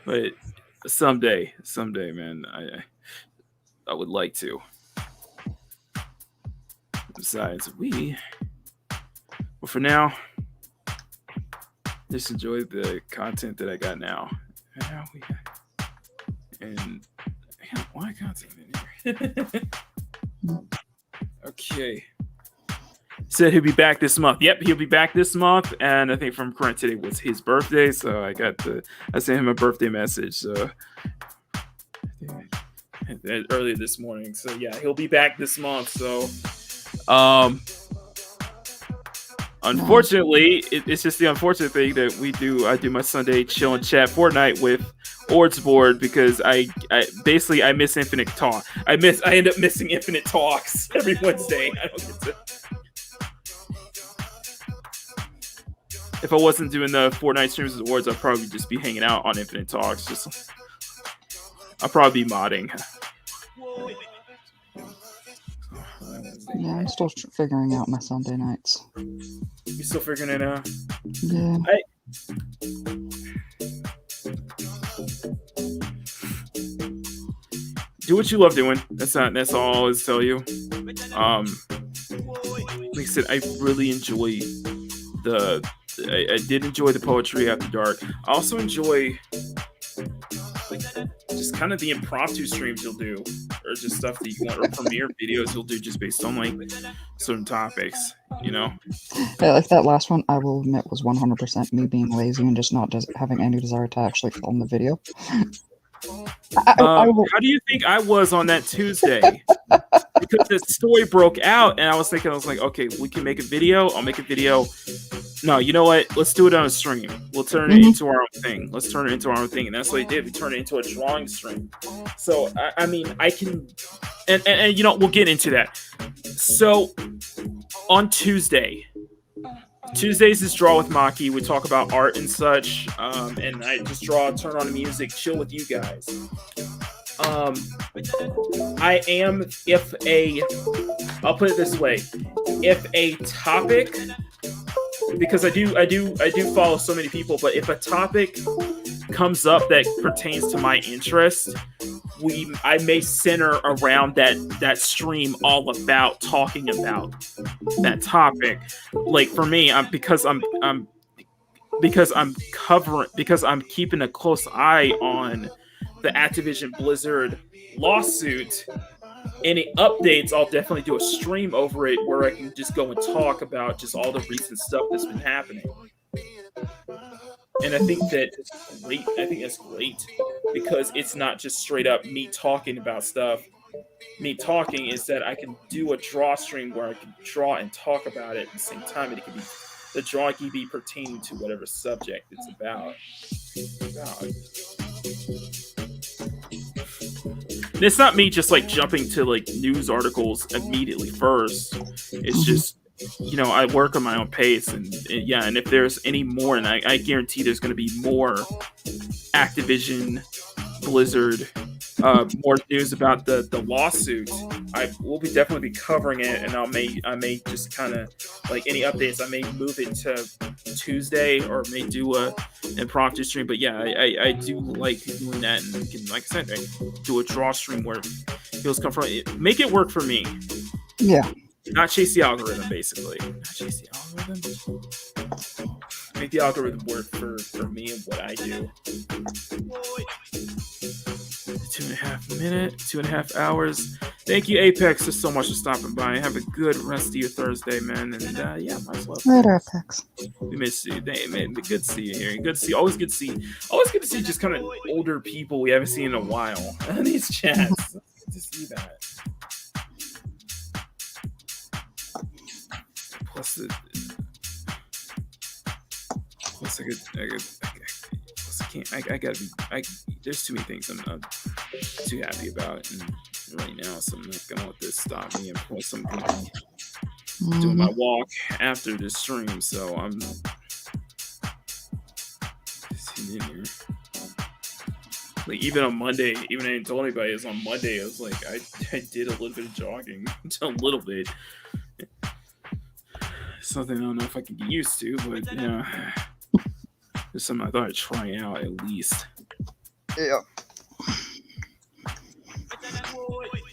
but someday, man, I would like to. Besides, but for now, just enjoy the content that I got now. And I got a lot of content in here. Okay. Said he'll be back this month. Yep, he'll be back this month. And I think from current today was his birthday, so I sent him a birthday message. So earlier this morning. So yeah, he'll be back this month. So Unfortunately, it's just the unfortunate thing that I do my Sunday chill and chat Fortnite with Ord's board because I miss infinite talk. I end up missing infinite talks every Wednesday. I don't get to. If I wasn't doing the Fortnite streams with Ords, I'd probably just be hanging out on infinite talks. I'll probably be modding. Yeah, I'm still figuring out my Sunday nights. You still figuring it out? Yeah. Do what you love doing. That's all I'll always tell you. Like I said, I really enjoy I did enjoy the poetry after dark. I also enjoy just kind of the impromptu streams you'll do, or just stuff that you want, or premiere videos you'll do just based on like certain topics, you know. Yeah, like that last one, I will admit was 100% me being lazy and just not having any desire to actually film the video. How do you think I was on that Tuesday? Because the story broke out, and I was like, okay, we can make a video. I'll make a video. No, you know what? Let's do it on a stream. We'll turn it into our own thing. Let's turn it into our own thing, and that's what we did. We turned it into a drawing stream. So I mean, I can, and you know, we'll get into that. So on Tuesdays is Draw with Maki. We talk about art and such, and I just turn on the music, chill with you guys. I'll put it this way: if a topic, because I do follow so many people, but if a topic comes up that pertains to my interest, I may center around that stream all about talking about that topic. Like for me, because I'm keeping a close eye on the Activision Blizzard lawsuit. Any updates, I'll definitely do a stream over it where I can just go and talk about just all the recent stuff that's been happening. And I think that's great. I think that's great because it's not just straight up me talking about stuff. Me talking is that I can do a draw stream where I can draw and talk about it at the same time, and it can be the drawing can be pertaining to whatever subject it's about. And it's not me just like jumping to like news articles immediately first. It's just, you know, I work on my own pace, and if there's any more, and I guarantee there's going to be more Activision Blizzard, more news about the lawsuit. I will definitely be covering it, and I may just kind of like any updates. I may move it to Tuesday, or may do a impromptu stream. But yeah, I do like doing that, and can, like I said, do a draw stream where feels comfortable. Make it work for me. Yeah. Not chase the algorithm, basically. Not chase the algorithm. Make the algorithm work for me and what I do. 2.5 hours. Thank you, Apex, just so much for stopping by. Have a good rest of your Thursday, man. And yeah, might as well. Later, Apex. We miss you. Man, good to see you here. Always good to see just kind of older people we haven't seen in a while on these chats. Good to see that. Plus I gotta be. There's too many things I'm too happy about, and right now, so I'm not gonna let this stop me. And plus, I'm gonna be doing my walk after this stream, so I'm sitting in here. Like even on Monday, even I didn't tell anybody. It's on Monday. I was like, I did a little bit of jogging, a little bit. Something I don't know if I can get used to, but yeah, there's something I thought I'd try out at least. Yeah.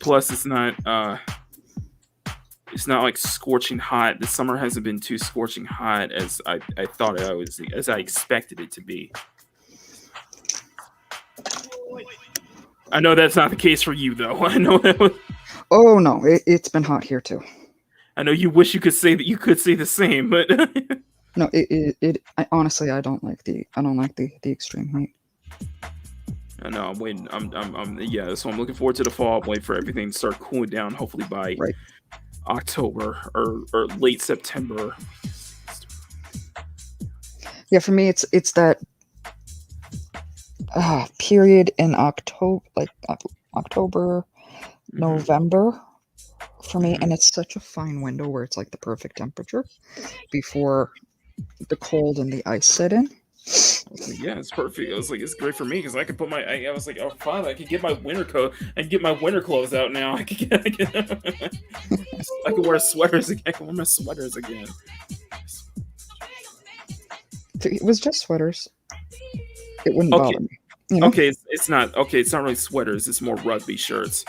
Plus, it's not like scorching hot. The summer hasn't been too scorching hot as I thought as I expected it to be. I know that's not the case for you, though. I know that was... Oh no, it's been hot here too. I know you wish you could say that you could say the same, but no, honestly, I don't like the extreme heat. I know. I'm waiting. Yeah. So I'm looking forward to the fall. I'm waiting for everything to start cooling down. Hopefully by October or late September. Yeah, for me, it's that period in October, like October, November, for me, and it's such a fine window where it's like the perfect temperature before the cold and the ice set in. Yeah, it's perfect. I was like, it's great for me because I could put my. I was like, oh, fine, I could get my winter coat and get my winter clothes out now. I could wear sweaters again. I can wear my sweaters again. If it was just sweaters, it wouldn't bother me. You know? Okay, it's not okay. It's not really sweaters. It's more rugby shirts.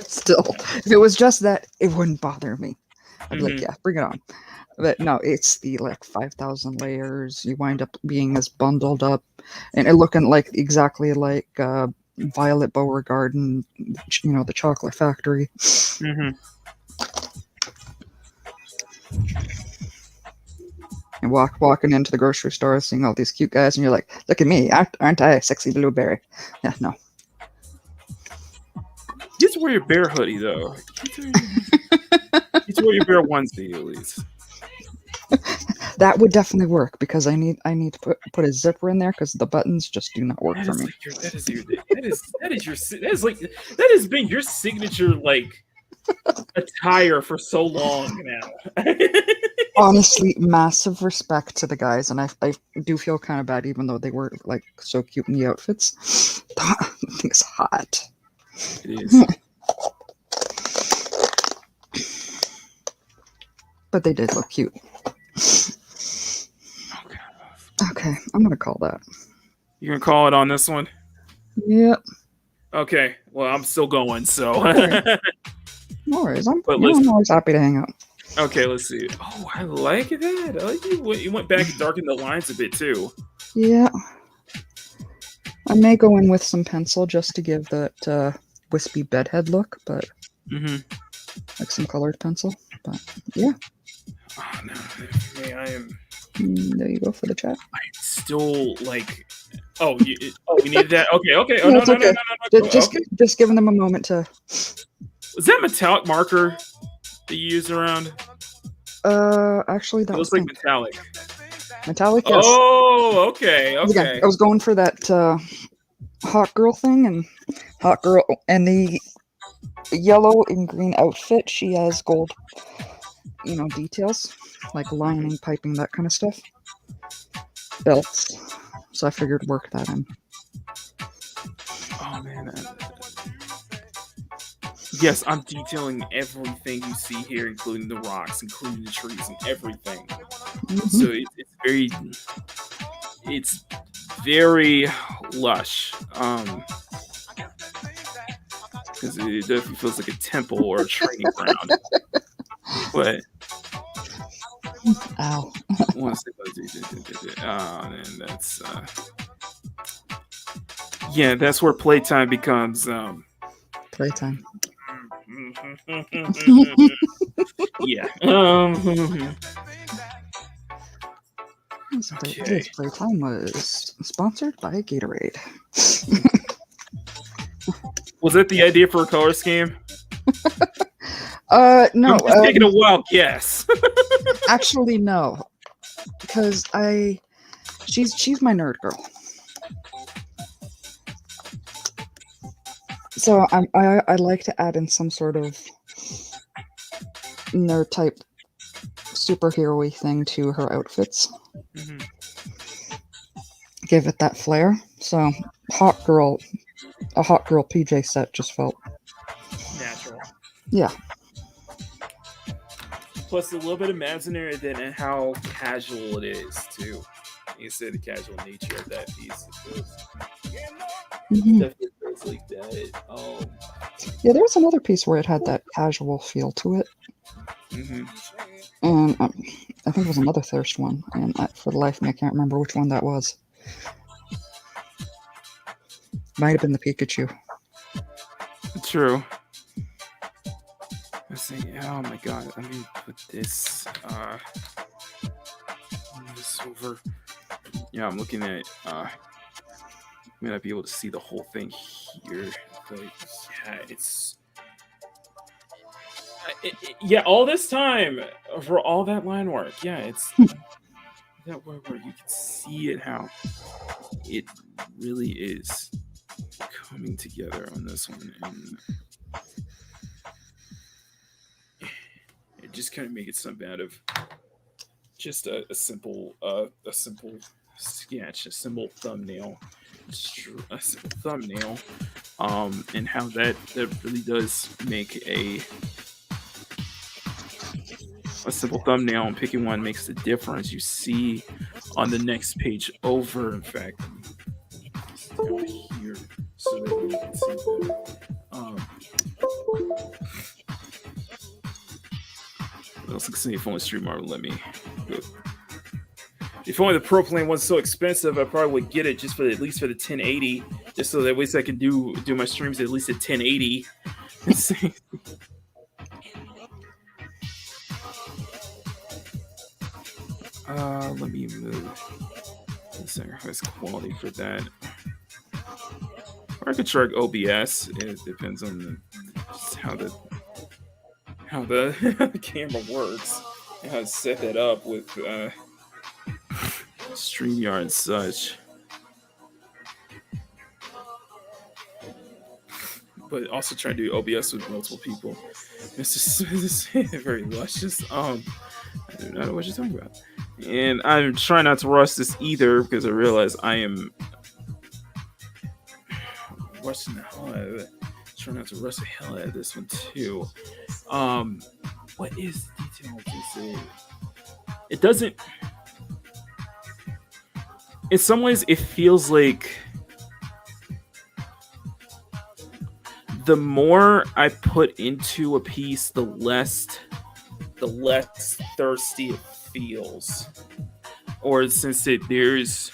Still, if it was just that, it wouldn't bother me. I'd be like, yeah, bring it on. But no, it's the like 5,000 layers. You wind up being as bundled up and looking like exactly like Violet Beauregard, the Chocolate Factory. And walking into the grocery store, seeing all these cute guys, and you're like, look at me, aren't I a sexy blueberry? Yeah, no. Just wear your bear hoodie though. Just wear your bear onesie at least. That would definitely work because I need to put a zipper in there because the buttons just do not work for me. That has been your signature like attire for so long now. Honestly, massive respect to the guys, and I do feel kind of bad, even though they were like so cute in the outfits. That thing's hot. It is. But they did look cute. Okay, I'm gonna call that. You're gonna call it on this one? Yep. Okay. Well, I'm still going, so. No worries. I'm always happy to hang out. Okay, let's see. Oh, I like that. I like you went back and darkened the lines a bit too. Yeah. I may go in with some pencil just to give that wispy bedhead look, but like some colored pencil. But yeah. Oh no, me, I am. There you go for the chat. I'm still like. Oh, you needed that? Okay. Oh No, no, it's okay. Just giving them a moment to. Was that metallic marker that you use around? Actually, that it was like metallic. Metallic. Yes. Oh, okay. Again, I was going for that hot girl thing, and hot girl and the yellow and green outfit. She has gold, details like lining, piping, that kind of stuff. Belts. So I figured work that in. Oh man. Yes, I'm detailing everything you see here, including the rocks, including the trees, and everything. So it's very lush. Because it definitely feels like a temple or a training ground. But ow. And that's that's where playtime becomes playtime. Yeah. Today's playtime was sponsored by Gatorade. Was that the idea for a color scheme? No. I'm just taking a wild guess. Actually, no, because she's my nerd girl. So I like to add in some sort of nerd type superhero-y thing to her outfits. Give it that flair. So a hot girl PJ set just felt natural. Yeah. Plus a little bit imaginary then and how casual it is too. You said the casual nature of that piece. Definitely feels like that. Yeah, there was another piece where it had that casual feel to it. And I think it was another Thirst one, and for the life of me, I can't remember which one that was. Might have been the Pikachu. True. Let's see. Oh my god. Let me put this over. Yeah, I'm looking at may not be able to see the whole thing here, but yeah, it's all this time for all that line work. Yeah, it's where you can see it, how it really is coming together on this one, and it just kind of make it something out of just a simple sketch, a simple thumbnail, and how that really does make a simple thumbnail, and picking one makes the difference. You see on the next page over, in fact, down here so that you can see better. Let's see if only StreamYard would let me go. If only the Pro Plan wasn't so expensive, I probably would get it just for at least for the 1080, just so that at least I can do my streams at least at 1080. Let me move the sacrifice quality for that. Or I could try OBS. It depends on how the camera works and how to set that up with StreamYard and such. But also trying to do OBS with multiple people. It's just very luscious. I don't know what you're talking about. And I'm trying not to rush this either, because I realize I am rushing the hell out of it. Trying not to rush the hell out of this one too. What is the detail of this? It doesn't. In some ways, it feels like the more I put into a piece, the less thirsty it feels. Or since there's,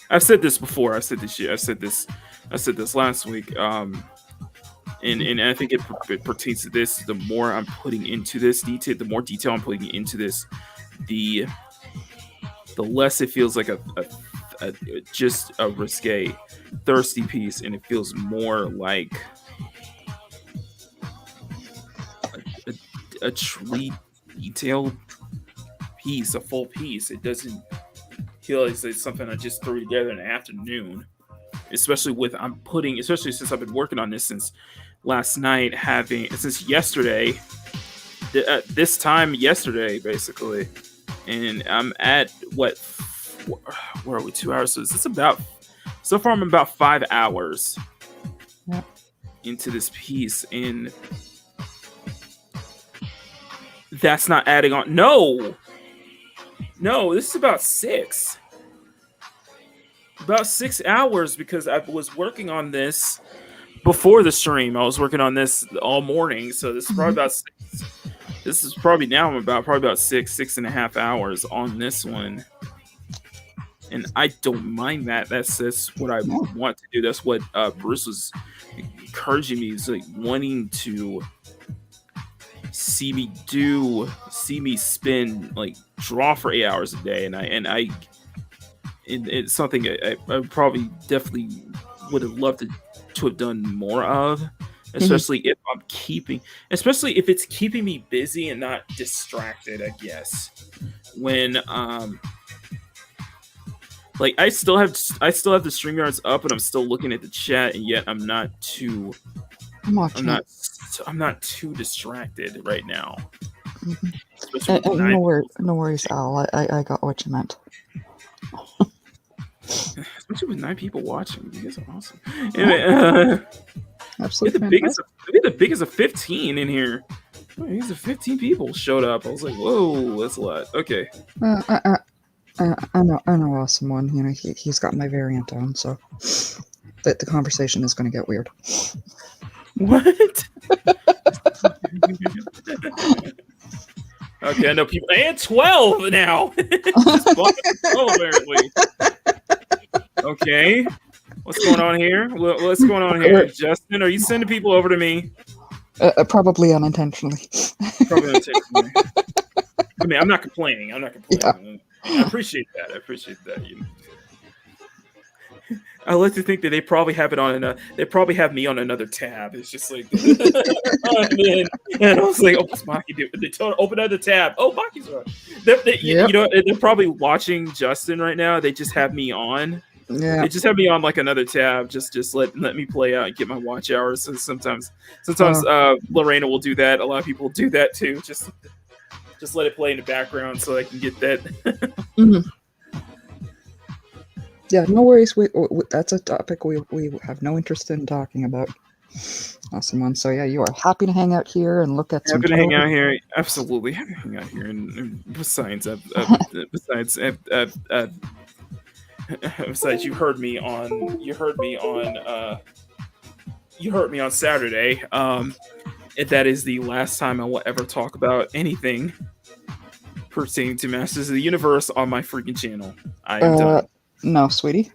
I've said this before. I said this last week. And I think it pertains to this. The more I'm putting into this detail, the more detail I'm putting into this, the less it feels like a just a risque, thirsty piece, and it feels more like a truly detailed piece, a full piece. It doesn't feel like it's something I just threw together in an afternoon. Especially since I've been working on this since last night, since yesterday, this time yesterday, basically. And I'm at where are we? 2 hours. So far I'm about 5 hours into this piece, and that's not adding on. No, this is about 6 hours, because I was working on this before the stream. I was working on this all morning, so this is probably about 6. This is probably now I'm about 6 and a half hours on this one, and I don't mind that. That's what I want to do. That's what Bruce was encouraging me, is like wanting to see me spin, like, draw for 8 hours a day, and it's something I probably definitely would have loved to have done more of, especially if it's keeping me busy and not distracted, I guess. When like I still have the StreamYards up, and I'm still looking at the chat, and yet I'm not too distracted right now. No worries, Al. I got what you meant. Especially with 9 people watching. You guys are awesome. Anyway, absolutely. We had the biggest of 15 in here. These are 15 people showed up. I was like, whoa, that's a lot. Okay. I know awesome one. You know, he's got my variant on, so the conversation is going to get weird. What? Okay, I know people. And 12 now. Just bumping 12, apparently. Okay. What's going on here? Justin, are you sending people over to me? Probably unintentionally. Probably unintentionally. I mean, I'm not complaining. Yeah. I appreciate that. You know. I like to think that they probably have it on they probably have me on another tab. It's just like, and I was like, oh, what's Maki doing? They open another tab. Oh, Maki's on. You know, they're probably watching Justin right now. They just have me on. Yeah. They just have me on like another tab. Just let me play out and get my watch hours. So sometimes Lorena will do that. A lot of people do that too. Just let it play in the background so I can get that. Mm-hmm. Yeah, no worries. We that's a topic we have no interest in talking about. Awesome one. So yeah, you are happy to hang out here and look at some. Happy to hang out here. Absolutely happy to hang out here. And besides, besides, you heard me on Saturday. That is the last time I will ever talk about anything pertaining to Masters of the Universe on my freaking channel. I am done. No, sweetie.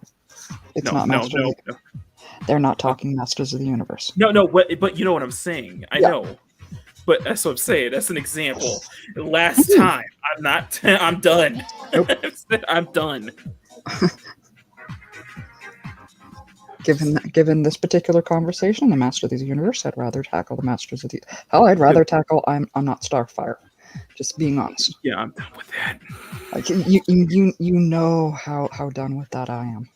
It's not Masters. No. They're not talking Masters of the Universe. No, but you know what I'm saying. I know. But that's what I'm saying. That's an example. Last time. I'm done. Nope. I'm done. Given this particular conversation, the Master of the Universe, I'd rather tackle the Masters of the... Hell, I'd rather tackle I'm not Starfire. Just being honest. Yeah, I'm done with that. Like you know how done with that I am.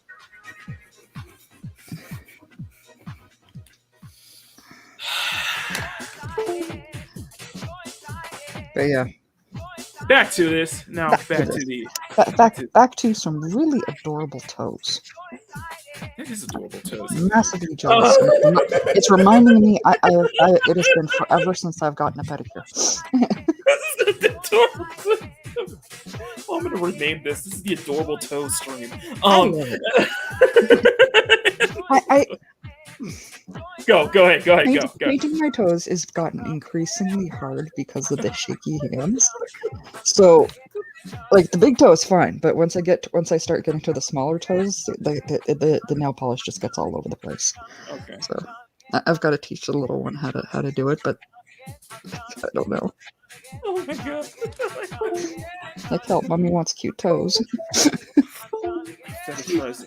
But yeah. Back to this. Now back to some really adorable toes. That is adorable toes. Massively jealous. It's reminding me. It has been forever since I've gotten a pedicure. Adorable toes. Oh, I'm gonna rename this. This is the adorable toe stream. Go ahead. Painting my toes has gotten increasingly hard because of the shaky hands. So, like the big toe is fine, but once I start getting to the smaller toes, the nail polish just gets all over the place. Okay. So I've got to teach the little one how to do it, but I don't know. Oh my god. Like, help, mommy wants cute toes.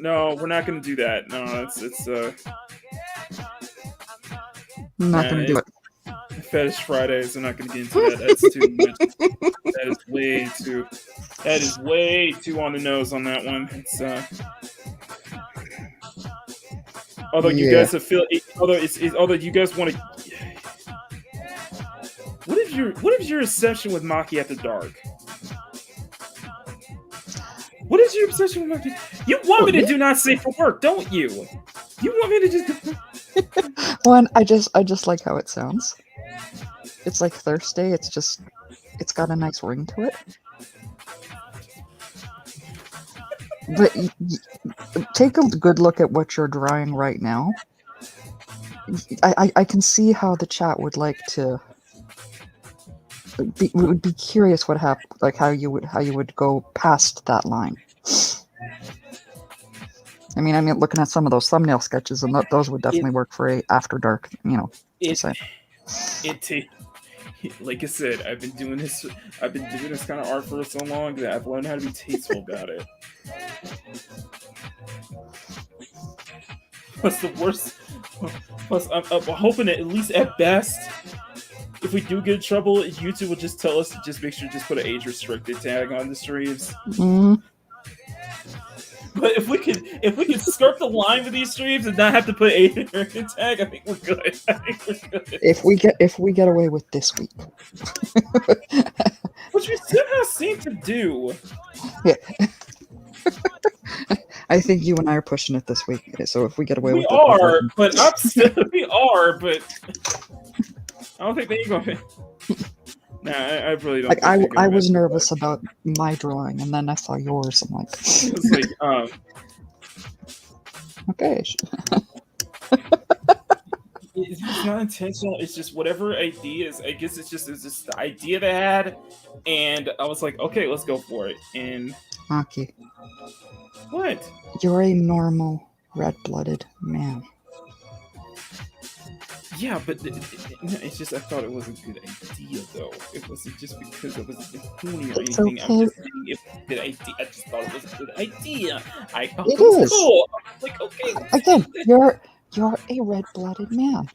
No, we're not gonna do that. No, it's I'm not gonna do it. Fetish Fridays. I'm not gonna get into that. That's too much. That is way too on the nose on that one. It's although you guys have although you guys want to. What is your obsession with Maki After Dark? What is your obsession with Maki? You want me to do not safe for work, don't you? You want me to just One, I just like how it sounds. It's like Thirstday. It's got a nice ring to it. But take a good look at what you're drawing right now. I can see how the chat would like to. Would be curious what happened, like how you would go past that line. I mean, looking at some of those thumbnail sketches, and those would definitely work for a After Dark, Like I said, I've been doing this kind of art for so long that I've learned how to be tasteful about it. Plus the worst. Plus, I'm hoping that at least at best, if we do get in trouble, YouTube will just tell us to just make sure to just put an age restricted tag on the streams. Mm-hmm. But if we can skirt the line with these streams and not have to put age restricted tag, I think we're good. If we get away with this week, which we somehow seem to do. Yeah. I think you and I are pushing it this week. So if we get away with it, we are, but I don't think they're going to. Nah, I really don't. Like I was nervous about my drawing, and then I saw yours. I'm like, it's like, okay. It's not intentional. It's just whatever idea is. I guess it's just the idea they had, and I was like, okay, let's go for it. And Maki, what? You're a normal red-blooded man. Yeah, but it's just I thought it was a good idea though. It wasn't just because it was corny or It's anything. okay. I'm just saying it was a good idea. I just thought it was a good idea. I thought It it was is. cool. I was like, okay. Again, you're a red-blooded man.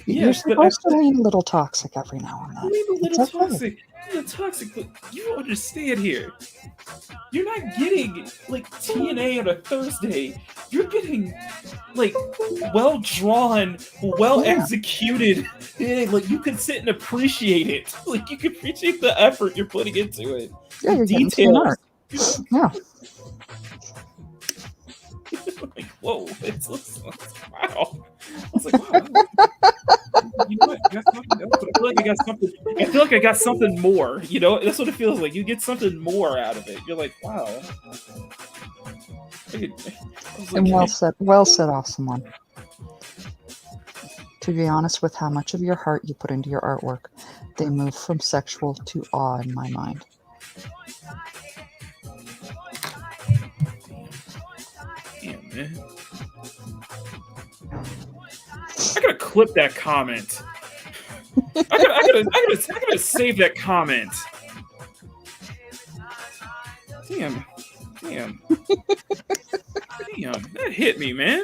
You're Yes, but I supposed to lean a little toxic every now and then. believe a It's little okay. toxic. A little toxic, but you don't understand here. You're not getting like TNA on a Thursday. You're getting like well drawn, well executed. Like you can sit and appreciate it. Like you can appreciate the effort you're putting into it. Yeah, you're getting Details. smart. Yeah. Like whoa, it's wow. I was like, wow. You know what? I feel like I got something. I feel like I got something more. You know, that's what it feels like. You get something more out of it. You're like, wow. And well said, awesome one. To be honest, with how much of your heart you put into your artwork, they move from sexual to awe in my mind. Damn, man. I gotta clip that comment. I gotta save that comment. Damn, that hit me, man.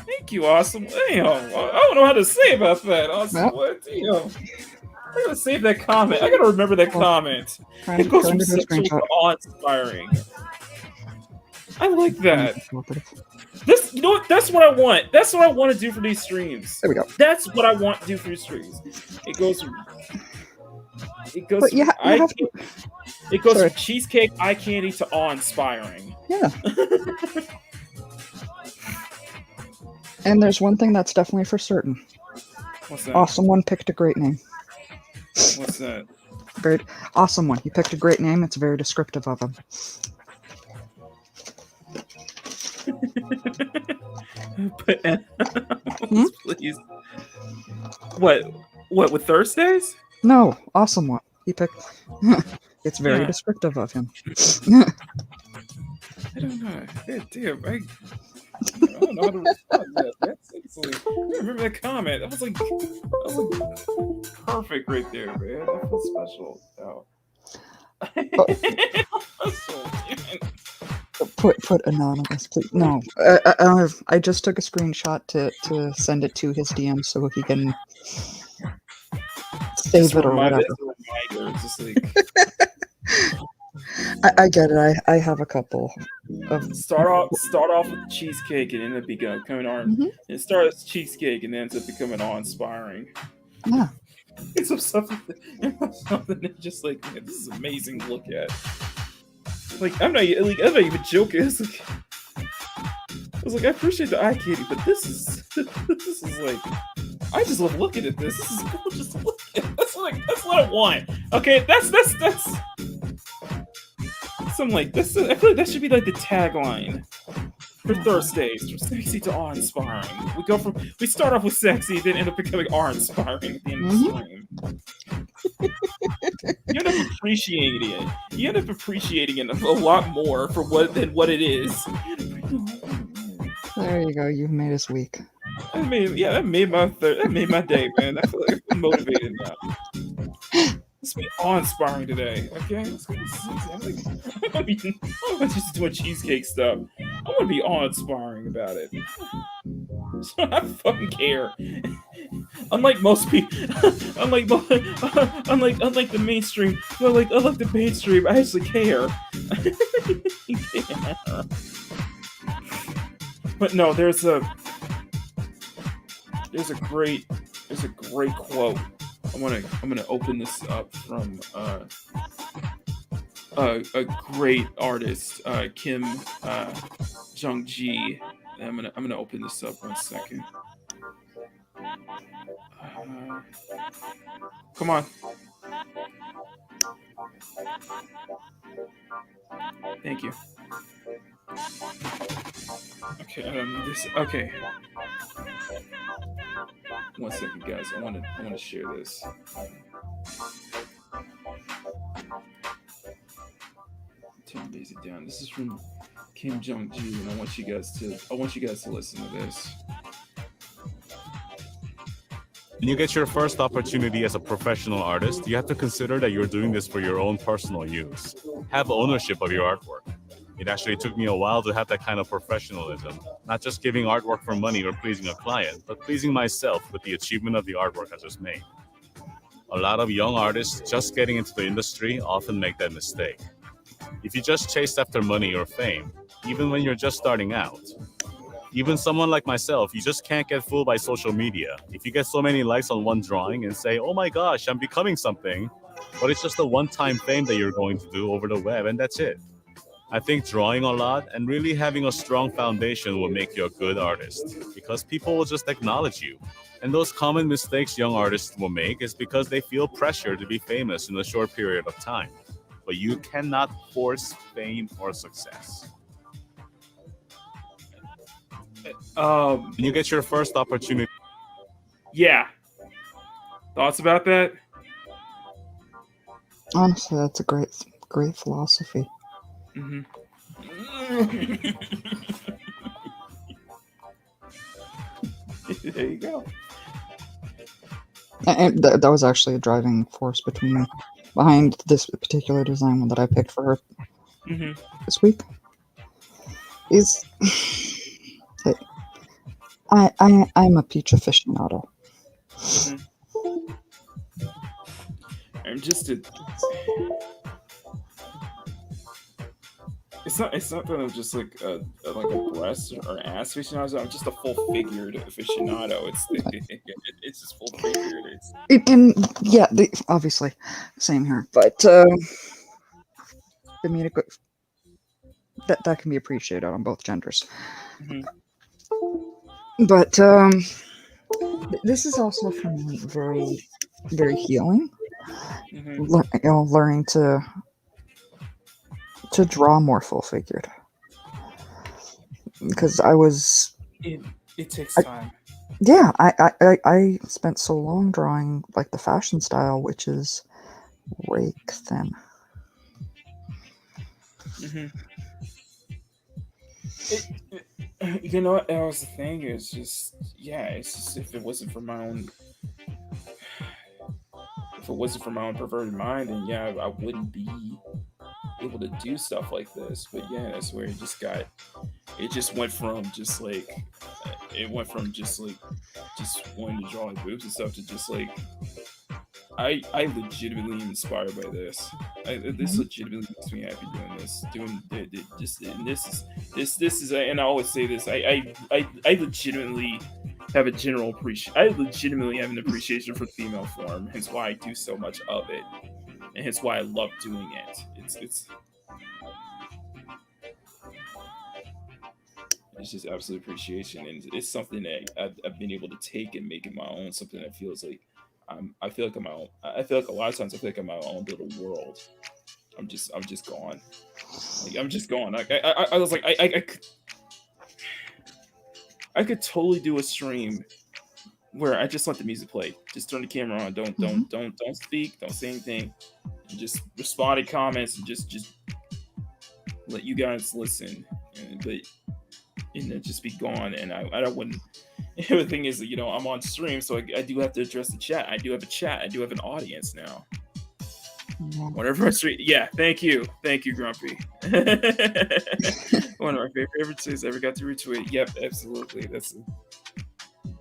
Thank you, awesome. Damn, I don't know how to say about that. Awesome, Well, what? Damn. I gotta save that comment. I gotta remember that comment. Trying It goes to from do a sexual to screenshot. awe-inspiring. I like that. This, you know what? That's what I want. That's what I want to do for these streams. There we go. That's what I want to do for these streams. It goes. But It goes from cheesecake, eye candy to awe-inspiring. Yeah. And there's one thing that's definitely for certain. What's that? Awesome one picked a great name. What's that? Very awesome one. He picked a great name. It's very descriptive of him. But, please. What with Thursdays? No, awesome one. He picked. It's very Yeah. descriptive of him. I don't know. Yeah, damn, I don't know how to respond to that. That's seriously. I remember that comment. That was like perfect right there, man. That was special. Oh. Put anonymous, please. No, I just took a screenshot to send it to his DM so he can save it or whatever. It's just like, I get it. I have a couple of start off with cheesecake and end up becoming Mhm. It starts as cheesecake and ends up becoming awe-inspiring. Yeah. It's something that's just like, man, this is amazing to look at. Like I'm not even joking. I was like, I appreciate the eye candy, but this is like, I just love looking at this. This is cool just to look at. That's what I want. Okay, that's something like this. I feel like that should be like the tagline for Thirstdays, from sexy to awe-inspiring. We start off with sexy, then end up becoming awe-inspiring at the end of the stream. You end up appreciating it. You end up appreciating it a lot more for what it is. There you go. You've made us weak. That made my day, man. I feel like I'm motivated now. Let's be awe-inspiring today, okay? Let's go. I'm not just doing cheesecake stuff. I want to be awe-inspiring about it. So I fucking care. Unlike most people, unlike the mainstream, unlike the mainstream, I actually care. Yeah. But no, there's a great quote. I'm gonna open this up from a great artist, Kim Jung-ji. I'm gonna open this up 1 second. Come on. Thank you. Okay, I don't need this. Okay. 1 second, guys. I want to share this. Turn music down. This is from Kim Jong-ji, and I want you guys to listen to this. When you get your first opportunity as a professional artist, you have to consider that you're doing this for your own personal use. Have ownership of your artwork. It actually took me a while to have that kind of professionalism, not just giving artwork for money or pleasing a client, but pleasing myself with the achievement of the artwork I just made. A lot of young artists just getting into the industry often make that mistake. If you just chase after money or fame, even when you're just starting out, even someone like myself, you just can't get fooled by social media. If you get so many likes on one drawing and say, oh my gosh, I'm becoming something, but it's just a one-time fame that you're going to do over the web, and that's it. I think drawing a lot and really having a strong foundation will make you a good artist, because people will just acknowledge you. And those common mistakes young artists will make is because they feel pressure to be famous in a short period of time. But you cannot force fame or success. When you get your first opportunity. Yeah. Thoughts about that? Honestly, that's a great philosophy. Mm-hmm. There you go. And that was actually a driving force behind this particular design that I picked for her this week. Is I'm a peach aficionado. I'm just a. It's not that I'm just like a breast or ass aficionado. I'm just a full figured aficionado. It's just full figured. Obviously, same here. But I mean, that can be appreciated on both genders. But this is also for me very, very healing. Learning to draw more full figured, because I was. It takes time. I spent so long drawing like the fashion style, which is rake thin. You know what? That was the thing. It's just if it wasn't for my own. If it wasn't for my own perverted mind, then I wouldn't be able to do stuff like this. But that's where it just went from just wanting to draw like boobs and stuff to just like I legitimately am inspired by this. This legitimately makes me happy doing this. This is, and I always say this. I legitimately have a general I legitimately have an appreciation for the female form. Hence why I do so much of it, and hence why I love doing it. It's just absolute appreciation, and it's something that I've been able to take and make it my own. Something that feels like I feel like I'm my own. I feel like a lot of times I feel like I'm my own little world. I'm just gone. Like, I'm just gone. I was like I could totally do a stream where I just let the music play. Just turn the camera on. Don't speak. Don't say anything. And just respond to comments and just let you guys listen. But just be gone. And I wouldn't. The thing is, I'm on stream, so I do have to address the chat. I do have a chat. I do have an audience now. Whatever I stream. Yeah, thank you, Grumpy. One of my favorite things I ever got to retweet. Yep, absolutely. That's a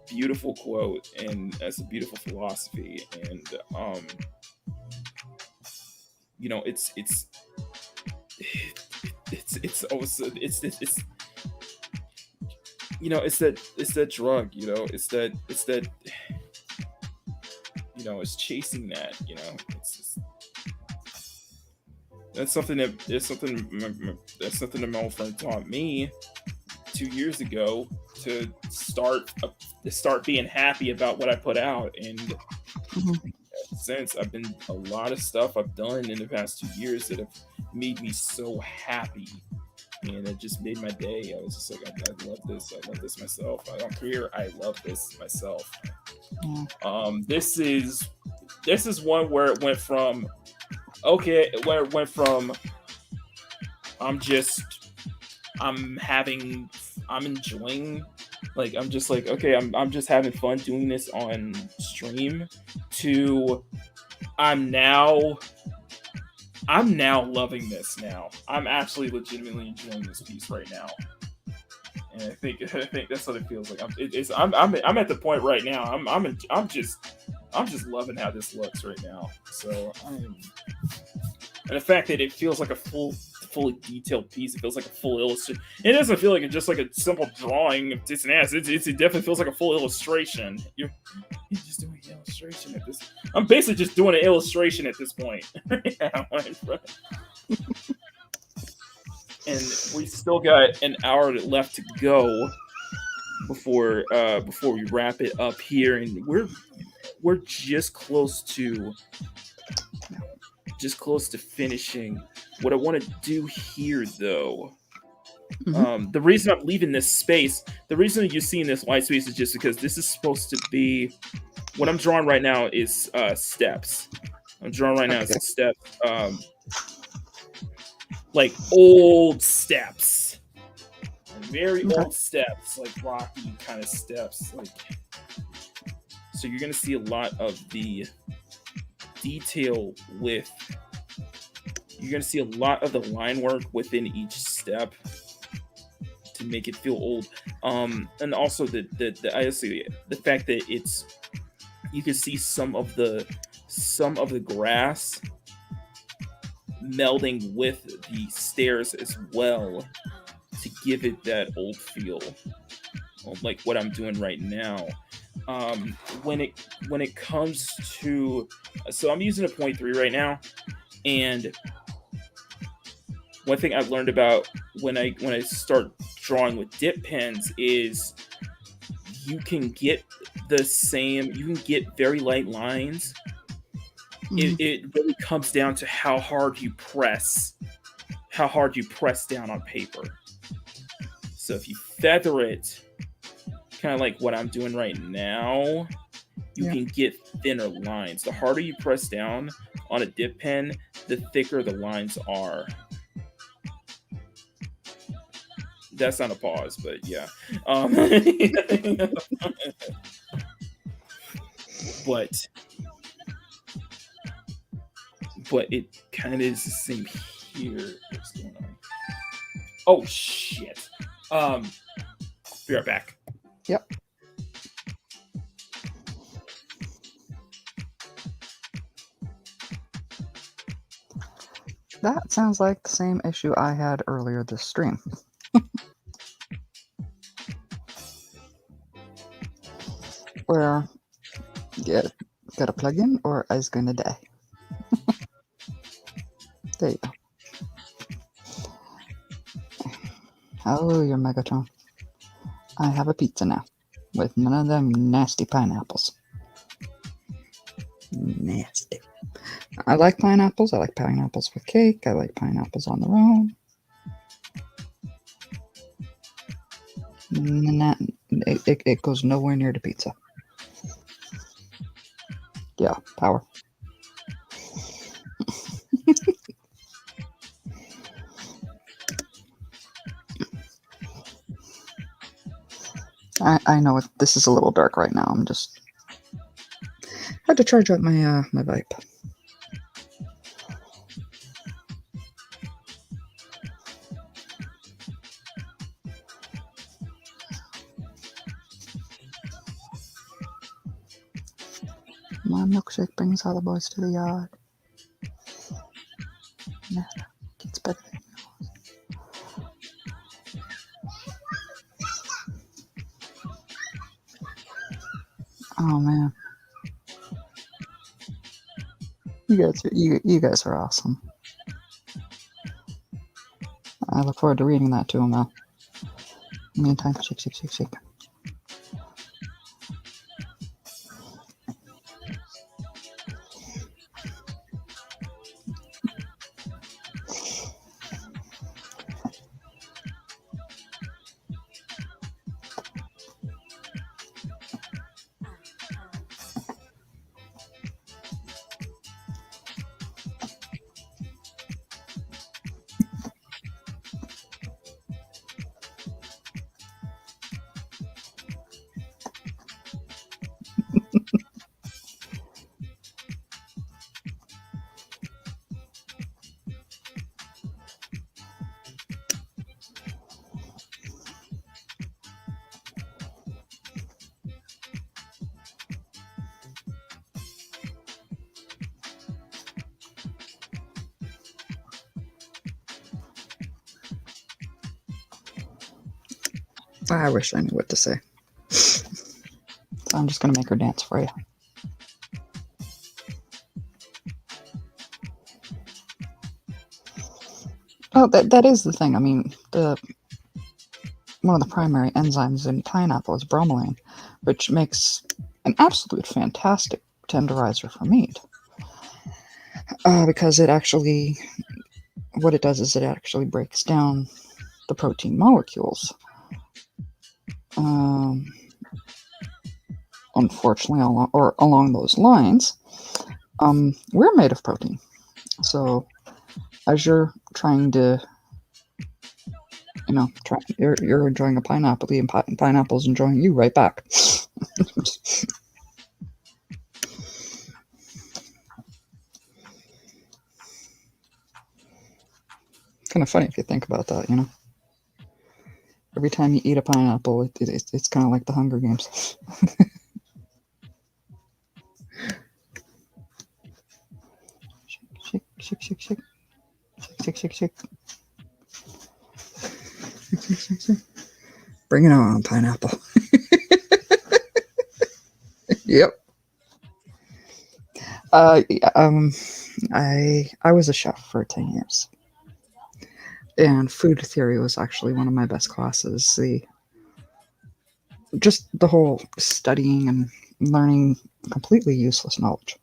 beautiful quote, and that's a beautiful philosophy. And it's also it's that drug, it's chasing that, it's just, that's something that my old friend taught me 2 years ago, to start being happy about what I put out. And since I've been a lot of stuff I've done in the past 2 years that have made me so happy. And it just made my day. I was just like, I love this. I love this myself. I don't care. I love this myself. This is one where it went from I'm enjoying, like, I'm just like, okay, I'm just having fun doing this on stream to I'm now loving this now. I'm actually legitimately enjoying this piece right now. And I think that's what it feels like. I'm at the point right now. I'm just loving how this looks right now. So and the fact that it feels like a fully detailed piece. It feels like a full illustration. It doesn't feel like it's just like a simple drawing of tits and ass. It definitely feels like a full illustration. You're just doing an illustration at this. I'm basically just doing an illustration at this point. And we still got an hour left to go before we wrap it up here, and we're just close to finishing. What I want to do here, though, the reason I'm leaving this space, the reason you're seeing this white space is just because this is supposed to be what I'm drawing right now is steps. I'm drawing right now is steps. Like old steps, very old steps, like rocky kind of steps. Like, so you're gonna see a lot of the detail with. You're gonna see a lot of the line work within each step to make it feel old, and also the fact that it's you can see some of the grass melding with the stairs as well to give it that old feel, like what I'm doing right now. When it comes to, so I'm using a 0.3 right now, and one thing I've learned about when I start drawing with dip pens is you can get very light lines. It really comes down to how hard you press down on paper. So if you feather it, kind of like what I'm doing right now, you can get thinner lines. The harder you press down on a dip pen, the thicker the lines are. That's not a pause, but yeah. But it kind of is the same here. What's going on? Oh shit! Be right back. Yep. That sounds like the same issue I had earlier this stream. Where get a plugin or I was gonna die. There you go. Hallelujah, Megatron. I have a pizza now with none of them nasty pineapples. Nasty. I like pineapples. I like pineapples with cake. I like pineapples on their own. And it goes nowhere near the pizza. Yeah, power. I know this is a little dark right now. I'm just had to charge up my my vape. My milkshake brings all the boys to the yard. Yeah, gets better than yours. Oh man, you guys are awesome. I look forward to reading that to him now. Meantime, shake, shake, shake, shake. I wish I knew what to say. So I'm just gonna make her dance for you. Oh, that is the thing. I mean, one of the primary enzymes in pineapple is bromelain, which makes an absolute fantastic tenderizer for meat. Because it actually, what it does is it actually breaks down the protein molecules. Unfortunately, along those lines, we're made of protein. So, as you're trying to, you're enjoying a pineapple, and pineapple's enjoying you right back. Kind of funny if you think about that, Every time you eat a pineapple, it's kind of like the Hunger Games. Shake, shake, shake, shake. Shake, shake, shake, shake. Bring it on, pineapple. Yep. I was a chef for 10 years. And food theory was actually one of my best classes. Just the whole studying and learning completely useless knowledge.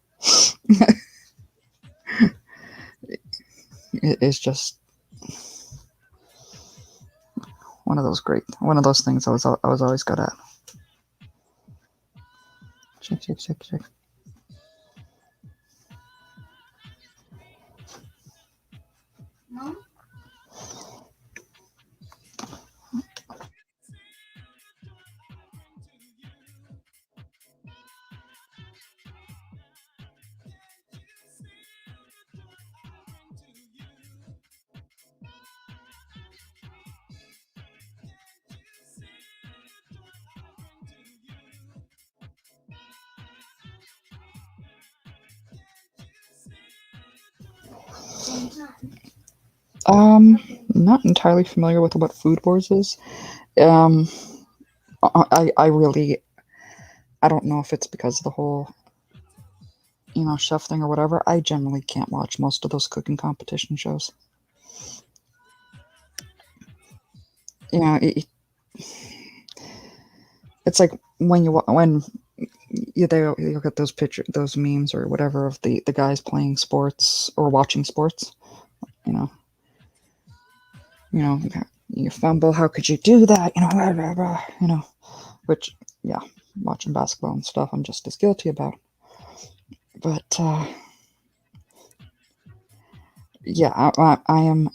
It's just one of those things I was always good at. Shake, shake, shake, shake. Mom? Not entirely familiar with what Food Wars is. I don't know if it's because of the whole, chef thing or whatever. I generally can't watch most of those cooking competition shows. It's like when you get those those memes or whatever of the guys playing sports or watching sports. You fumble. How could you do that? Blah, blah, blah, which, yeah, watching basketball and stuff, I'm just as guilty about. But, yeah, I am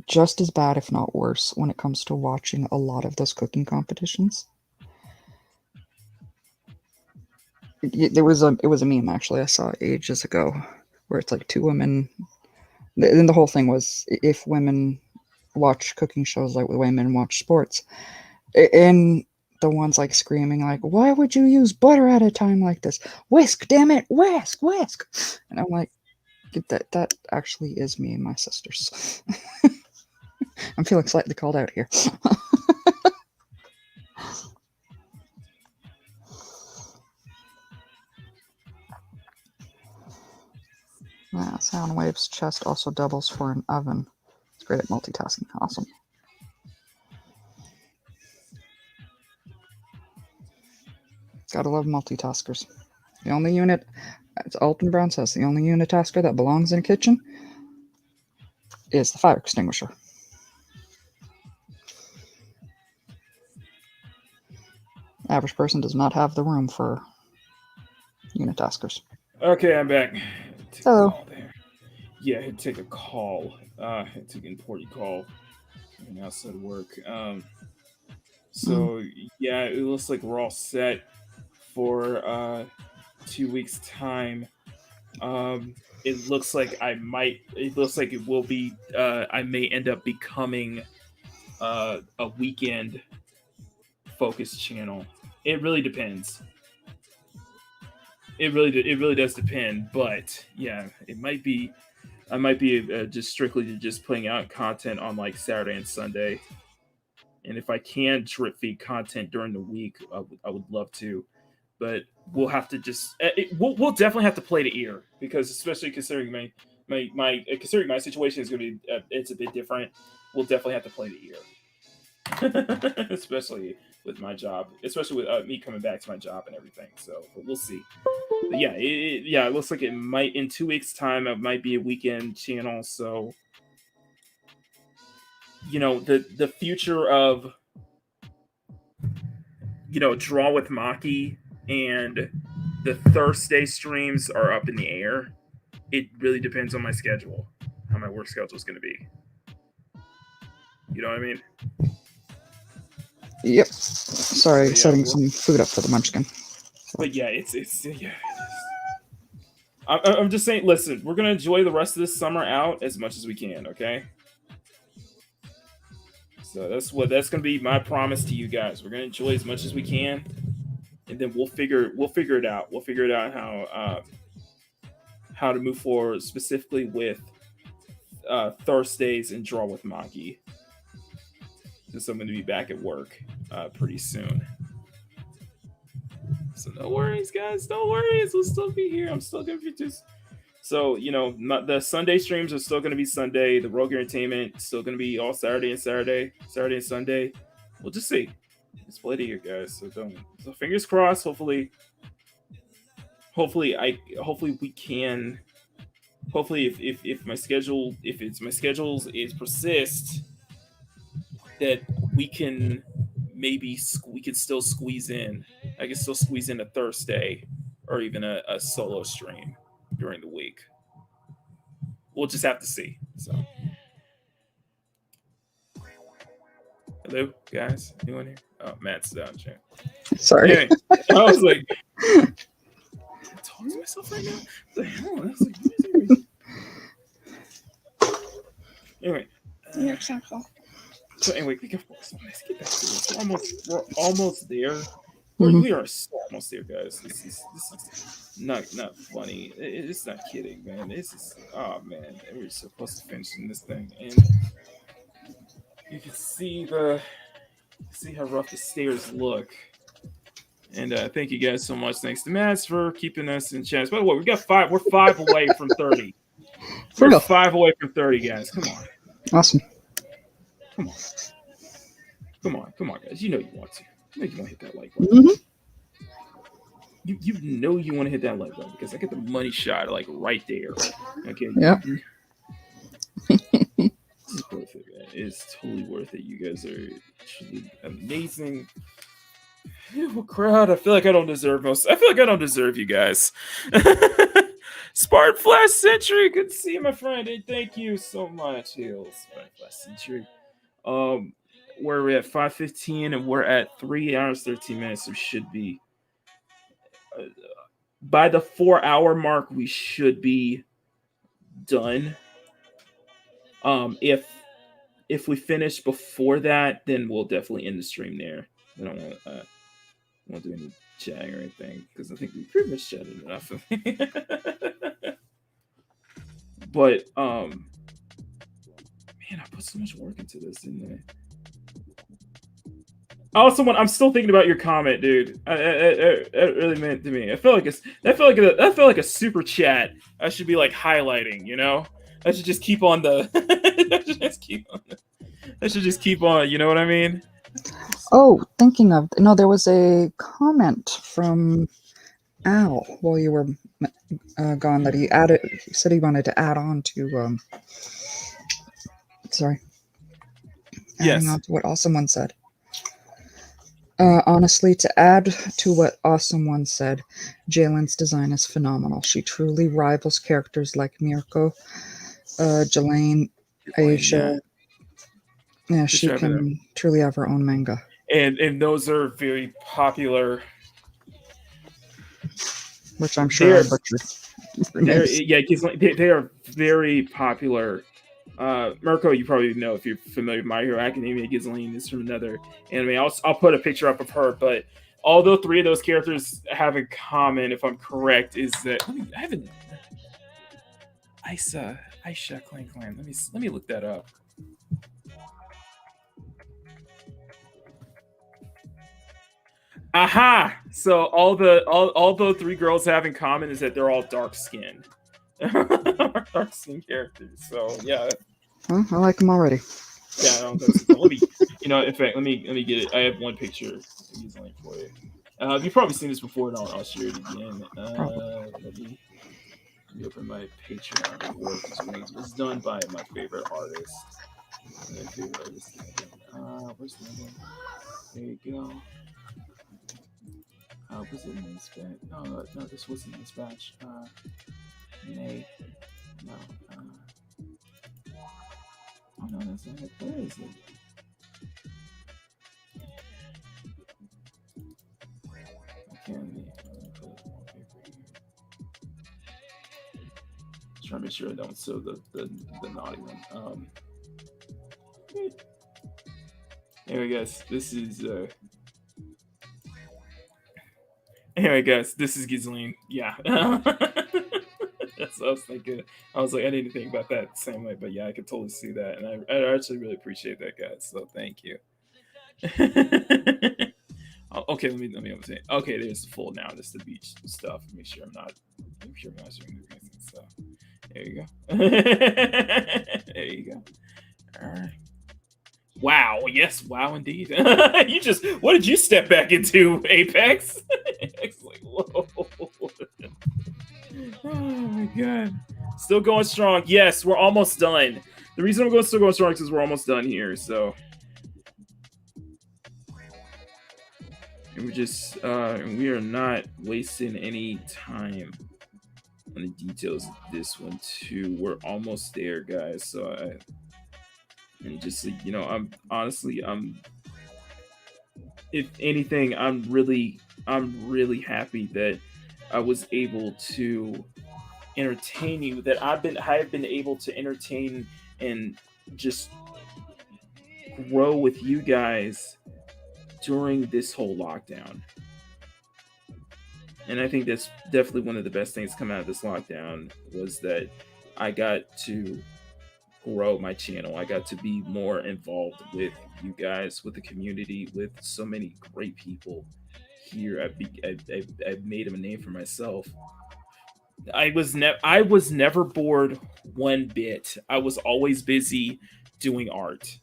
just as bad, if not worse, when it comes to watching a lot of those cooking competitions. It was a meme, actually, I saw ages ago, where it's like two women, and the whole thing was, if women watch cooking shows like the way men watch sports, and the ones like screaming like, why would you use butter at a time like this? Whisk, damn it, whisk. And I'm like, that actually is me and my sisters. I'm feeling slightly called out here. Yeah, Soundwave's chest also doubles for an oven. It's great at multitasking. Awesome. Gotta love multitaskers. The only unit, as Alton Brown says, the only unitasker that belongs in a kitchen is the fire extinguisher. Average person does not have the room for unitaskers. Okay, I'm back. Hello. Yeah, I had to take a call. I had to take an important call outside of work. Yeah, it looks like we're all set for 2 weeks' time. It looks like it will be. I may end up becoming a weekend focused channel. It really depends. It really does depend, but yeah, it might be. I might be just strictly just putting out content on like Saturday and Sunday. And if I can drip feed content during the week, I would love to. But we'll have to just we'll definitely have to play the ear, because especially considering my considering my situation is going to be it's a bit different. We'll definitely have to play the ear, especially with my job, especially with me coming back to my job and everything. So, but we'll see. But yeah, it looks like it might in 2 weeks' time. It might be a weekend channel. So, the future of Draw with Maki and the Thirstday streams are up in the air. It really depends on my schedule, how my work schedule is going to be. You know what I mean? Yep. Sorry, setting some food up for the munchkin. But yeah, I'm just saying, listen, we're going to enjoy the rest of this summer out as much as we can, okay? So that's going to be my promise to you guys. We're going to enjoy as much as we can, and then we'll figure it out. We'll figure it out how to move forward, specifically with Thurstdays and Draw with Maki. Since I'm going to be back at work pretty soon. So no worries, guys. No worries. We'll still be here. I'm still going to be just... So, the Sunday streams are still going to be Sunday. The Rogue Entertainment is still going to be all Saturday and Saturday and Sunday. We'll just see. It's play to you guys. So fingers crossed. Hopefully we can. Hopefully, if my schedule, my schedules is persist, that we can still squeeze in. I can still squeeze in a Thursday or even a solo stream during the week. We'll just have to see. So, hello, guys. Anyone here? Oh, Matt's down, Jen. Sorry. Anyway, I was like, I'm talking to myself right now. What the hell? I was like, what is it? Anyway. So anyway, let's get back to this. We're almost there. We are so almost there, guys. This is not funny. It's not kidding, man. This is man. We're supposed to finish this thing, and you can see how rough the stairs look. And thank you guys so much. Thanks to Mads for keeping us in chat. By the way, we're 5 away from 30. We're 5 away from 30, guys. Come on. Awesome. Come on, guys. You know you want to. You know you want to hit that like button. Mm-hmm. You know you want to hit that like button because I get the money shot like right there. Okay. Yeah. It's worth it, man. It's totally worth it. You guys are truly amazing. Well, crowd, I feel like I don't deserve you guys. Spartan Flash Century, good to see you, my friend. Hey, thank you so much. Heels, Spartan Flash Century. Where we're at 5:15 and we're at 3 hours 13 minutes. So should be by the 4-hour mark. We should be done. If we finish before that, then we'll definitely end the stream there. I don't want to do any chatting or anything because I think we pretty much chatted enough. But man, I put so much work into this, didn't I? Also, I'm still thinking about your comment, dude. It really meant to me. I feel like a super chat. I should be like highlighting, I should just keep on the. I should just keep on. You know what I mean? Oh, thinking of there was a comment from Al while you were gone that he said he wanted to add on to. Adding on to what Awesome One said. Honestly, to add to what Awesome One said, Jalen's design is phenomenal. She truly rivals characters like Mirko, Jelaine, Aisha. Yeah, she can truly have her own manga. And those are very popular. Which I'm sure I butchered. They are very popular. Mirko, you probably know if you're familiar with My Hero Academia. Ghislaine is from another anime. I'll put a picture up of her, but although 3 of those characters have in common, if I'm correct, is that I haven't Aisha Clan. Let me look that up. Aha! So all the three girls have in common is that they're all dark skinned. Dark skinned characters. So yeah. Well, I like them already. Yeah, I don't know. So let me, in fact, let me get it. I have one picture easily for you. You've probably seen this before, and I'll share it again. Let me open my Patreon work. It's done by my favorite artist. Where's the other one? There you go. Was it in this batch? No, this wasn't in this batch. Nay. No. Oh no, that's not it. Where is it? Okay, let me put it on paper here. Just trying to make sure I don't sew the naughty one. Anyway, guys, this is Anyway, guys, this is Ghislaine. Yeah. That's what I was thinking. I was like, I didn't think about that the same way, but yeah, I could totally see that. And I actually really appreciate that, guys. So thank you. Okay, let me say. Okay, there's the full now. This is the beach stuff. Make sure I'm not showing the racing stuff. There you go. There you go. All right. Wow. Yes. Wow, indeed. What did you step back into, Apex? It's like, whoa. Oh my god. Still going strong. Yes, we're almost done. The reason I'm still going strong is because we're almost done here. So, and we are not wasting any time on the details of this one too. We're almost there, guys. So if anything, I'm really happy that I was able to entertain you, that I have been able to entertain and just grow with you guys during this whole lockdown. And I think that's definitely one of the best things come out of this lockdown was that I got to grow my channel. I got to be more involved with you guys, with the community, with so many great people here. I've made a name for myself. I was never bored one bit. I was always busy doing art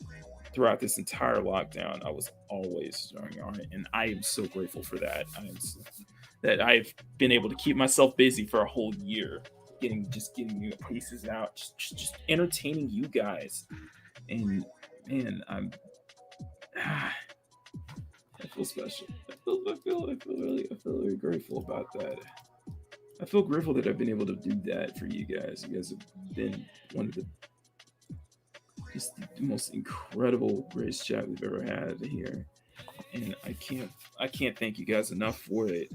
throughout this entire lockdown. I was always doing art, and I am so grateful for that. That I've been able to keep myself busy for a whole year, getting new pieces out, just entertaining you guys. And man, I feel special. I feel really grateful about that. I feel grateful that I've been able to do that for you guys. You guys have been one of the most incredible, greatest chat we've ever had here, and I can't thank you guys enough for it.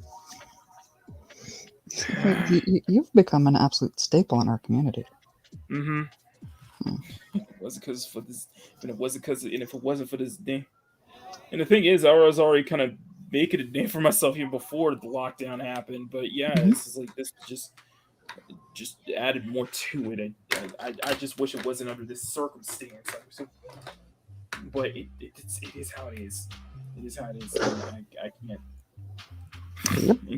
You've become an absolute staple in our community. Mm-hmm. It wasn't because for this, and it wasn't because, and if it wasn't for this thing, and the thing is, I was already kind of making a name for myself even before the lockdown happened. But yeah, this is like this just added more to it. I just wish it wasn't under this circumstance. But it is how it is. It is how it is. I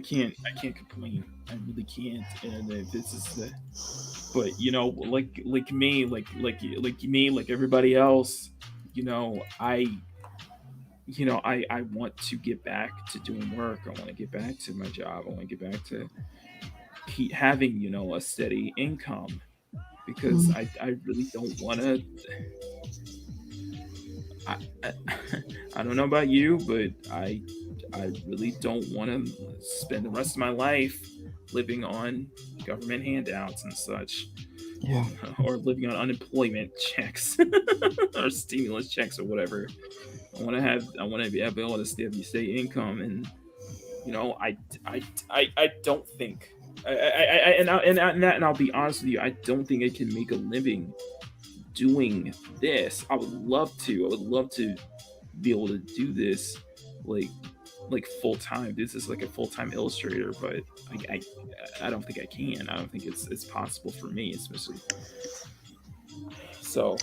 can't complain. I really can't. And this is the, but like me, like everybody else, I want to get back to doing work. I want to get back to my job. I want to get back to keep having, a steady income, because I really don't want to. I don't know about you, but I really don't want to spend the rest of my life living on government handouts and such. Yeah. Or living on unemployment checks or stimulus checks or whatever. I want to be able to stay income, and I don't think and I'll be honest with you, I don't think I can make a living doing this. I would love to be able to do this like full time. This is like a full time illustrator, but I don't think I can. I don't think it's possible for me, especially. So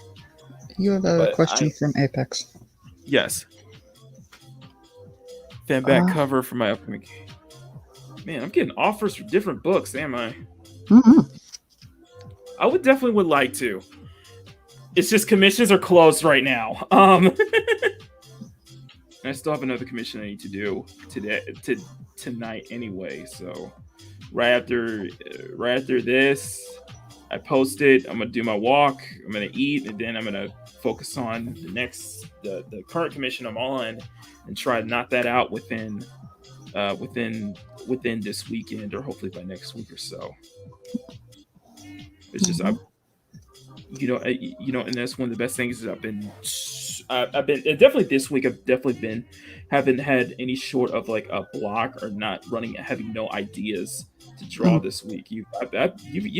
you have a question from Apex. Yes. fan back cover for my upcoming game. Man, I'm getting offers for different books, am I? I would definitely like to. It's just commissions are closed right now. I still have another commission I need to do tonight anyway. So right after this, I post it. I'm gonna do my walk. I'm gonna eat, and then I'm gonna focus on the current commission I'm on, and try to knock that out within this weekend, or hopefully by next week or so. It's just and that's one of the best things that I've been definitely this week. I've definitely haven't had any short of like a block or not running, having no ideas to draw this week. You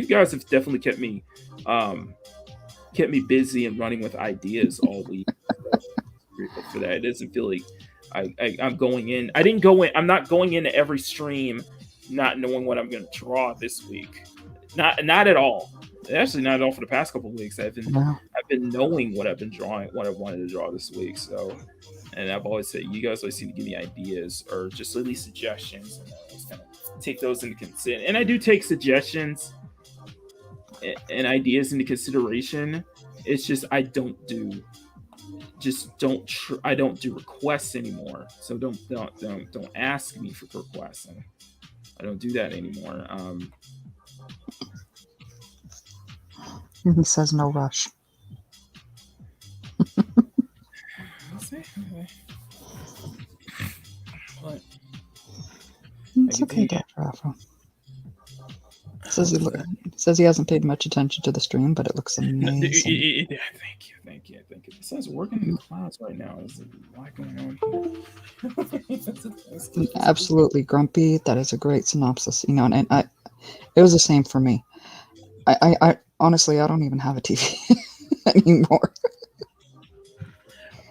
guys have definitely kept me busy and running with ideas all week. Grateful for that. It doesn't feel like I'm going in. I'm not going into every stream not knowing what I'm going to draw this week. Not at all. Actually, not at all for the past couple of weeks. I've been knowing what I've been drawing, what I wanted to draw this week. So, and I've always said, you guys always seem to give me ideas or just at least suggestions, and I always kind of take those into consideration. And I do take suggestions and ideas into consideration. It's just I don't do requests anymore. So don't ask me for requests. I don't do that anymore. He says no rush. What? It's okay, Dr. Afro. Says he hasn't paid much attention to the stream, but it looks amazing. Thank you. It says working in the clouds right now. Is there a lot going on here? Absolutely, Grumpy. That is a great synopsis. And it was the same for me. I honestly, I don't even have a TV anymore.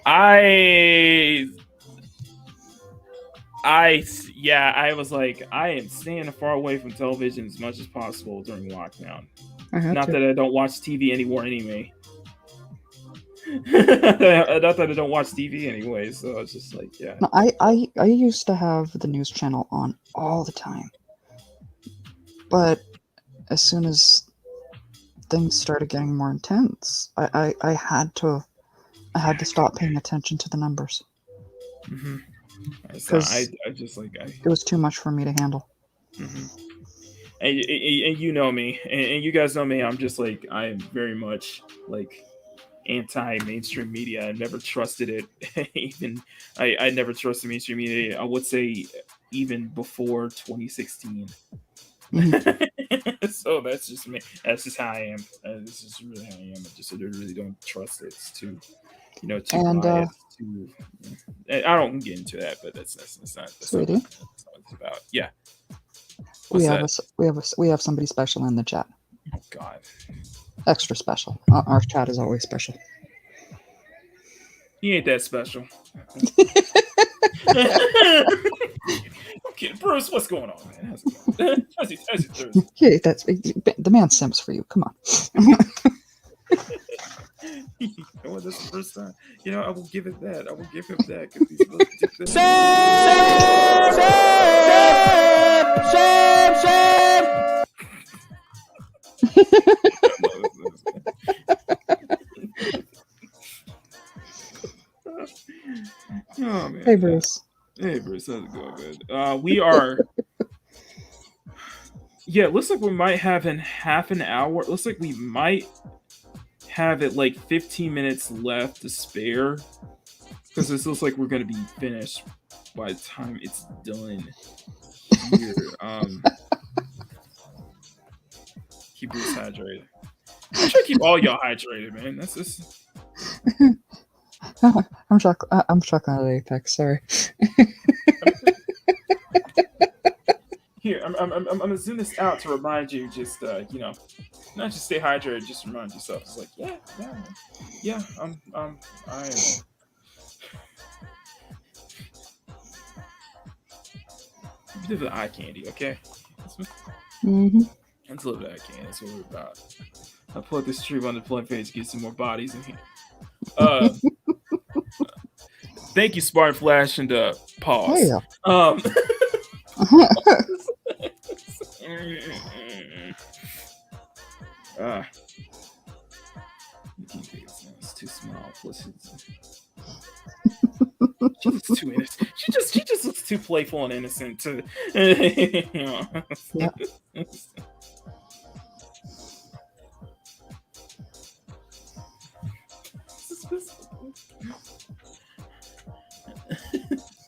I was like, I am staying far away from television as much as possible during lockdown. Not that I don't watch TV anymore anyway. Not that I don't watch TV anyway, so it's just like, yeah. No, I used to have the news channel on all the time. But as soon as things started getting more intense, I had to stop paying attention to the numbers. Mm-hmm. It was too much for me to handle. Mm-hmm. And you know me, and you guys know me. I'm just like, I am very much like anti-mainstream media. I never trusted it. I never trusted mainstream media. I would say even before 2016. Mm-hmm. So that's just me. That's just how I am. This is really how I am. I really don't trust it. It's too biased. I don't get into that, but that's not what it's about. Yeah. We have somebody special in the chat. Oh, God. Extra special. Our chat is always special. He ain't that special. Okay, Bruce, what's going on, man? How's it going? How's he Thursday? Yeah, the man sims for you. Come on. This is the first time. I will give it that. I will give him that. Oh, man. Hey, Bruce. Hey, Bruce. How's it going, man? We are. Yeah, it looks like we might have in half an hour. It looks like we might have it like 15 minutes left to spare, because this looks like we're going to be finished by the time it's done here. Keep Bruce hydrated. I'm trying to keep all y'all hydrated, man. That's just. I'm stuck on Apex. Sorry. Here, I'm gonna zoom this out to remind you. Just not just stay hydrated. Just remind yourself. It's like, yeah. I. A bit of eye candy, okay? Mm-hmm. Let's live eye candy. That's what we're about. I plug this stream on the plug page, get some more bodies in here. Thank you, Spartan Flash and Pause. Yeah. It's too small. Plus, she looks too innocent. She just looks too playful and innocent to. Yeah.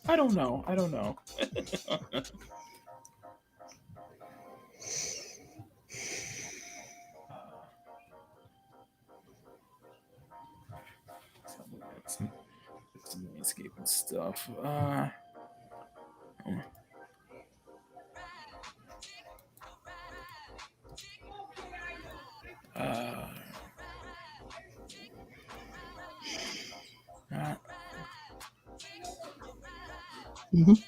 I don't know. Some landscaping stuff. Mhm.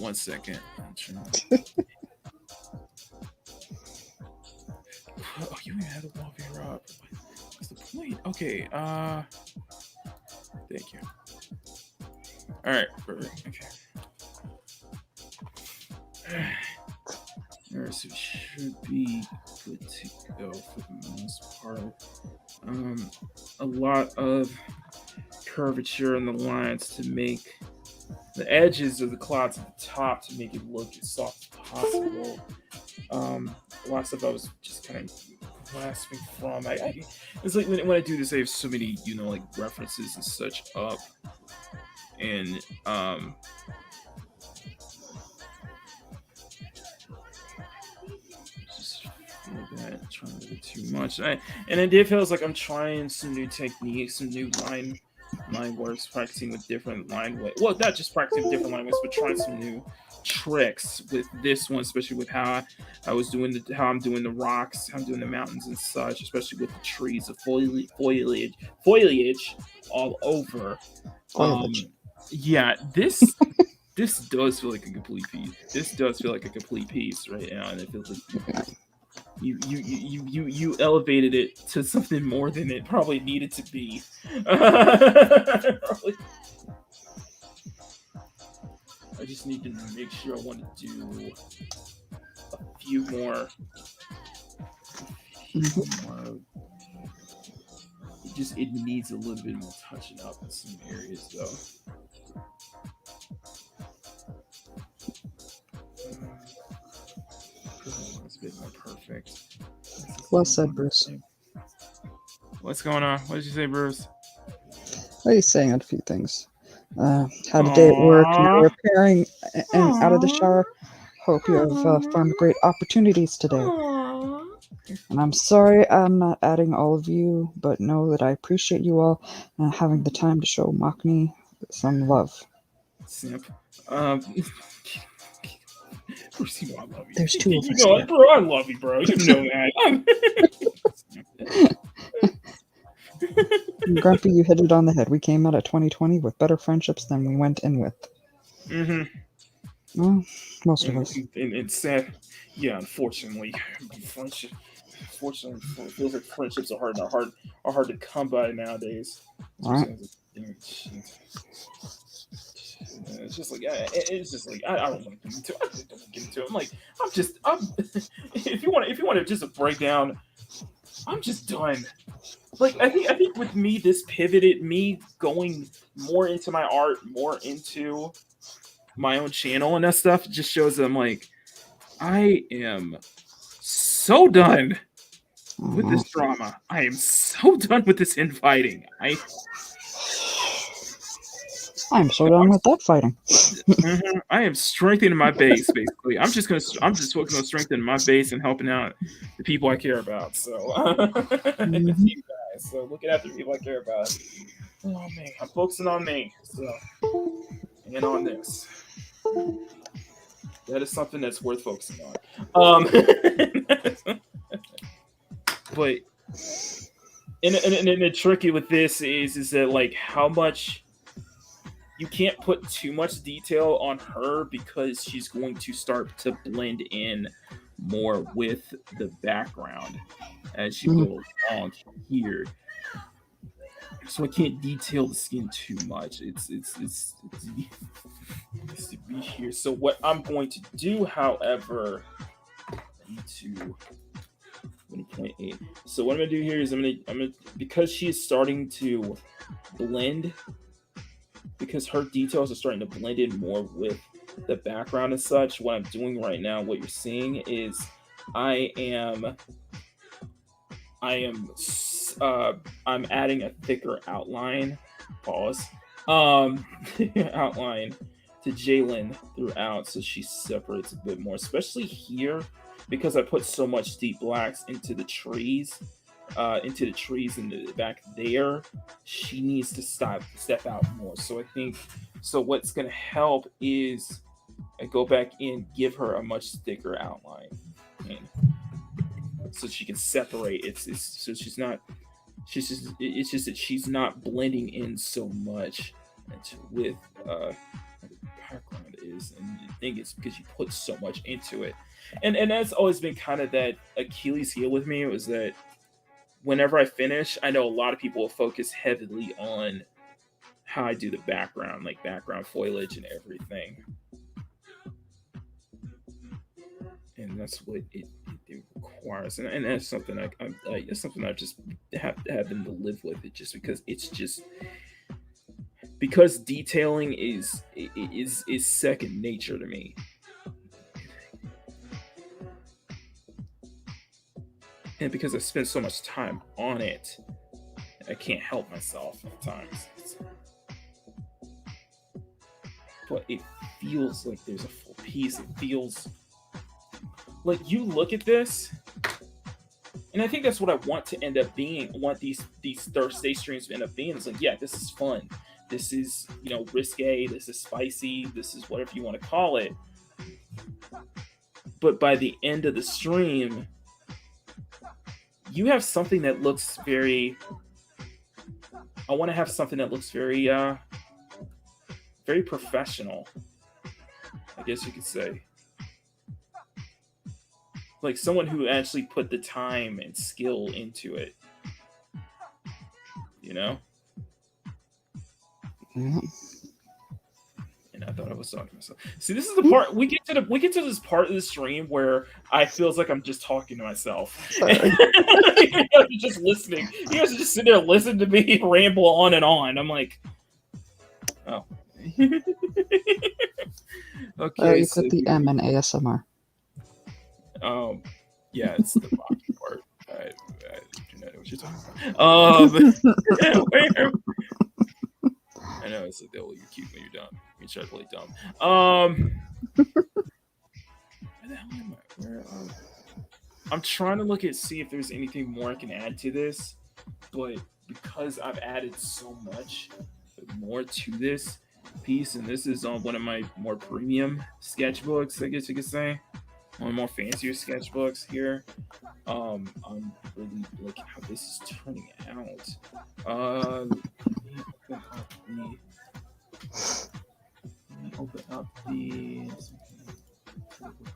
1 second. I'm trying. Oh, you even have a wallpaper up. What's the point? Okay. Thank you. All right. Perfect. Okay. All right. So it should be good to go for the most part. A lot of curvature in the lines to make the edges of the clouds at the top to make it look as soft as possible. A lot of stuff I was just kind of grasping from. It's like when I do this, I have so many, like references and such up, and just feel that trying to do too much. And it feels like I'm trying some new techniques, some new line works, practicing with different line ways. Well, not just practicing with different line ways, but trying some new tricks with this one, especially with how I'm doing the rocks, how I'm doing the mountains and such, especially with the trees, the foliage all over. Yeah, this does feel like a complete piece. This does feel like a complete piece right now, and it feels like you elevated it to something more than it probably needed to be. I just need to make sure I want to do a few more. It needs a little bit more touching up in some areas, though. It's a bit more perfect. Well said, Bruce. What's going on? What did you say, Bruce? Well, he's saying a few things. Had a day at work, now repairing and out of the shower. Hope you have found great opportunities today. And I'm sorry I'm not adding all of you, but know that I appreciate you all having the time to show Makini some love. Simp. Bruce, you know I love you. There's two of us. You know it, bro. I love you, bro. You know that. Grumpy, you hit it on the head. We came out of 2020 with better friendships than we went in with. Well, most of us. And it's sad. Yeah, unfortunately, it feels like friendships are hard to come by nowadays. Right. It's just like I don't want to get into it. I just don't want to get into it. If you want to just break down, I'm just done. Like I think with me, this pivoted me going more into my art, more into my own channel and that stuff. It just shows that I'm like, I am so done with this drama. I am so done with this infighting. I'm so done with that fighting. I am strengthening my base, basically. I'm just focusing on strengthening my base and helping out the people I care about. So, you guys. So looking after the people I care about. Oh man, I'm focusing on me. So, and on this. That is something that's worth focusing on. But and the tricky with this is that like how much. You can't put too much detail on her because she's going to start to blend in more with the background as you go along here. so I can't detail the skin too much. It's to be here. So what I'm going to do, however, I need to 1.8. So what I'm gonna do here is I'm gonna because she is starting to blend, because her details are starting to blend in more with the background and such. What I'm doing right now, what you're seeing is I'm adding a thicker outline. Pause. Outline to Jalen throughout, so she separates a bit more, especially here, because I put so much deep blacks into the trees in the back there. She needs to step out more. So I think what's gonna help is I go back in, give her a much thicker outline, so she can separate. It's just that she's not blending in so much with the background is, and I think it's because you put so much into it, and that's always been kind of that Achilles heel with me. It was that whenever I finish, I know a lot of people will focus heavily on how I do the background, like background foliage and everything, and that's what it requires, and that's something it's something I just have to live with. It just because detailing is second nature to me, and because I spend so much time on it, I can't help myself at times. But it feels like there's a full piece. It feels like you look at this, and I think that's what I want to end up being. I want these Thirstday streams to end up being. It's like, yeah, this is fun. This is, risque. This is spicy. This is whatever you want to call it. But by the end of the stream, you have something that looks very. I want to have something that looks very, very professional, I guess you could say. Like someone who actually put the time and skill into it, Yeah. And I thought I was talking to myself. See, this is the part we get to this part of the stream where I feels like I'm just talking to myself. You guys are just listening. You guys are just sitting there listening to me ramble on and on. I'm like, oh. Okay. You put the M in ASMR. Yeah, it's the boxing part. I do not know what you're talking about. I know it's like, oh, you're cute when you're dumb. You try to play dumb. Where the hell am I? I'm trying to see if there's anything more I can add to this, but because I've added so much more to this piece, and this is on one of my more premium sketchbooks, I guess you could say. One of the more fancier sketchbooks here. I'm really liking how this is turning out. Let me open up the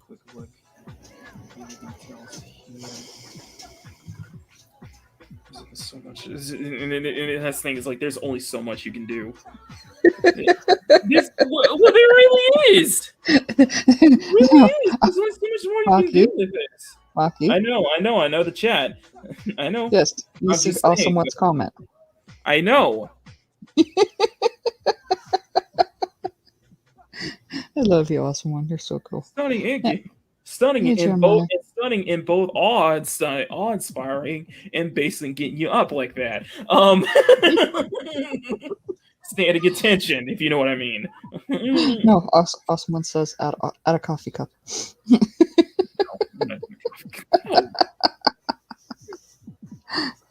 quick look at the details here. There's so much, and it has things like there's only so much you can do. Well, there really is. There's only so much more you can do with this. Maki? I know the chat. I know. Yes, you see Awesome One's comment. I know. I love you, Awesome One. You're so cool. Stunning in both awe-inspiring and basically getting you up like that. Standing attention, if you know what I mean. No, Awesome One says add a coffee cup.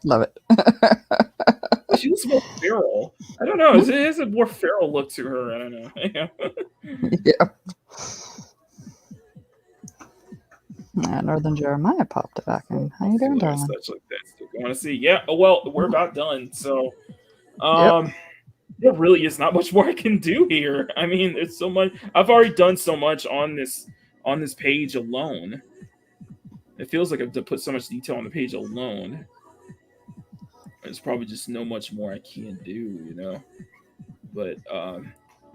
Love it. She looks more feral. I don't know. It has a more feral look to her. I don't know. Yeah. Northern Jeremiah popped back in. How you doing, darling? You want to see? Yeah. Oh, well, we're about done. So, there really is not much more I can do here. I mean, it's so much. I've already done so much on this page alone. It feels like I've put so much detail on the page alone. There's probably just no much more I can do, you know. But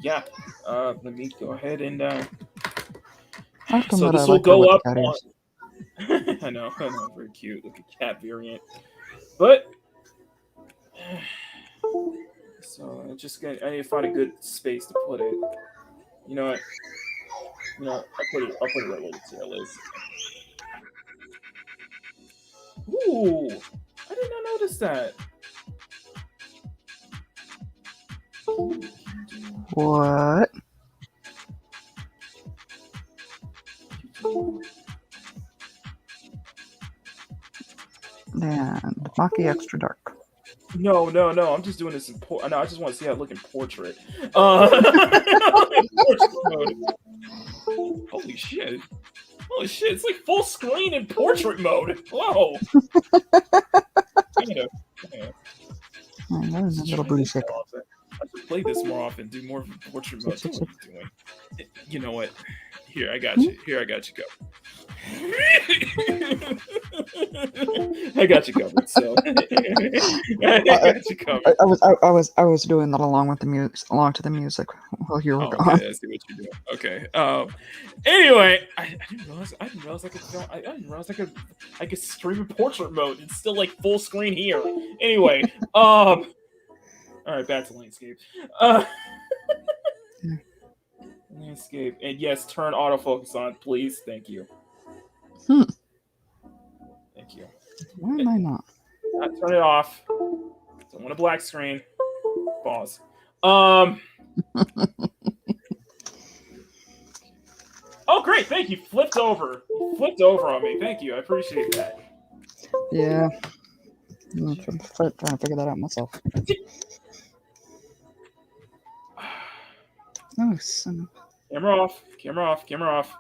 yeah, let me go ahead and so this will go up on. I know, very cute. Look at cat variant, but so I need to find a good space to put it. You know what? I'll put it right where the tail is. Ooh, I did not notice that. What? And Maki extra dark. No. I'm just doing this in no, I just want to see how it look in portrait. Portrait mode. Holy shit! It's like full screen in portrait mode. Whoa! Yeah. I know, a little booty shake. I should play this more often. Do more of a portrait mode. What are you doing? You know what? Here, I got you. Go. I got you covered. So I got you covered. I was doing that along to the music while you were gone. Okay, I see what you're doing. Okay. Anyway, I didn't realize I could film. I didn't realize I could stream in portrait mode. It's still like full screen here. Anyway, all right, back to landscape. Landscape, and yes, turn autofocus on, please. Thank you. Thank you. Why am I not? Turn it off. Don't want a black screen. Pause. Oh, great! Thank you. Flipped over on me. Thank you. I appreciate that. Yeah. I'm trying to figure that out myself. Oh, son of... Camera off.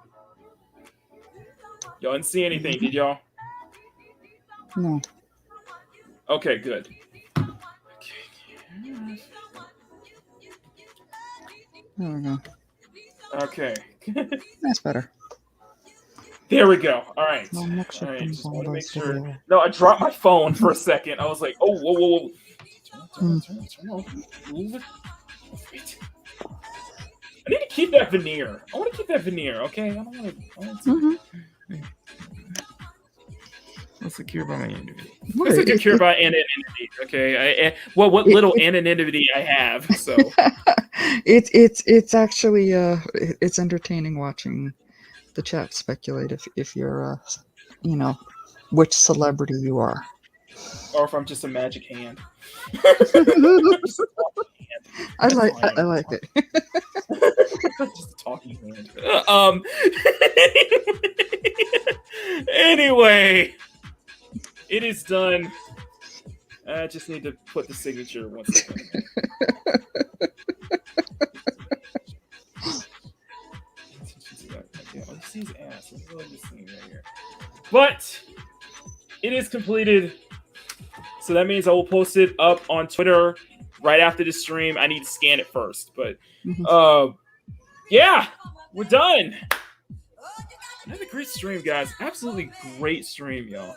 Y'all didn't see anything, did y'all? No. Okay, good. There we go. Okay. That's better. There we go. All right. Well, just want to make sure. No, I dropped my phone for a second. I was like, oh, whoa. Turn off. Move it. Wait. I need to keep that veneer. I want to keep that veneer, okay? I don't want to. Let's secure by my anonymity. Let's secure by anonymity, okay? What little anonymity I have, so. It's actually it's entertaining watching the chat speculate if you're which celebrity you are, or if I'm just a magic hand. I like it. Just a talking hand. Anyway, it is done. I just need to put the signature once again. Oh, you see his ass. It's really this thing right here. But it is completed. So that means I will post it up on Twitter right after the stream. I need to scan it first, but yeah, we're done. Another great stream, guys. Absolutely great stream, y'all.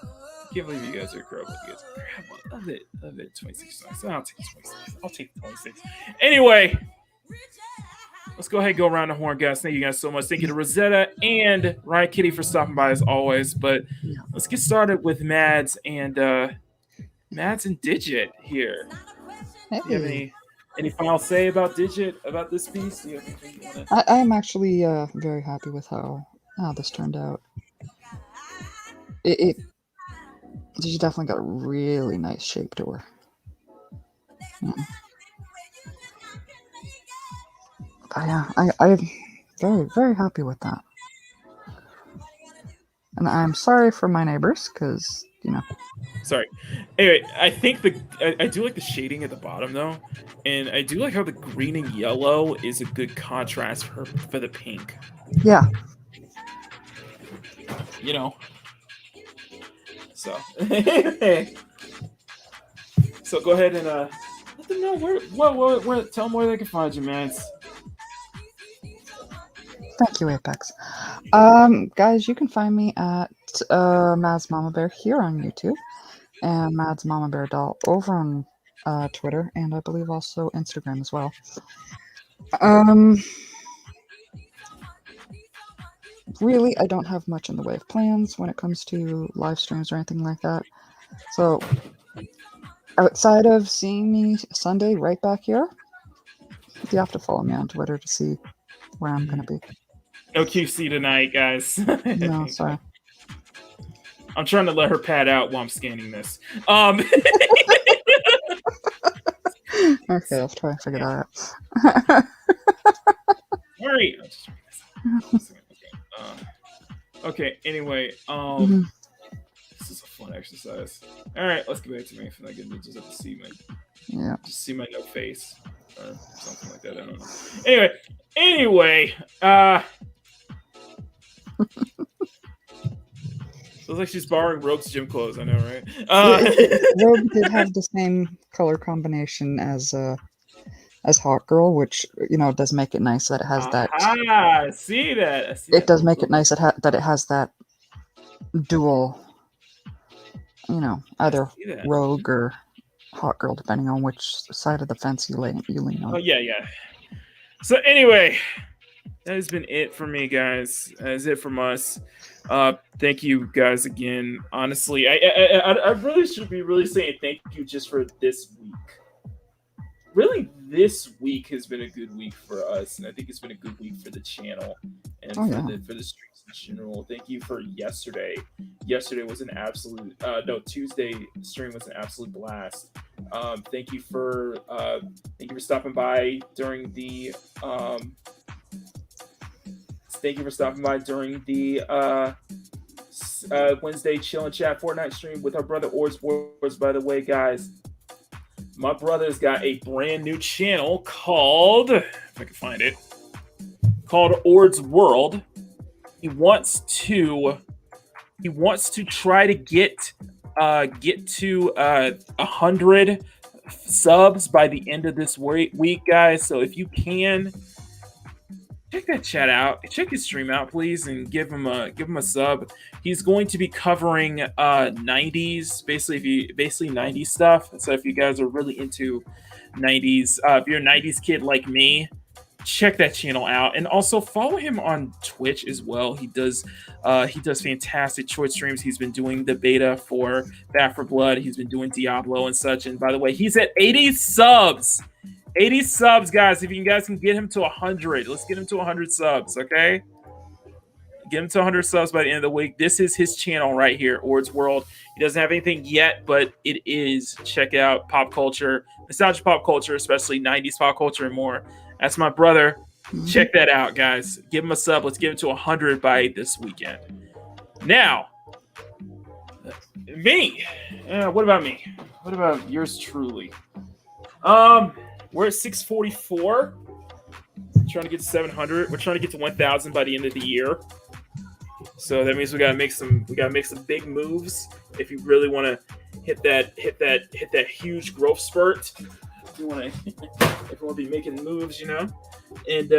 I can't believe you guys are crap. You guys are crap. Love it. 26 nice. I'll take 26. I'll take 26. Anyway, let's go ahead and go around the horn, guys. Thank you guys so much. Thank you to Rosetta and Riot Kitty for stopping by as always. But let's get started with Mads and Digit here. Hey. Do you have any final say about Digit, about this piece? I am actually very happy with how this turned out. She definitely got a really nice shape to her. But yeah, I'm very, very happy with that. And I'm sorry for my neighbors, because, Sorry. Anyway, I think I do like the shading at the bottom, though. And I do like how the green and yellow is a good contrast for the pink. Yeah. So, so go ahead and let them know where tell them where they can find you, man. Thank you, Apex. Guys, you can find me at Maz Mama Bear here on YouTube. and Mads Mama Bear Doll over on Twitter, and I believe also Instagram as well. Really, I don't have much in the way of plans when it comes to live streams or anything like that. So, outside of seeing me Sunday right back here, you have to follow me on Twitter to see where I'm going to be. No QC tonight, guys. No, sorry. I'm trying to let her pad out while I'm scanning this. Okay, I'll try and figure that out. Sorry. Okay, anyway, this is a fun exercise. All right, let's get back to me. If I can just have to see my no face or something like that. I don't know. Anyway, looks like she's borrowing Rogue's gym clothes. I know, right? Rogue did have the same color combination as Hot Girl, which does make it nice that it has that. I see that. It does make it nice that it has that dual. Either Rogue or Hot Girl, depending on which side of the fence you lean on. Oh yeah. So anyway, that has been it for me, guys. That is it from us. Thank you guys again. Honestly, I really should be really saying thank you just for this week. Really, this week has been a good week for us, and I think it's been a good week for the channel and for the streams in general. Thank you for yesterday. Yesterday was an absolute Tuesday stream was an absolute blast. Thank you for stopping by during the Wednesday Chill and Chat Fortnite stream with our brother Ords Wars. By the way, guys, my brother's got a brand new channel called, if I can find it, called Ord's World. He wants to try to get to 100 subs by the end of this week, guys. So if you can, check that chat out, check his stream out, please, and give him a sub. He's going to be covering 90s, basically 90s stuff. So if you guys are really into 90s, if you're a 90s kid like me, check that channel out, and also follow him on Twitch as well. He does fantastic Twitch streams. He's been doing the beta for Back 4 Blood. He's been doing Diablo and such. And by the way, he's at 80 subs. 80 subs, guys. If you guys can get him to 100, let's get him to 100 subs, okay? Get him to 100 subs by the end of the week. This is his channel right here, Ord's World. He doesn't have anything yet, but it is. Check out pop culture, nostalgia pop culture, especially 90s pop culture and more. That's my brother. Check that out, guys. Give him a sub. Let's get him to 100 by this weekend. Now, me. What about me? What about yours truly? We're at 644. Trying to get to 700. We're trying to get to 1,000 by the end of the year. So that means we gotta make some big moves if you really want to hit that huge growth spurt. If you want to be making moves, and and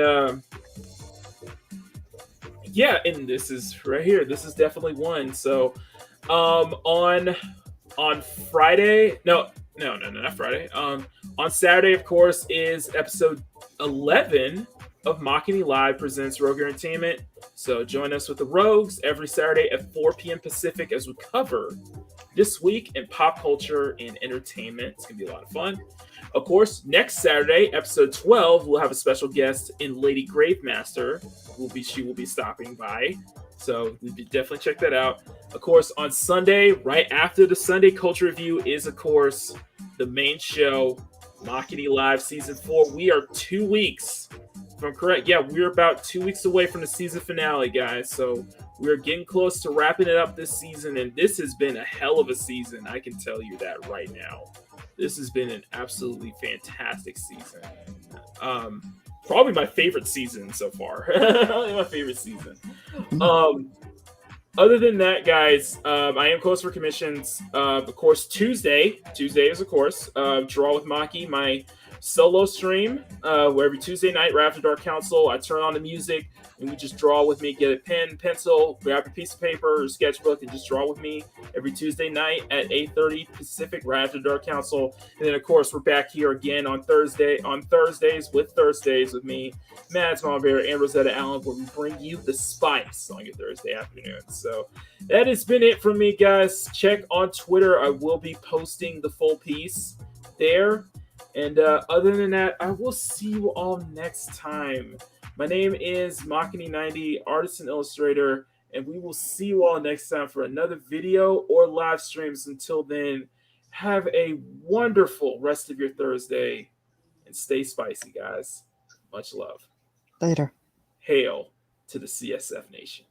this is right here. This is definitely one. So, on Friday, not Friday. On Saturday, of course, is episode 11 of Makini Live presents Rogue Entertainment. So join us with the Rogues every Saturday at 4 p.m. Pacific as we cover this week in pop culture and entertainment. It's going to be a lot of fun. Of course, next Saturday, episode 12, we'll have a special guest in Lady Gravemaster. She will be stopping by. So definitely check that out. Of course, on Sunday, right after the Sunday Culture Review is, of course, the main show, Makini Live Season 4. We are 2 weeks, if I'm correct. Yeah, we're about 2 weeks away from the season finale, guys. So we're getting close to wrapping it up this season, and this has been a hell of a season. I can tell you that right now. This has been an absolutely fantastic season. Probably my favorite season so far. Probably my favorite season. Other than that, guys, I am close for commissions. Of course, Tuesday is, of course, Draw with Maki, my solo stream where every Tuesday night, right after Dark Council, I turn on the music and we just draw with me. Get a pen, pencil, grab a piece of paper or sketchbook, and just draw with me every Tuesday night at 8:30 Pacific, right after Dark Council. And then, of course, we're back here again on Thursdays with Thirstdays with me, Mads Malbear, and Rosetta Allen, where we bring you the spice on your Thursday afternoon. So that has been it from me, guys. Check on Twitter. I will be posting the full piece there. And other than that, I will see you all next time. My name is Makini90, artist and illustrator, and we will see you all next time for another video or live streams. Until then, have a wonderful rest of your Thursday, and stay spicy, guys. Much love. Later. Hail to the CSF Nation.